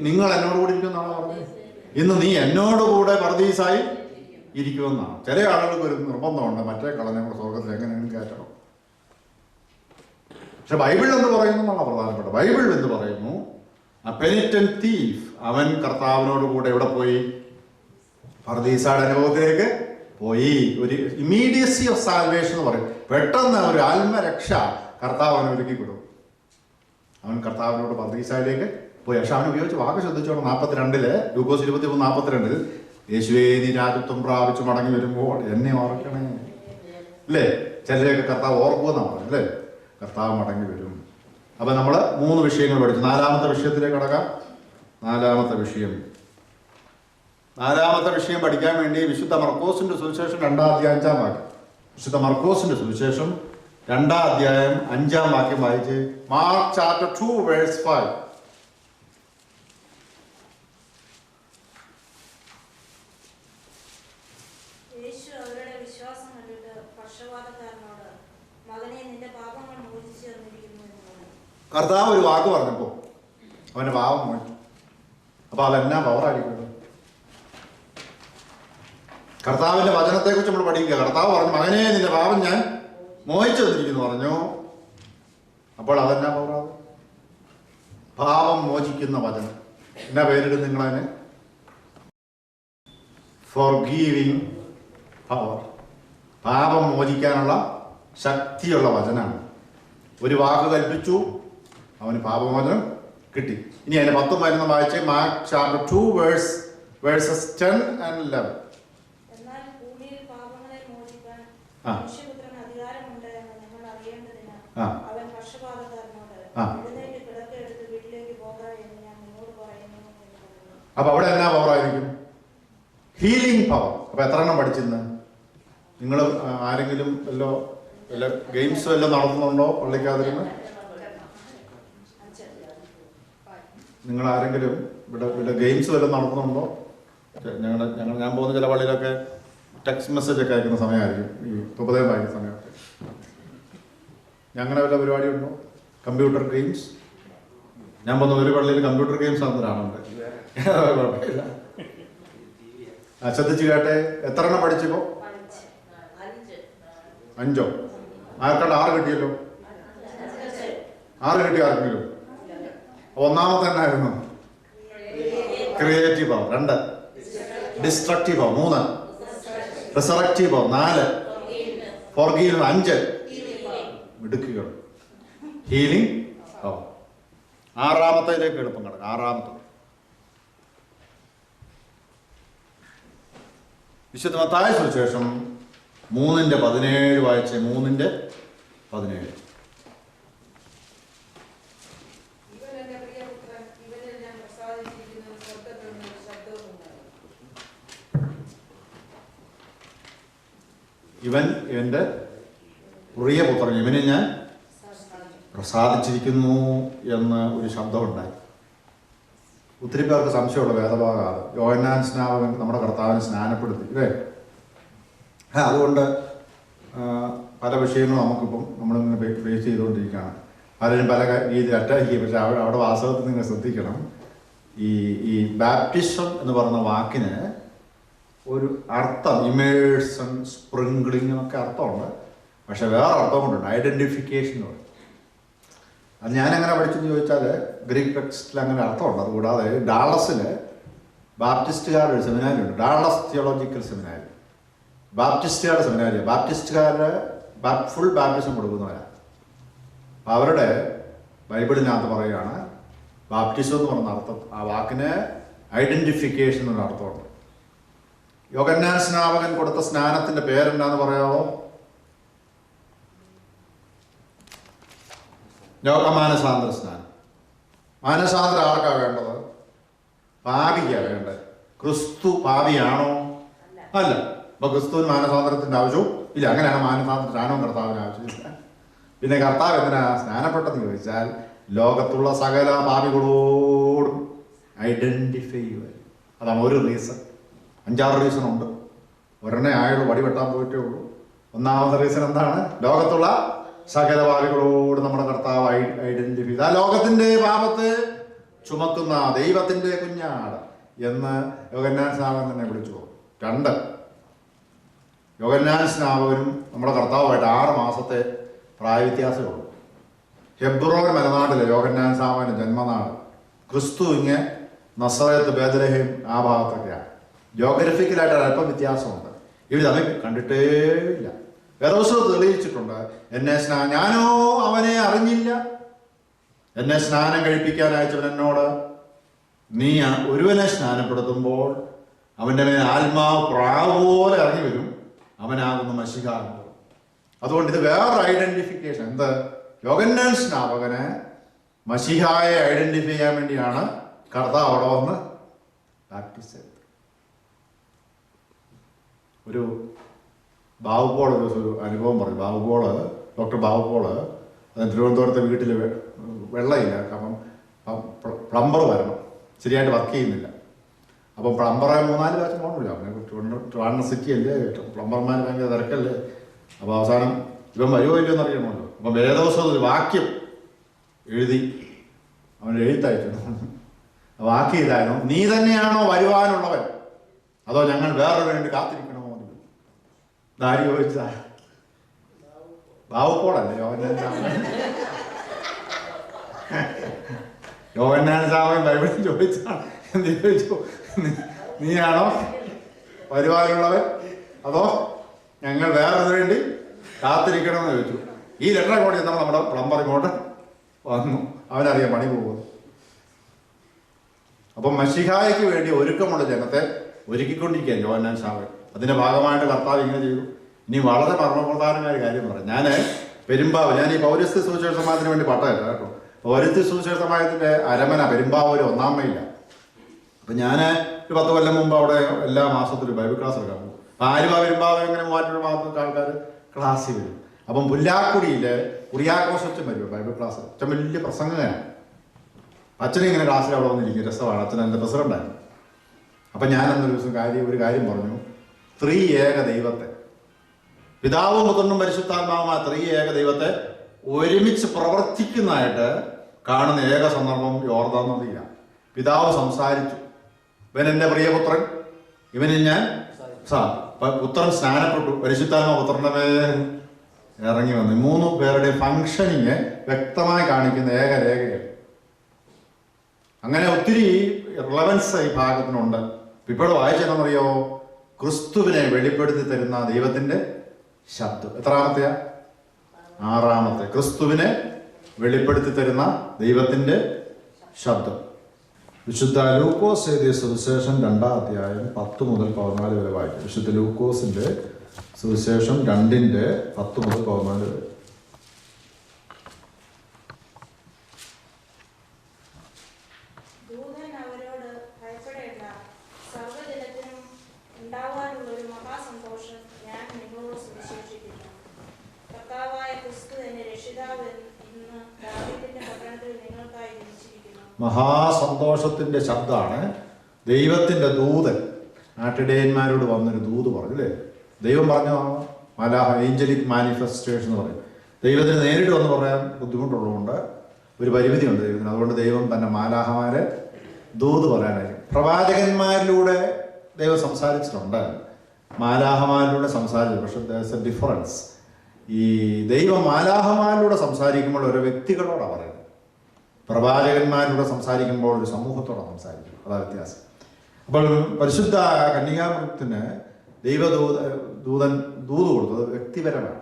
നിങ്ങൾ എന്നോട് കൂടി ഇരിക്കുമെന്നാണ് പറഞ്ഞത്. ഇന്ന് നീ എന്നോടുകൂടെ പർദീസായി ഇരിക്കുമെന്നാണ്. ചില ആളുകൾക്ക് ഒരു നിർബന്ധമുണ്ട്, മറ്റേ കള്ളനെ കൂടെ സ്വർഗത്തിൽ എങ്ങനെയാണ് കയറ്റണം. പക്ഷെ ബൈബിൾ എന്ന് പറയുന്നതാണ് പ്രധാനപ്പെട്ട. ബൈബിൾ എന്ന് പറയുന്നു പെനിറ്റന്റ് തീഫ് അവൻ കർത്താവിനോട് കൂടെ എവിടെ പോയി? പർദീസയുടെ അനുഭവത്തിലേക്ക് പോയി. ഒരു ഇമ്മീഡിയസി ഓഫ് സാൽവേഷൻ എന്ന് പറയും. പെട്ടെന്ന് ഒരു ആത്മരക്ഷ കർത്താവ് അവൻ ഒരുക്കി കൊടുക്കും. അവൻ കർത്താവിനോട് പർദീസയിലേക്ക് പോയി. പക്ഷെ അവൻ ഉപയോഗിച്ച് വാക്ക് ശ്രദ്ധിച്ചോണം. 42 ലൂക്കോസ് 23:42 യേശുവേ നീ രാജത്വം പ്രാപിച്ചു മടങ്ങി വരുമ്പോൾ എന്നെ ഓർക്കണേ, അല്ലേ? ചിലരെയൊക്കെ കർത്താവ് ഓർക്കുമെന്നാണ് പറഞ്ഞത്, അല്ലേ? കർത്താവ് മടങ്ങി വരും. അപ്പൊ നമ്മൾ 3 വിഷയങ്ങൾ പഠിച്ചു. 4ാമത്തെ വിഷയത്തിലേക്ക് കടക്കാം. 4ാമത്തെ വിഷയം പഠിക്കാൻ വേണ്ടി വിശുദ്ധ മർക്കോസിന്റെ സുവിശേഷം 2-ാം അധ്യായം 5-ാം വാക്യം. വിശുദ്ധ മർക്കോസിന്റെ സുവിശേഷം 2-ാം അധ്യായം 5-ാം വാക്യം വായിച്ച്. Mark chapter 2 verse 5. യേശു അവരുടെ വിശ്വാസം കണ്ടിട്ട് പക്ഷവാതക്കാരനോട് മകനെ നിന്റെ പാപങ്ങൾ മോചിച്ചു തന്നിരിക്കുന്നു എന്ന് പറഞ്ഞു. കർത്താവ് ഒരു വാക്ക് പറഞ്ഞപ്പോ അവന്റെ പാപം മോചിച്ചു. അപ്പൊ അതെന്നാ പവറായിരിക്കും? കർത്താവിന്റെ വചനത്തെ കുറിച്ച് നമ്മൾ പഠിക്കുക. കർത്താവ് പറഞ്ഞു മകനെ നിന്റെ പാപം ഞാൻ മോഹിച്ചു തന്നിരിക്കുന്നു പറഞ്ഞു. അപ്പോൾ അതെന്നാ പവറാണ്? പാപം മോചിക്കുന്ന വചനം. എന്നാ പേരിടും നിങ്ങളതിനെ? ഫോർഗീവിങ് പവർ. പാപം മോചിക്കാനുള്ള ശക്തിയുള്ള വചനമാണ്. ഒരു വാക്ക് കൽപ്പിച്ചു, അവന് പാപമോചനം കിട്ടി. ഇനി അതിന്റെ 10 11 വായിച്ച്. Mark chapter 2 versus 10 and 11. എന്നാൽ ഭൂമിയിൽ പാപങ്ങളെ മോചിക്കാൻ മനുഷ്യപുത്രന് അധികാരമുണ്ട് എന്ന് നിങ്ങൾ അറിയേണ്ടതിന് അവൻ പക്ഷപാതക്കാരനോട് എഴുന്നേറ്റ് കിടക്കെടുത്ത് വീട്ടിലേക്ക് പോക എന്ന് ഞാൻ നിങ്ങളോട് പറയുന്നു എന്ന് പറഞ്ഞു. അപ്പൊ അവിടെ എന്നാ പവറായിരിക്കും? Healing power. അപ്പൊ എത്ര എണ്ണം പഠിച്ചിരുന്നു നിങ്ങൾ? ആരെങ്കിലും വല്ല ഗെയിംസ് വല്ലതും നടത്തുന്നുണ്ടോ പള്ളിക്കാതിരുന്ന്? നിങ്ങൾ ആരെങ്കിലും ഇവിടെ ഗെയിംസ് വല്ലതും നടത്തുന്നുണ്ടോ? ഞാൻ പോകുന്ന ചില പള്ളിയിലൊക്കെ ടെക്സ്റ്റ് മെസ്സേജ് ഒക്കെ അയക്കുന്ന സമയമായിരിക്കും, ഈ ഉപദേശം വായിക്കുന്ന സമയമൊക്കെ. ഞങ്ങളുടെ വല്ല പരിപാടി ഉണ്ടോ? Computer games. ഞാൻ പോകുന്ന ഒരു പള്ളിയിൽ കമ്പ്യൂട്ടർ ഗെയിംസ് നടന്നൊരാളുണ്ട്. കുഴപ്പമില്ല. ശ്രദ്ധിച്ച് കേട്ടെ. എത്ര എണ്ണം പഠിച്ചപ്പോ? 5. ആർക്കണ്ട 6 കിട്ടിയല്ലോ. 6 കിട്ടിയ ആർക്കെങ്കിലും? ഒന്നാമത്തെ എന്നായിരുന്നു? Creative power. 2 destructive power. 3 resurrective power. 4 forgive. 5 മിടുക്കുകൾ. Healing power. ആറാമത്തേലേക്ക് എളുപ്പം കിടക്കും. ആറാമത്തെ വിശുദ്ധ മത്തായി സുവിശേഷം 3:17 വായിച്ച്. 3:17. ഇവൻ എന്റെ പ്രിയപുത്രൻ, ഇവനിൽ ഞാൻ പ്രസാദിച്ചിരിക്കുന്നു. സ്വർഗ്ഗത്തിൽ നിന്ന് ഒരു ശബ്ദവും ഉണ്ടായി. ഇവൻ എൻ്റെ പ്രിയപുത്രൻ, ഇവനിൽ ഞാൻ പ്രസാദിച്ചിരിക്കുന്നു എന്ന് ഒരു ശബ്ദമുണ്ടായി. ഒത്തിരി പേർക്ക് സംശയമുള്ള വേദഭാഗമാണ്. യോഹന്നാൻ സ്നാപകൻ നമ്മുടെ കർത്താവിനെ സ്നാനപ്പെടുത്തി, അല്ലേ? അതുകൊണ്ട് പല വിഷയങ്ങളും നമുക്കിപ്പം നമ്മളിങ്ങനെ ഫേസ് ചെയ്തുകൊണ്ടിരിക്കുകയാണ്. പലരും പല രീതിയിൽ അറ്റാക്ക് ചെയ്യും. പക്ഷേ അവിടെ വാസ്തവത്തിൽ നിങ്ങൾ ശ്രദ്ധിക്കണം, ഈ ബാപ്റ്റിസം എന്ന് പറയുന്ന വാക്കിന് ഒരു അർത്ഥം, ഇമേഴ്സൺ, സ്പ്രിംഗ്ലിംഗ് എന്നൊക്കെ അർത്ഥമുണ്ട്. പക്ഷെ വേറെ അർത്ഥം കൊണ്ടുണ്ട്, ഐഡൻറ്റിഫിക്കേഷനുണ്ട്. അത് ഞാനെങ്ങനെ പഠിച്ചെന്ന് ചോദിച്ചാൽ ഗ്രീക്ക് ടെക്സ്റ്റിൽ അങ്ങനെ അർത്ഥമുണ്ട്. അതുകൂടാതെ ഡാളസിൽ ബാപ്റ്റിസ്റ്റുകാരുടെ ഒരു സെമിനാരി ഉണ്ട്, ഡാളസ് തിയോളജിക്കൽ സെമിനാരി. ബാപ്റ്റിസ്റ്റുകാരുടെ സെമിനാരി. ബാപ്റ്റിസ്റ്റുകാർ ഫുൾ ബാപ്റ്റിസം കൊടുക്കുന്നവരാണ്. അപ്പം അവരുടെ ബൈബിളിനകത്ത് പറയുകയാണ് ബാപ്റ്റിസം എന്ന് പറയുന്ന അർത്ഥം, ആ വാക്കിന് ഐഡൻറ്റിഫിക്കേഷൻ എന്നൊരു അർത്ഥമുണ്ട്. യോഹന്നാൻ സ്നാപകൻ കൊടുത്ത സ്നാനത്തിൻ്റെ പേരെന്താന്ന് പറയാമോ? മാനസാന്തര സ്നാനം. മാനസാന്തരം ആർക്കാണ് വേണ്ടത്? പാപിക്കാണ് വേണ്ടത്. ക്രിസ്തു പാപിയാണോ? അല്ല. അപ്പൊ ക്രിസ്തുവിന് മാനസാന്തരത്തിന്റെ ആവശ്യവും ഇല്ല. അങ്ങനെയാണ് മാനസാന്തര സ്നാനവും കർത്താവിന് ആവശ്യമില്ല. പിന്നെ കർത്താവ് എന്തിനാ സ്നാനപ്പെട്ടെന്ന് ചോദിച്ചാൽ ലോകത്തുള്ള സകല പാപികളോടും ഐഡന്റിഫൈ ചെയ്യുക. അതാണ് ഒരു റീസൺ. 5-6 റീസൺ ഉണ്ട്. ഒരെണ്ണേ ആയുള്ളൂ, വടി വെട്ടാൻ പോയിട്ടേ ഉള്ളൂ. ഒന്നാമത്തെ റീസൺ എന്താണ്? ലോകത്തുള്ള സകല പാപികളോട് നമ്മുടെ കർത്താവ് ഐഡന്റിഫൈ ചെയ്ത് ആ ലോകത്തിന്റെ പാപത്തെ ചുമക്കുന്ന ദൈവത്തിന്റെ കുഞ്ഞാട് എന്ന് യോഹന്നാൻ സ്നാപകൻ തന്നെ വിളിച്ചു. 2, യോഹന്നാൻ സ്നാപകനും നമ്മുടെ കർത്താവുമായിട്ട് 6 മാസത്തെ പ്രായവ്യത്യാസമേ ഉള്ളൂ. ഹെബ്രോൻ മലനാട്ടിലെ യോഹന്നാൻ സ്നാപകന്റെ ജന്മനാട്. ക്രിസ്തു ഇങ്ങ് നസറേത്ത്, ബേത്ലഹേം ആ ഭാഗത്തൊക്കെയാണ്. ജോഗ്രഫിക്കലായിട്ട് അല്പം വ്യത്യാസമുണ്ട്. ഇവർ തമ്മിൽ കണ്ടിട്ടേ ഇല്ല. വേദപുസ്തകം തെളിയിച്ചിട്ടുണ്ട്, ഞാനോ അവനെ അറിഞ്ഞില്ല. എന്നെ സ്നാനം കഴിപ്പിക്കാൻ അയച്ചവൻ എന്നോട്, നീ ഒരുവനെ സ്നാനപ്പെടുത്തുമ്പോൾ അവൻ്റെ മേൽ ആത്മാവ് പ്രാവ് പോലെ ഇറങ്ങി വരും, അവനാകുന്ന മശിഹ. അതുകൊണ്ട് ഇത് വേറൊരു ഐഡന്റിഫിക്കേഷൻ. എന്ത്? യോഹന്നാൻ സ്നാപകന് മശിഹായെ ഐഡന്റിഫൈ ചെയ്യാൻ വേണ്ടിയാണ് കർത്താവ് അവിടെ വന്ന് പ്രാക്ടീസ് ചെയ്തത്. ഒരു ബാബുപോൾ ഒരു അനുഭവം പറഞ്ഞു. ഡോക്ടർ ബാബുപോൾ തിരുവനന്തപുരത്തെ വീട്ടിൽ വെള്ളമില്ല. അപ്പം പ്ലംബർ വരണം, ശരിയായിട്ട് വർക്ക് ചെയ്യുന്നില്ല. അപ്പം പ്ലംബറെ 3-4 പ്രാവശ്യം പോകണമില്ല. അവനെ ട്രിവാൻഡ്രം സിറ്റി അല്ലേ, പ്ലംബർമാർ ഭയങ്കര തിരക്കല്ലേ. അപ്പോൾ അവസാനം ഇവൻ വരുമോ ഇല്ലയോ എന്നറിയണമല്ലോ. അപ്പം വേദപുസ്തകത്തിൽ ഒരു വാക്യം എഴുതി അവൻ എഴുത്തയച്ചു. വാക്യം ഇതായിരുന്നു, നീ തന്നെയാണോ വരുവാനുള്ളവൻ, അതോ ഞങ്ങൾ വേറെ വേണ്ടി കാത്തിരിക്കണമോ? ദാരി ചോദിച്ച ബാബുപോളല്ലേ യോഹന്നാൻ സ്നാപകൻ ബൈബിളിൽ ചോദിച്ചാണ്. എന്ത് ചോദിച്ചു? നീയാണോ വരുവാനുള്ളവൻ, അതോ ഞങ്ങൾ വേറെ വേണ്ടി കാത്തിരിക്കണമെന്ന് ചോദിച്ചു. ഈ ലെറ്റർ കൂടി ചെന്നപ്പോൾ നമ്മുടെ പ്ലംബർ ഇങ്ങോട്ട് വന്നു. അവനറിയാം പണി പോകുന്നു. അപ്പം മശിഹായ്ക്ക് വേണ്ടി ഒരുക്കമുള്ള ജനത്തെ ഒരുക്കിക്കൊണ്ടിരിക്കുകയാണ് യോഹന്നാൻ സ്നാപകൻ. അതിന്റെ ഭാഗമായിട്ട് കർത്താവ് ഇങ്ങനെ ചെയ്തു. ഇനി വളരെ മർമ്മപ്രധാനമായ കാര്യം പറയാം. ഞാൻ ഈ പൗരസ്ത്യ സുവിശേഷ സമാജത്തിന് വേണ്ടി പട്ടയല്ല കേട്ടോ. പൗരസ്ത്യ സുവിശേഷ സമാജത്തിന്റെ അരമന പെരുമ്പാവൂർ 1-ാം മൈല. അപ്പം ഞാൻ ഒരു 10 കൊല്ലം മുമ്പ് അവിടെ എല്ലാ മാസത്തിലും ബൈബിൾ ക്ലാസ് എടുക്കാൻ പോകും. അപ്പം ആലുവ പെരുമ്പാവൂർ ഇങ്ങനെ മൂവാറ്റുപുഴ ഭാഗത്തൊക്കെ ആൾക്കാർ ക്ലാസ്സിൽ വരും. അപ്പം പുല്ലാക്കുടിയിൽ കുറിയാക്കോസ് അച്ഛൻ വരും ബൈബിൾ ക്ലാസ്. അച്ഛൻ വലിയ പ്രസംഗകനാണ്. അച്ഛനിങ്ങനെ ക്ലാസ്സിൽ അവിടെ വന്നിരിക്കും, രസമാണ്. അച്ഛൻ എൻ്റെ പ്രസിഡൻ്റായിരുന്നു. അപ്പം ഞാനന്നൊരു ദിവസം ഒരു കാര്യം പറഞ്ഞു. ത്രിയേക ദൈവത്തെ, പിതാവും പുത്രനും പരിശുദ്ധാത്മാവുമായ ത്രിയേക ദൈവത്തെ ഒരുമിച്ച് പ്രവർത്തിക്കുന്നതായിട്ട് കാണുന്ന ഏക സന്ദർഭം യോർദാൻ നദിയിലാണ്. പിതാവ് സംസാരിച്ചു, ഇവൻ എൻ്റെ പ്രിയപുത്രൻ, ഇവനിൽ ഞാൻ പുത്രൻ സ്നാനപ്പെട്ടു, പരിശുദ്ധാത്മാവ് പുത്രന്റെ മേൽ ഇറങ്ങി വന്നു. 3 പേരുടെ ഫങ്ഷനിങ് വ്യക്തമായി കാണിക്കുന്ന ഏക രേഖയാണ്. അങ്ങനെ ഒത്തിരി റിലവൻസ് ഈ ഭാഗത്തിനുണ്ട്. ഇപ്പോൾ വായിച്ചെന്നറിയോ? ക്രിസ്തുവിനെ വെളിപ്പെടുത്തി തരുന്ന ദൈവത്തിന്റെ ശബ്ദം. എത്രാമത്തെയാ? 6-ാമത്തെ. ക്രിസ്തുവിനെ വെളിപ്പെടുത്തി തരുന്ന ദൈവത്തിൻ്റെ ശബ്ദം. വിശുദ്ധ ലൂക്കോസ് എഴുതിയ സുവിശേഷം 2-ാം അധ്യായം 10 മുതൽ 14 വരെ വായിക്കും. വിശുദ്ധ ലൂക്കോസിൻ്റെ സുവിശേഷം 2-ന്റെ 10 മുതൽ 14 വരെ. ദൂതൻ അവരോട്, ഭയപ്പെടേണ്ട, സർവ്വജനത്തിനും ഉണ്ടാവാനുള്ള ഒരു മഹാസന്തോഷം ഞാൻ നിങ്ങളോട് സുവിശേഷിക്കുന്നു. കർത്താവായ ക്രിസ്തു എന്നെ രക്ഷിതാവ് ഇന്ന് ദാവീദിന്റെ പട്ടണത്തിൽ നിങ്ങൾക്കായി ജനിച്ചിരിക്കുന്നു. മഹാസന്തോഷത്തിൻ്റെ ശബ്ദമാണ്. ദൈവത്തിൻ്റെ ദൂതൻ നാട്ടിടയന്മാരോട് വന്നൊരു ദൂത് പറഞ്ഞു അല്ലേ. ദൈവം പറഞ്ഞു മലാഹ, ഏഞ്ചലിക് മാനിഫെസ്റ്റേഷൻ എന്ന് പറയും. ദൈവത്തിന് നേരിട്ട് വന്ന് പറയാൻ ബുദ്ധിമുട്ടുള്ളതുകൊണ്ട് ഒരു പരിമിതിയുണ്ട് ദൈവത്തിന്. അതുകൊണ്ട് ദൈവം തന്നെ മാലാഹമാരെ ദൂത് പറയാനായിരിക്കും. പ്രവാചകന്മാരിലൂടെ ദൈവം സംസാരിച്ചിട്ടുണ്ട്, മാലാഹമാരിലൂടെ സംസാരിച്ചു. പക്ഷെ ദേഴ്സ് എ ഡിഫറൻസ്. ഈ ദൈവം മാലാഹമാരിലൂടെ സംസാരിക്കുമ്പോൾ ഒരു വ്യക്തികളോടാണ് പറയുന്നത്. പ്രവാചകന്മാരിലൂടെ സംസാരിക്കുമ്പോൾ ഒരു സമൂഹത്തോടാണ് സംസാരിക്കും. അതാണ് വ്യത്യാസം. അപ്പോൾ പരിശുദ്ധ കന്യകാമൃത്തിന് ദൂതൻ ദൂത് കൊടുത്തത് വ്യക്തിപരമാണ്.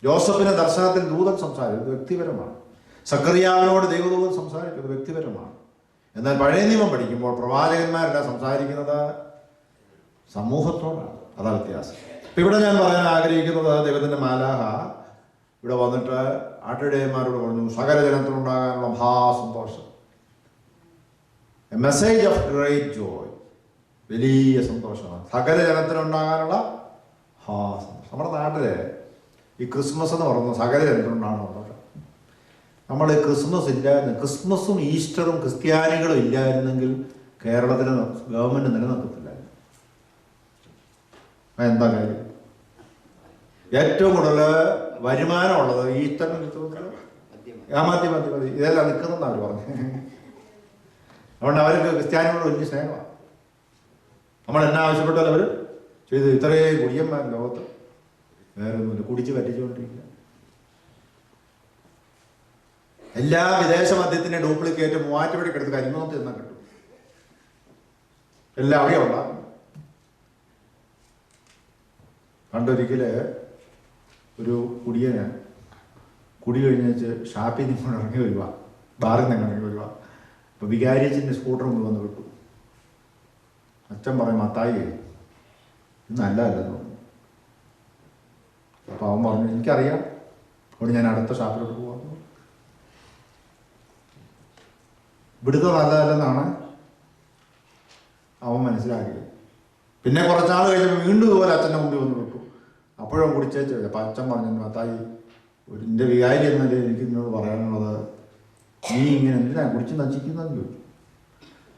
ജോസഫിന്റെ ദർശനത്തിൽ ദൂതൻ സംസാരിച്ചത് വ്യക്തിപരമാണ്. സക്കറിയാവിനോട് ദൈവദൂതൻ സംസാരിക്കുന്നത് വ്യക്തിപരമാണ്. എന്നാൽ പഴയ നിയമം പഠിക്കുമ്പോൾ പ്രവാചകന്മാരെല്ലാം സംസാരിക്കുന്നത് സമൂഹത്തോടാണ്. അതാണ് വ്യത്യാസം. ഇപ്പം ഇവിടെ ഞാൻ പറയാൻ ആഗ്രഹിക്കുന്നത്, ദൈവത്തിൻ്റെ മാലാഹ ഇവിടെ വന്നിട്ട് ആട്ടിടയന്മാരോട് പറഞ്ഞു, സകല ജനത്തിനുണ്ടാകാനുള്ള മഹാസന്തോഷം, a message of great joy, വലിയ സന്തോഷമാണ് സകല ജനത്തിനുണ്ടാകാനുള്ള മഹാസന്തോഷം. നമ്മുടെ നാട്ടിലെ ഈ ക്രിസ്മസ് എന്ന് പറയുന്നത് സകല ജനത്തിനുണ്ടാകണം. നമ്മൾ ക്രിസ്മസ് ഇല്ലായിരുന്നു, ക്രിസ്മസും ഈസ്റ്ററും ക്രിസ്ത്യാനികളും ഇല്ലായിരുന്നെങ്കിൽ കേരളത്തിന് ഗവൺമെൻറ് നിലനിർത്തത്തില്ലായിരുന്നു. എന്താ കാര്യം? ഏറ്റവും കൂടുതൽ വരുമാനമുള്ളത് ഈസ്റ്ററിന് മതി ഇതെല്ലാം നിൽക്കുന്നെന്നാണ് അവർ പറഞ്ഞത്. അതുകൊണ്ട് അവർക്ക് ക്രിസ്ത്യാനികളോട് വലിയ സ്നേഹമാണ്. നമ്മൾ എന്നാ ആവശ്യപ്പെട്ടാൽ അവർ ചെയ്ത്. ഇത്രയും കുടിയന്മാർ ലോകത്ത് വേറെ ഒന്നുമില്ല, കുടിച്ച് പറ്റിച്ചുകൊണ്ടിരിക്കുക. എല്ലാ വിദേശ മദ്യത്തിൻ്റെ ഡ്യൂപ്ലിക്കേറ്റ് മൂവാറ്റുപുഴയ്ക്ക് എടുത്ത് കരിമൂന്നത്ത് ചെന്നാൽ കിട്ടും. എല്ലാം അവിടെ ഉണ്ടാകും. പണ്ടൊരിക്കല് ഒരു കുടിയന് കുടി കഴിഞ്ഞ് വെച്ച് ഷാപ്പിൽ നിന്ന് ഇറങ്ങി വരുക, ബാറിൽ നിന്ന് ഇറങ്ങി വരുക. അപ്പോൾ വികാരിയച്ഛൻ്റെ സ്കൂട്ടർ മുമ്പ് വന്ന് വിട്ടു. അച്ഛൻ പറയും, മത്തായി ഇത് നല്ലതല്ലെന്ന് പറഞ്ഞു. അപ്പോൾ അവൻ പറഞ്ഞു, എനിക്കറിയാം, അതുകൊണ്ട് ഞാൻ അടുത്ത ഷാപ്പിലോട്ട് പോകാം. ഇവിടുത്തെ നല്ലതല്ലെന്നാണ് അവൻ മനസ്സിലാക്കി. പിന്നെ കുറച്ചാൾ കഴിഞ്ഞപ്പോൾ വീണ്ടും ഇതുപോലെ അച്ഛൻ്റെ മുമ്പിൽ വന്ന് വിട്ടു. അപ്പോഴും കുടിച്ചേച്ച്. അപ്പം അച്ഛൻ പറഞ്ഞു, മത്തായി എൻ്റെ വികാരി എന്നല്ലേ എനിക്ക് നിന്നോട് പറയാനുള്ളത്, നീ ഇങ്ങനെ എന്തിനാ കുടിച്ച് നശിക്കുന്നതെന്ന് ചോദിച്ചു.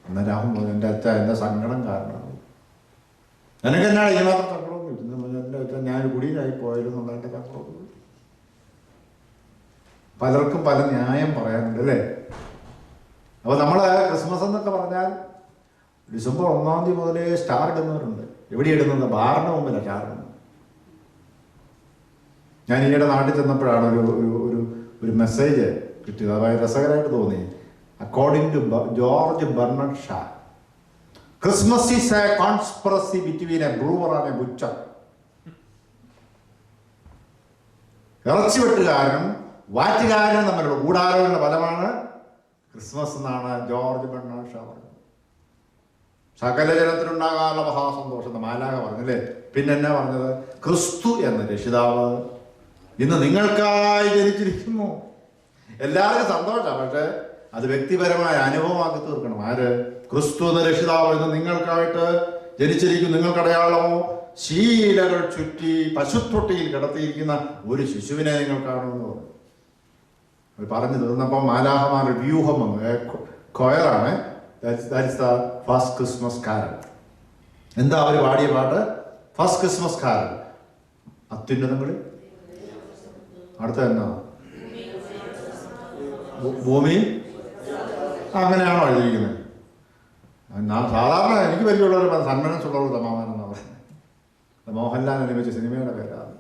അന്നേരം അവൻ പറഞ്ഞു, എൻ്റെ അച്ഛൻ എൻ്റെ സങ്കടം കാരണമാണ്. എനിക്ക് എന്നാണ് ഈ മാത്രം സങ്കടം ചോദിച്ചു. എൻ്റെ അച്ഛൻ ഞാനൊരു കുടിയിലായി പോയാലെന്നുള്ള എൻ്റെ സങ്കടം. പലർക്കും പല ന്യായം പറയാനുണ്ട് അല്ലേ. അപ്പോൾ നമ്മൾ ക്രിസ്മസ് എന്നൊക്കെ പറഞ്ഞാൽ ഡിസംബർ 1-ാം തീയതി മുതലേ സ്റ്റാർ ഇടുന്നവരുണ്ട്. എവിടെ ഇടുന്നത്? ബാറിന് മുമ്പിലാണ് സ്റ്റാർ ഇടുന്നത്. ഞാൻ ഈയിടെ നാട്ടിൽ ചെന്നപ്പോഴാണ് ഒരു മെസ്സേജ് കിട്ടിയത്. അതായത് രസകരമായിട്ട് തോന്നി. According to George Bernard Shaw, Christmas is a conspiracy between a brewer and a butcher. ഇറച്ചി വെട്ടുകാരനും വാറ്റുകാരനും തമ്മിലുള്ള ഗൂഢാലോചന ഫലമാണ് ക്രിസ്മസ് എന്നാണ് ജോർജ് ബെർണഡ് ഷാ പറഞ്ഞത്. സകല ജനത്തിനുണ്ടാകാനുള്ള മഹാസന്തോഷം മാലാഖ പറഞ്ഞല്ലേ. പിന്നെ എന്നാ പറഞ്ഞത്? ക്രിസ്തു എന്ന രക്ഷിതാവ് ഇന്ന് നിങ്ങൾക്കായി ജനിച്ചിരിക്കുന്നു. എല്ലാവർക്കും സന്തോഷമാണ്, പക്ഷെ അത് വ്യക്തിപരമായ അനുഭവമാക്കി തീർക്കണം. ആര്? ക്രിസ്തു എന്ന രക്ഷിതാവ് ഇന്ന് നിങ്ങൾക്കായിട്ട് ജനിച്ചിരിക്കുന്നു. നിങ്ങൾക്കടയാളമോ ശീലകൾ ചുറ്റി പശുത്തൊട്ടിയിൽ കിടത്തിയിരിക്കുന്ന ഒരു ശിശുവിനെ നിങ്ങൾ കാണുമെന്ന് പറഞ്ഞു. അത് പറഞ്ഞു തീർന്നപ്പോൾ മാലാഹമാരുടെ വ്യൂഹം വന്നു. കൊയറാണ്. That's the first Christmas carol. എന്താ അവർ പാടിയ പാട്ട്? First Christmas carol. അത്യുന്നതങ്ങളിൽ അടുത്ത എന്നാ? ഭൂമി. അങ്ങനെയാണോ എഴുതിയിരിക്കുന്നത്? സാധാരണ എനിക്ക് പരിചയമുള്ളവർ സന്മനസ്സുള്ളവർ തമാമാനം എന്നാണ് പറയുന്നത്. മോഹൻലാൽ അനുഭവിച്ച സിനിമയുടെ പേരാണ്.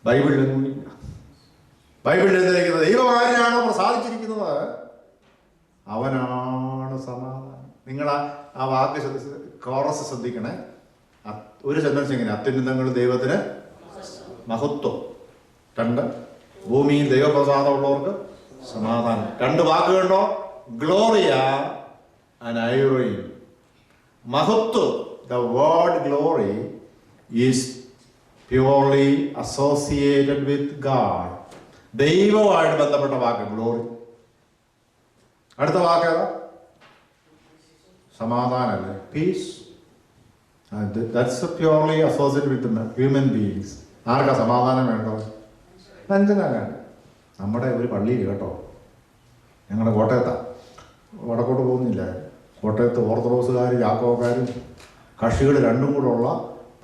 ബൈബിളിലൊന്നും ഇല്ല. ബൈബിളിൽ എഴുതിയിരിക്കുന്നത് ദൈവം ആരെയാണോ പ്രസാദിച്ചിരിക്കുന്നത് അവനാണ് സമാധാനം. നിങ്ങൾ ആ വാക്ക് കോറസ് ശ്രദ്ധിക്കണേ. ഒരു സെന്റൻസ് എങ്ങനെ? അത്യുന്നതങ്ങൾ ദൈവത്തിന് മഹത്വം. 2, ഭൂമിയിൽ ദൈവപ്രസാദമുള്ളവർക്ക് സമാധാനം. രണ്ട് വാക്കുകളുണ്ടോ? Gloria and ഐറോയിൻ. മഹത്വം, the word glory is purely associated with God. ദൈവവുമായിട്ട് ബന്ധപ്പെട്ട വാക്ക് ഗ്ലോറി. അടുത്ത വാക്ക് ഏതാ? സമാധാനല്ലേ? Piece. That's purely associated with human beings. ആർക്കാ സമാധാനം വേണ്ടത്? മനുഷ്യനാണ്. നമ്മുടെ ഒരു പള്ളിയിൽ കേട്ടോ, ഞങ്ങളുടെ കോട്ടയത്താണ്, വടക്കോട്ട് പോകുന്നില്ല, കോട്ടയത്ത് ഓർത്തഡോക്സുകാരും യാക്കോബക്കാരും കക്ഷികൾ രണ്ടും കൂടെ ഉള്ള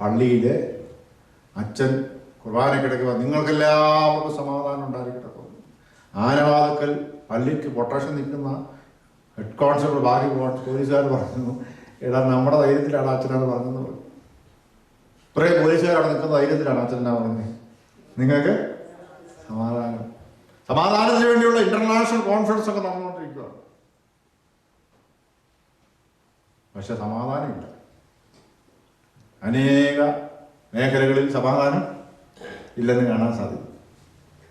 പള്ളിയിലെ അച്ഛൻ കുർബാനക്കിടയ്ക്ക് നിങ്ങൾക്കെല്ലാവർക്കും സമാധാനം ഉണ്ടായിരിക്കട്ടെ. ആനവാദക്കൽ പള്ളിക്ക് പൊട്ടേഷൻ നിൽക്കുന്ന ഹെഡ് കോൺസ്റ്റബിൾ ബാക്കി പോലീസുകാർ പറഞ്ഞു, എടാ നമ്മുടെ ധൈര്യത്തിലാണ് അച്ഛനാണ് പറഞ്ഞെന്ന് പറഞ്ഞു. ഇത്രയും പോലീസുകാരവിടെ നിൽക്കുന്ന ധൈര്യത്തിലാണ് അച്ഛനാ പറഞ്ഞത്. നിങ്ങൾക്ക് സമാധാനം, സമാധാനത്തിന് വേണ്ടിയുള്ള ഇന്റർനാഷണൽ കോൺഫറൻസ് ഒക്കെ നടന്നുകൊണ്ടിരിക്കുകയാണ്. പക്ഷെ സമാധാനമില്ല. അനേക മേഖലകളിൽ സമാധാനം ഇല്ലെന്ന് കാണാൻ സാധിക്കും.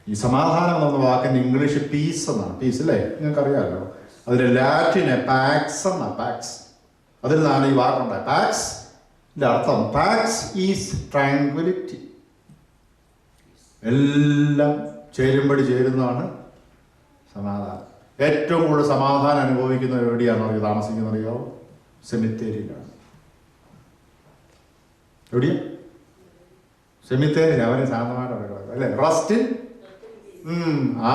ഈ സമാധാനം എന്ന വാക്കിന്റെ ഇംഗ്ലീഷ് പീസ് എന്നാണ്. പീസ് അല്ലേ? നിങ്ങൾക്കറിയാമല്ലോ. അതിന്റെ ലാറ്റിന് പാക്സ് എന്നാ. പാക്സ്, അതിൽ നിന്നാണ് ഈ വാക്കുണ്ടായത്. പാക്സ് അർത്ഥം, പാക്സ് ഈസ് ട്രാങ്ക്വിലിറ്റി. എല്ലാം ചേരുമ്പടി ചേരുന്നതാണ് സമാധാനം. ഏറ്റവും കൂടുതൽ സമാധാനം അനുഭവിക്കുന്നത് എവിടെയാണെന്ന് അറിയോ? താമസിക്കുന്നത് അറിയാവോ? സെമിത്തേരിയിലാണ്. എവിടെയാ? സെമിത്തേരിയിൽ. അവന് ശാന്തമായിട്ട് അവിടെ കിടക്കും അല്ലേ? റസ്റ്റിൻ.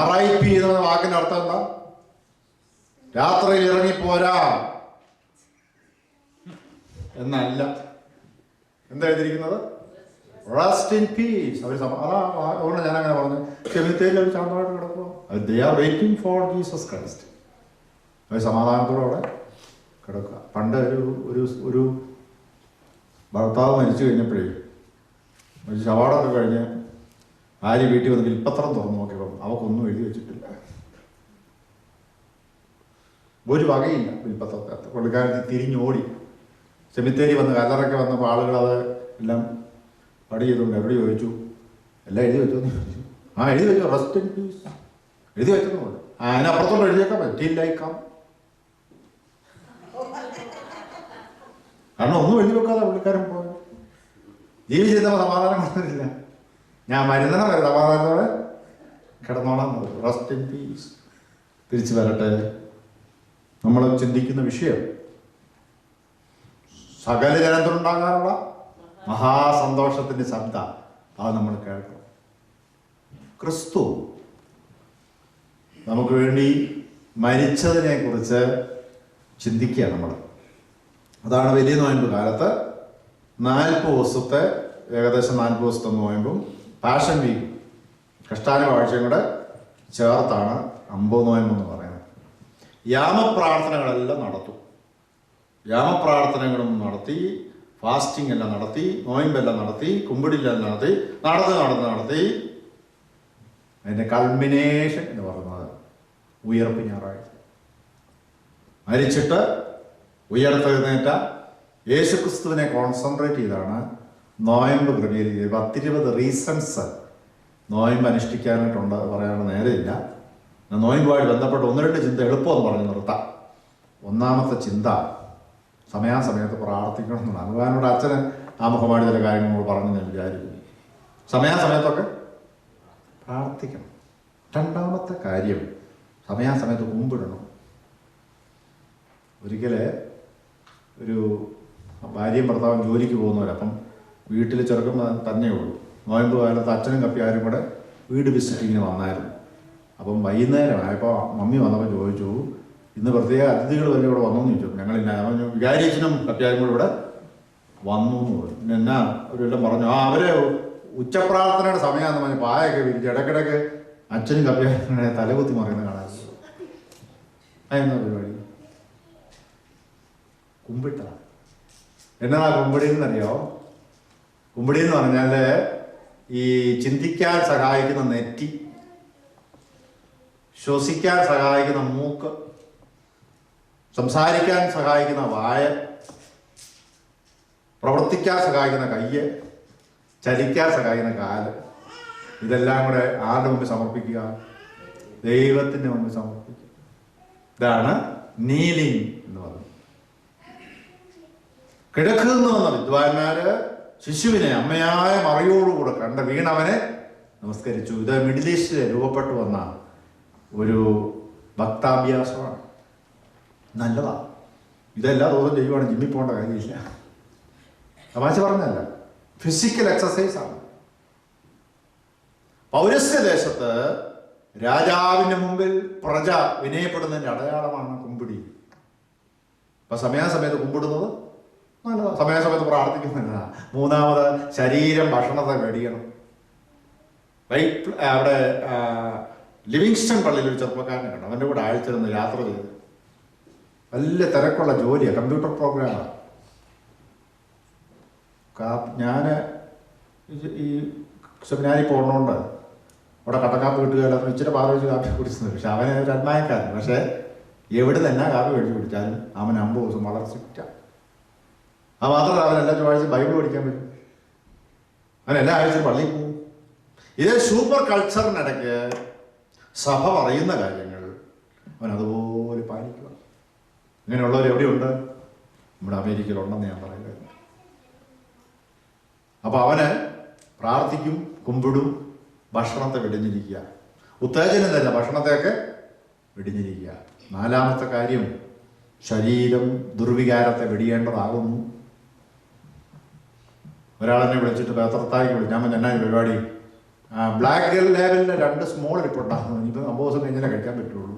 RIP എന്ന വാക്കിന്റെ അർത്ഥം എന്താ? രാത്രിയിൽ ഇറങ്ങിപ്പോരാ എന്നല്ല. എന്താ എഴുതിയിരിക്കുന്നത്? Rest in peace. അവർ അതുകൊണ്ട് ഞാൻ അങ്ങനെ പറഞ്ഞു, സെമിത്തേരിയിൽ അവർ ശാന്തമായിട്ട് കിടക്കുക. They are waiting for Jesus Christ. അവർ സമാധാനത്തോടെ അവിടെ കിടക്കുക. പണ്ട് ഒരു ഭർത്താവ് മരിച്ചു കഴിഞ്ഞപ്പോഴേ, ശവാടൊക്കെ കഴിഞ്ഞ് ഭാര്യ വീട്ടിൽ വന്ന് വിൽപ്പത്രം തുറന്നു നോക്കിയപ്പം അവക്കൊന്നും എഴുതി വെച്ചിട്ടില്ല. ഒരു വകയില്ല വിൽപ്പത്രത്തിനകത്ത്. പുള്ളിക്കാരത്തി തിരിഞ്ഞോടി. സെമിത്തേരി വന്ന് കല്ലറൊക്കെ വന്നപ്പോൾ ആളുകൾ അത് എല്ലാം പടി ചെയ്തുകൊണ്ട് എവിടെ ചോദിച്ചു, എല്ലാം എഴുതി വെച്ചു എന്ന് ചോദിച്ചു. എഴുതി വെച്ചു, റെസ്റ്റ് ഇൻ പീസ് എഴുതി വെച്ചെന്ന് പറഞ്ഞു. അതിനപ്പുറത്തോട്ട് എഴുതിയേക്കാൻ പറ്റില്ലേക്കാം. കാരണം ഒന്നും എഴുതി വെക്കാതെ പുള്ളിക്കാരൻ പോയി. ജീവിച്ചിരുന്നപ്പോൾ സമാധാനം കൊണ്ടില്ല. ഞാൻ മരുന്നനെ വരെ സമാധാനത്തോടെ കിടന്നോളാം. Rest in peace. തിരിച്ചു വരട്ടെ. നമ്മൾ ചിന്തിക്കുന്ന വിഷയം സകല ജനത്തിലുണ്ടാകാനുള്ള മഹാസന്തോഷത്തിന്റെ ശബ്ദം. അത് നമ്മൾ കേൾക്കണം. ക്രിസ്തു നമുക്ക് വേണ്ടി മരിച്ചതിനെ കുറിച്ച് ചിന്തിക്കുക നമ്മൾ. അതാണ് വലിയ നോയമ്പ് കാലത്ത് 40 ദിവസത്തെ, ഏകദേശം 40 ദിവസത്തെ നോയമ്പും പാഷൻ വീക്കും കഷ്ടാനുവാഴ്ചയും കൂടെ ചേർത്താണ് 50 നോയമ്പെന്ന് പറയുന്നത്. യാമപ്രാർത്ഥനകളെല്ലാം നടത്തും. യാമപ്രാർത്ഥനകളും നടത്തി, ഫാസ്റ്റിംഗ് എല്ലാം നടത്തി, നോയമ്പെല്ലാം നടത്തി, കുമ്പിടിലെല്ലാം നടത്തി അതിൻ്റെ കൾമിനേഷൻ എന്ന് പറയുന്നത് ഉയർപ്പ് ഞായറാഴ്ച. മരിച്ചിട്ട് ഉയർത്തെഴുന്നേറ്റ യേശുക്രിസ്തുവിനെ കോൺസെൻട്രേറ്റ് ചെയ്താണ് നോയമ്പ് ക്രമീകരിക്കുന്നത്. 10-20 റീസൺസ് നോയമ്പ് അനുഷ്ഠിക്കാനായിട്ടുണ്ട്. പറയാനുള്ള നേരെയില്ല. നോയമ്പുമായിട്ട് ബന്ധപ്പെട്ട് 1-2 ചിന്ത എളുപ്പമെന്ന് പറഞ്ഞ് നിർത്താം. ഒന്നാമത്തെ ചിന്ത, സമയാസമയത്ത് പ്രാർത്ഥിക്കണം എന്നാണ്. ഭഗവാനോട് അച്ഛന് ആമുഖമായിട്ട് ചില കാര്യങ്ങൾ നമ്മൾ പറഞ്ഞു ഞാൻ വിചാരിക്കുന്നു. സമയാസമയത്തൊക്കെ പ്രാർത്ഥിക്കണം. രണ്ടാമത്തെ കാര്യം, സമയാസമയത്ത് കുമ്പിടണം. ഒരിക്കൽ ഒരു ഭാര്യയും ഭർത്താവും ജോലിക്ക് പോകുന്നവരപ്പം വീട്ടിൽ ചെറുക്കം തന്നെ ഉള്ളൂ. നോയമ്പ് കാലത്ത് അച്ഛനും കപ്പിയാരും കൂടെ വീട് വിസിറ്റിങ്ങിന് വന്നായിരുന്നു. അപ്പം വൈകുന്നേരം ആയപ്പോൾ മമ്മി വന്നപ്പോൾ ചോദിച്ചു, ഇന്ന് പ്രത്യേക അതിഥികൾ വരെ ഇവിടെ വന്നു എന്ന് ചോദിച്ചു. ഞങ്ങളില്ല. വികാരിയച്ഛനും കപ്പിയാരും കൂടെ ഇവിടെ വന്നു എന്ന് പറഞ്ഞു. പിന്നെ എന്നാ അവരെല്ലാം പറഞ്ഞു, അവരെ ഉച്ചപ്രാർത്ഥനയുടെ സമയമാണെന്ന് പറഞ്ഞ് പായൊക്കെ വിരിച്ച് ഇടയ്ക്കിടയ്ക്ക് അച്ഛനും കപ്പിയാരും തലകുത്തി മറിയുന്ന കാണാൻ. അതെന്നാ പരിപാടി? കുമ്പിട്ടതാണ്. എന്നതാ കുമ്പിടി എന്നറിയോ? കുമ്പിടി എന്ന് പറഞ്ഞാൽ ഈ ചിന്തിക്കാൻ സഹായിക്കുന്ന നെറ്റി, ശ്വസിക്കാൻ സഹായിക്കുന്ന മൂക്ക്, സംസാരിക്കാൻ സഹായിക്കുന്ന വായ, പ്രവർത്തിക്കാൻ സഹായിക്കുന്ന കയ്യ്, ചലിക്കാൻ സഹായിക്കുന്ന കാല്, ഇതെല്ലാം കൂടെ ആരുടെ മുമ്പിൽ സമർപ്പിക്കുക? ദൈവത്തിന് മുമ്പ് സമർപ്പിക്കും. ഇതാണ് നീലിംഗ് എന്ന് പറയുന്നത്. കിടക്കുന്നു വന്ന വിദ്വാൻമാര് ശിശുവിനെ അമ്മയായ മറിയോടുകൂടെ കണ്ട വീണവനെ നമസ്കരിച്ചു. ഇത് മിഡിൽ ഈസ്റ്റിൽ രൂപപ്പെട്ടു വന്ന ഒരു ഭക്താഭ്യാസമാണ്. നല്ലതാണ്. ഇതെല്ലാ ദിവസവും ചെയ്യുവാണ്, ജിമ്മിൽ പോകേണ്ട കാര്യമില്ല. തമാശ പറഞ്ഞല്ല, ഫിസിക്കൽ എക്സസൈസ് ആണ്. പൗരസ്ത്യ ദേശത്ത് രാജാവിന്റെ മുമ്പിൽ പ്രജ വിനയപ്പെടുന്നതിന്റെ അടയാളമാണ് കുമ്പിടി. അപ്പൊ സമയാസമയത്ത് കുമ്പിടുന്നത് നല്ലതാ, സമയാസമയത്ത് പ്രാർത്ഥിക്കുന്നത്. മൂന്നാമത് ശരീരം ഭക്ഷണത്തെ വെടിയണം. അവിടെ ലിവിങ്സ്റ്റൺ പള്ളിയിൽ ഒരു ചെറുപ്പക്കാരനെ കണ്ടു. അവൻ്റെ കൂടെ ആഴ്ചയിലൊന്ന് യാത്ര ചെയ്ത്. വലിയ തിരക്കുള്ള ജോലിയാണ്, കമ്പ്യൂട്ടർ പ്രോഗ്രാമാണ്. ഞാൻ ഈ സെമിനാരിൽ പോകണോണ്ട് അവിടെ കട്ടക്കാപ്പ് കിട്ടുകയല്ല, ഇച്ചിരി പാറൊഴിച്ച് കാപ്പി കുടിച്ചത്. പക്ഷെ അവനെ ഒരു അന്മായക്കാരൻ. പക്ഷേ എവിടെ തന്നെ കാപ്പി മേടിച്ച് കുടിച്ചാലും അവൻ 50 ദിവസം വളരെ സ്ട്രിക്റ്റാണ്. അത് മാത്രമല്ല, അവൻ എല്ലാ ചൊവ്വാഴ്ച ബൈബിൾ പഠിക്കാൻ പറ്റും. അവൻ എല്ലാ ആഴ്ചയും പള്ളിയിൽ പോകും. ഇതേ സൂപ്പർ കൾച്ചറിനിടയ്ക്ക് സഭ പറയുന്ന കാര്യങ്ങൾ അവൻ അതുപോലെ പാലിക്കുക. ഇങ്ങനെയുള്ളവർ എവിടെയുണ്ട്? നമ്മുടെ അമേരിക്കയിലുണ്ടെന്ന് ഞാൻ പറയുന്നത്. അപ്പൊ അവന് പ്രാർത്ഥിക്കും, കുമ്പിടും, ഭക്ഷണത്തെ വെടിഞ്ഞിരിക്കുക. ഉത്തേജനം തന്നെ, ഭക്ഷണത്തെയൊക്കെ വെടിഞ്ഞിരിക്കുക. നാലാമത്തെ കാര്യം, ശരീരം ദുർവികാരത്തെ വെടിയേണ്ടതാകുന്നു. ഒരാളെന്നെ വിളിച്ചിട്ട് പേത്രത്തായിക്ക് വിളിച്ചു. ഞാൻ എന്നാ പരിപാടി? ബ്ലാക്ക് ഗേൾ ലേബലിൻ്റെ 2 സ്മോൾ ഇരിപ്പുണ്ടാകുന്നു. ഇനിയിപ്പോൾ 50 ദിവസം കഴിഞ്ഞാലേ കഴിക്കാൻ പറ്റുള്ളൂ.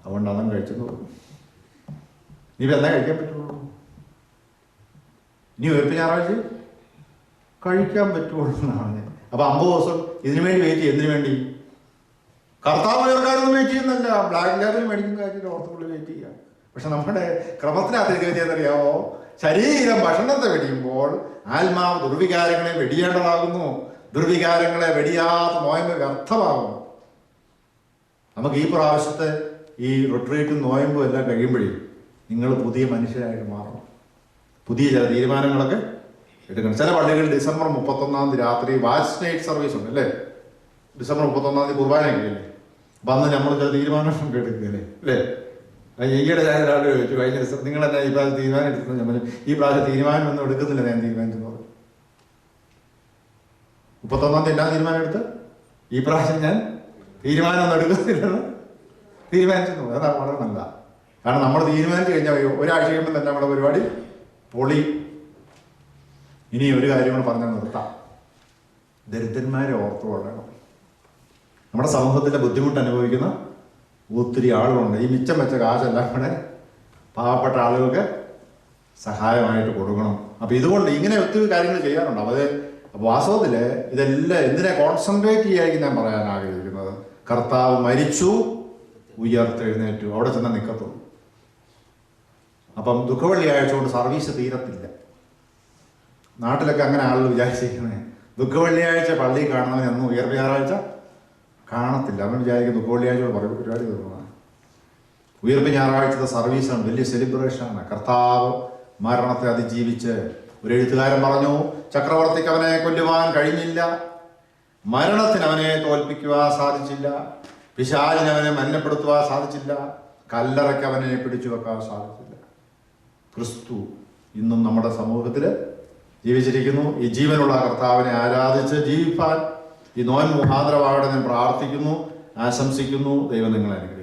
അതുകൊണ്ട് അവൻ കഴിച്ചെന്ന് പറഞ്ഞു. ഇനിയിപ്പോൾ എന്നാ കഴിക്കാൻ പറ്റുള്ളൂ? ഇനി ഉയർപ്പ് ഞായറാഴ്ച കഴിക്കാൻ പറ്റുള്ളൂ എന്നാണ്. അപ്പൊ 50 ദിവസം ഇതിനു വേണ്ടി വെയിറ്റ് ചെയ്യും. എന്തിനു വേണ്ടി? കർത്താവ് ഉയർക്കാനൊന്നും വെയിറ്റ് ചെയ്യുന്നില്ല. ബ്ലാക്ക് ലേബൽ മേടിക്കുന്ന കാര്യത്തിൽ ഓർത്തുള്ളി വെയിറ്റ് ചെയ്യാം. പക്ഷെ നമ്മുടെ ക്രമത്തിനകത്ത് എഴുതിയെന്നറിയാമോ? ശരീരം ഭക്ഷണത്തെ വെടിയുമ്പോൾ ആത്മാവ് ദുർവികാരങ്ങളെ വെടിയേണ്ടതാകുന്നു. ദുർവികാരങ്ങളെ വെടിയാത്ത നോയമ്പ് വ്യർത്ഥമാകുന്നു. നമുക്ക് ഈ പ്രാവശ്യത്തെ ഈ റിട്രീറ്റും നോയമ്പും എല്ലാം കഴിയുമ്പോഴേ നിങ്ങൾ പുതിയ മനുഷ്യരായിട്ട് മാറണം. പുതിയ ചില തീരുമാനങ്ങളൊക്കെ എടുക്കണം. ചില പള്ളികളിൽ ഡിസംബർ 31 രാത്രി വാച്ച് നൈറ്റ് സർവീസ് ഉണ്ട് അല്ലേ? ഡിസംബർ 31 കുർബാനയൊക്കെ വന്ന് നമ്മൾ ചില തീരുമാനം എടുക്കുകയല്ലേ അല്ലേ? ഈയിടെ ഞാൻ ഒരാൾ ചോദിച്ചു, കഴിഞ്ഞ ദിവസം നിങ്ങൾ എന്നാ ഈ പ്രാവശ്യം തീരുമാനം എടുക്കുന്നത്? ഞാൻ പറഞ്ഞു, ഈ പ്രാവശ്യം തീരുമാനം ഒന്നും എടുക്കുന്നില്ല, ഞാൻ തീരുമാനിച്ചെന്ന് പറഞ്ഞു. 31 എന്നാ തീരുമാനം എടുത്ത്? ഈ പ്രാവശ്യം ഞാൻ തീരുമാനം ഒന്നും എടുക്കുന്നില്ലെന്ന് തീരുമാനിച്ചെന്ന് പറഞ്ഞു. അതാണ് വളരെ നല്ല. കാരണം നമ്മൾ തീരുമാനിച്ചു കഴിഞ്ഞാൽ ഒരാഴ്ച കഴിയുമ്പോൾ തന്നെ നമ്മുടെ പരിപാടി പൊളി. ഇനി ഒരു കാര്യം കൂടെ പറഞ്ഞാൽ നിർത്താം. ദരിദ്രന്മാരെ ഓർത്തു കൊള്ളണം. നമ്മുടെ സമൂഹത്തിലെ ബുദ്ധിമുട്ട് അനുഭവിക്കുന്ന ഒത്തിരി ആളുകളുണ്ട്. ഈ മിച്ചം വെച്ച കാശെല്ലാം കൂടെ പാവപ്പെട്ട ആളുകൾക്ക് സഹായമായിട്ട് കൊടുക്കണം. അപ്പം ഇതുകൊണ്ട് ഇങ്ങനെ ഒത്തിരി കാര്യങ്ങൾ ചെയ്യാറുണ്ട്. അപ്പോൾ വാസ്തവത്തിൽ ഇതെല്ലാം എന്തിനെ കോൺസെൻട്രേറ്റ് ചെയ്യായിരിക്കും ഞാൻ പറയാൻ ആഗ്രഹിക്കുന്നത്. കർത്താവ് മരിച്ചു, ഉയർത്തെഴുന്നേറ്റു, അവിടെ ചെന്ന് നിൽക്കത്തുള്ളൂ. അപ്പം ദുഃഖവെള്ളിയാഴ്ച കൊണ്ട് സർവീസ് തീരത്തില്ല. നാട്ടിലൊക്കെ അങ്ങനെ ആളുകൾ വിചാരിച്ചിരിക്കുന്നത് ദുഃഖവെള്ളിയാഴ്ച പള്ളിയിൽ കാണുന്നവൻ എന്നും ഉയർപ്പ് ഞായറാഴ്ച കാണത്തില്ല. അവൻ വിചാരിക്കും ദുഃഖവെള്ളിയാഴ്ച പരിപാടി തീർന്നതാണ്. ഉയർപ്പ് ഞായറാഴ്ചത്തെ സർവീസാണ്, വലിയ സെലിബ്രേഷനാണ്. കർത്താവ് മരണത്തെ അതിജീവിച്ച്, ഒരു എഴുത്തുകാരൻ പറഞ്ഞു, ചക്രവർത്തിക്ക് അവനെ കൊല്ലുവാൻ കഴിഞ്ഞില്ല, മരണത്തിന് അവനെ തോൽപ്പിക്കുവാൻ സാധിച്ചില്ല, പിശാചിന് അവനെ മലിനപ്പെടുത്തുവാൻ സാധിച്ചില്ല, കല്ലറയ്ക്ക് അവനെ പിടിച്ചു വെക്കാൻ സാധിച്ചില്ല. ക്രിസ്തു ഇന്നും നമ്മുടെ സമൂഹത്തിൽ ജീവിച്ചിരിക്കുന്നു. ഈ ജീവനുള്ള കർത്താവിനെ ആരാധിച്ച് ജീവിപ്പാൻ ഈ നോയമ്പ് മുഖാന്തരമായിട്ട് ഞാൻ പ്രാർത്ഥിക്കുന്നു, ആശംസിക്കുന്നു. ദൈവം നിങ്ങളെ അനുഗ്രഹിക്കട്ടെ.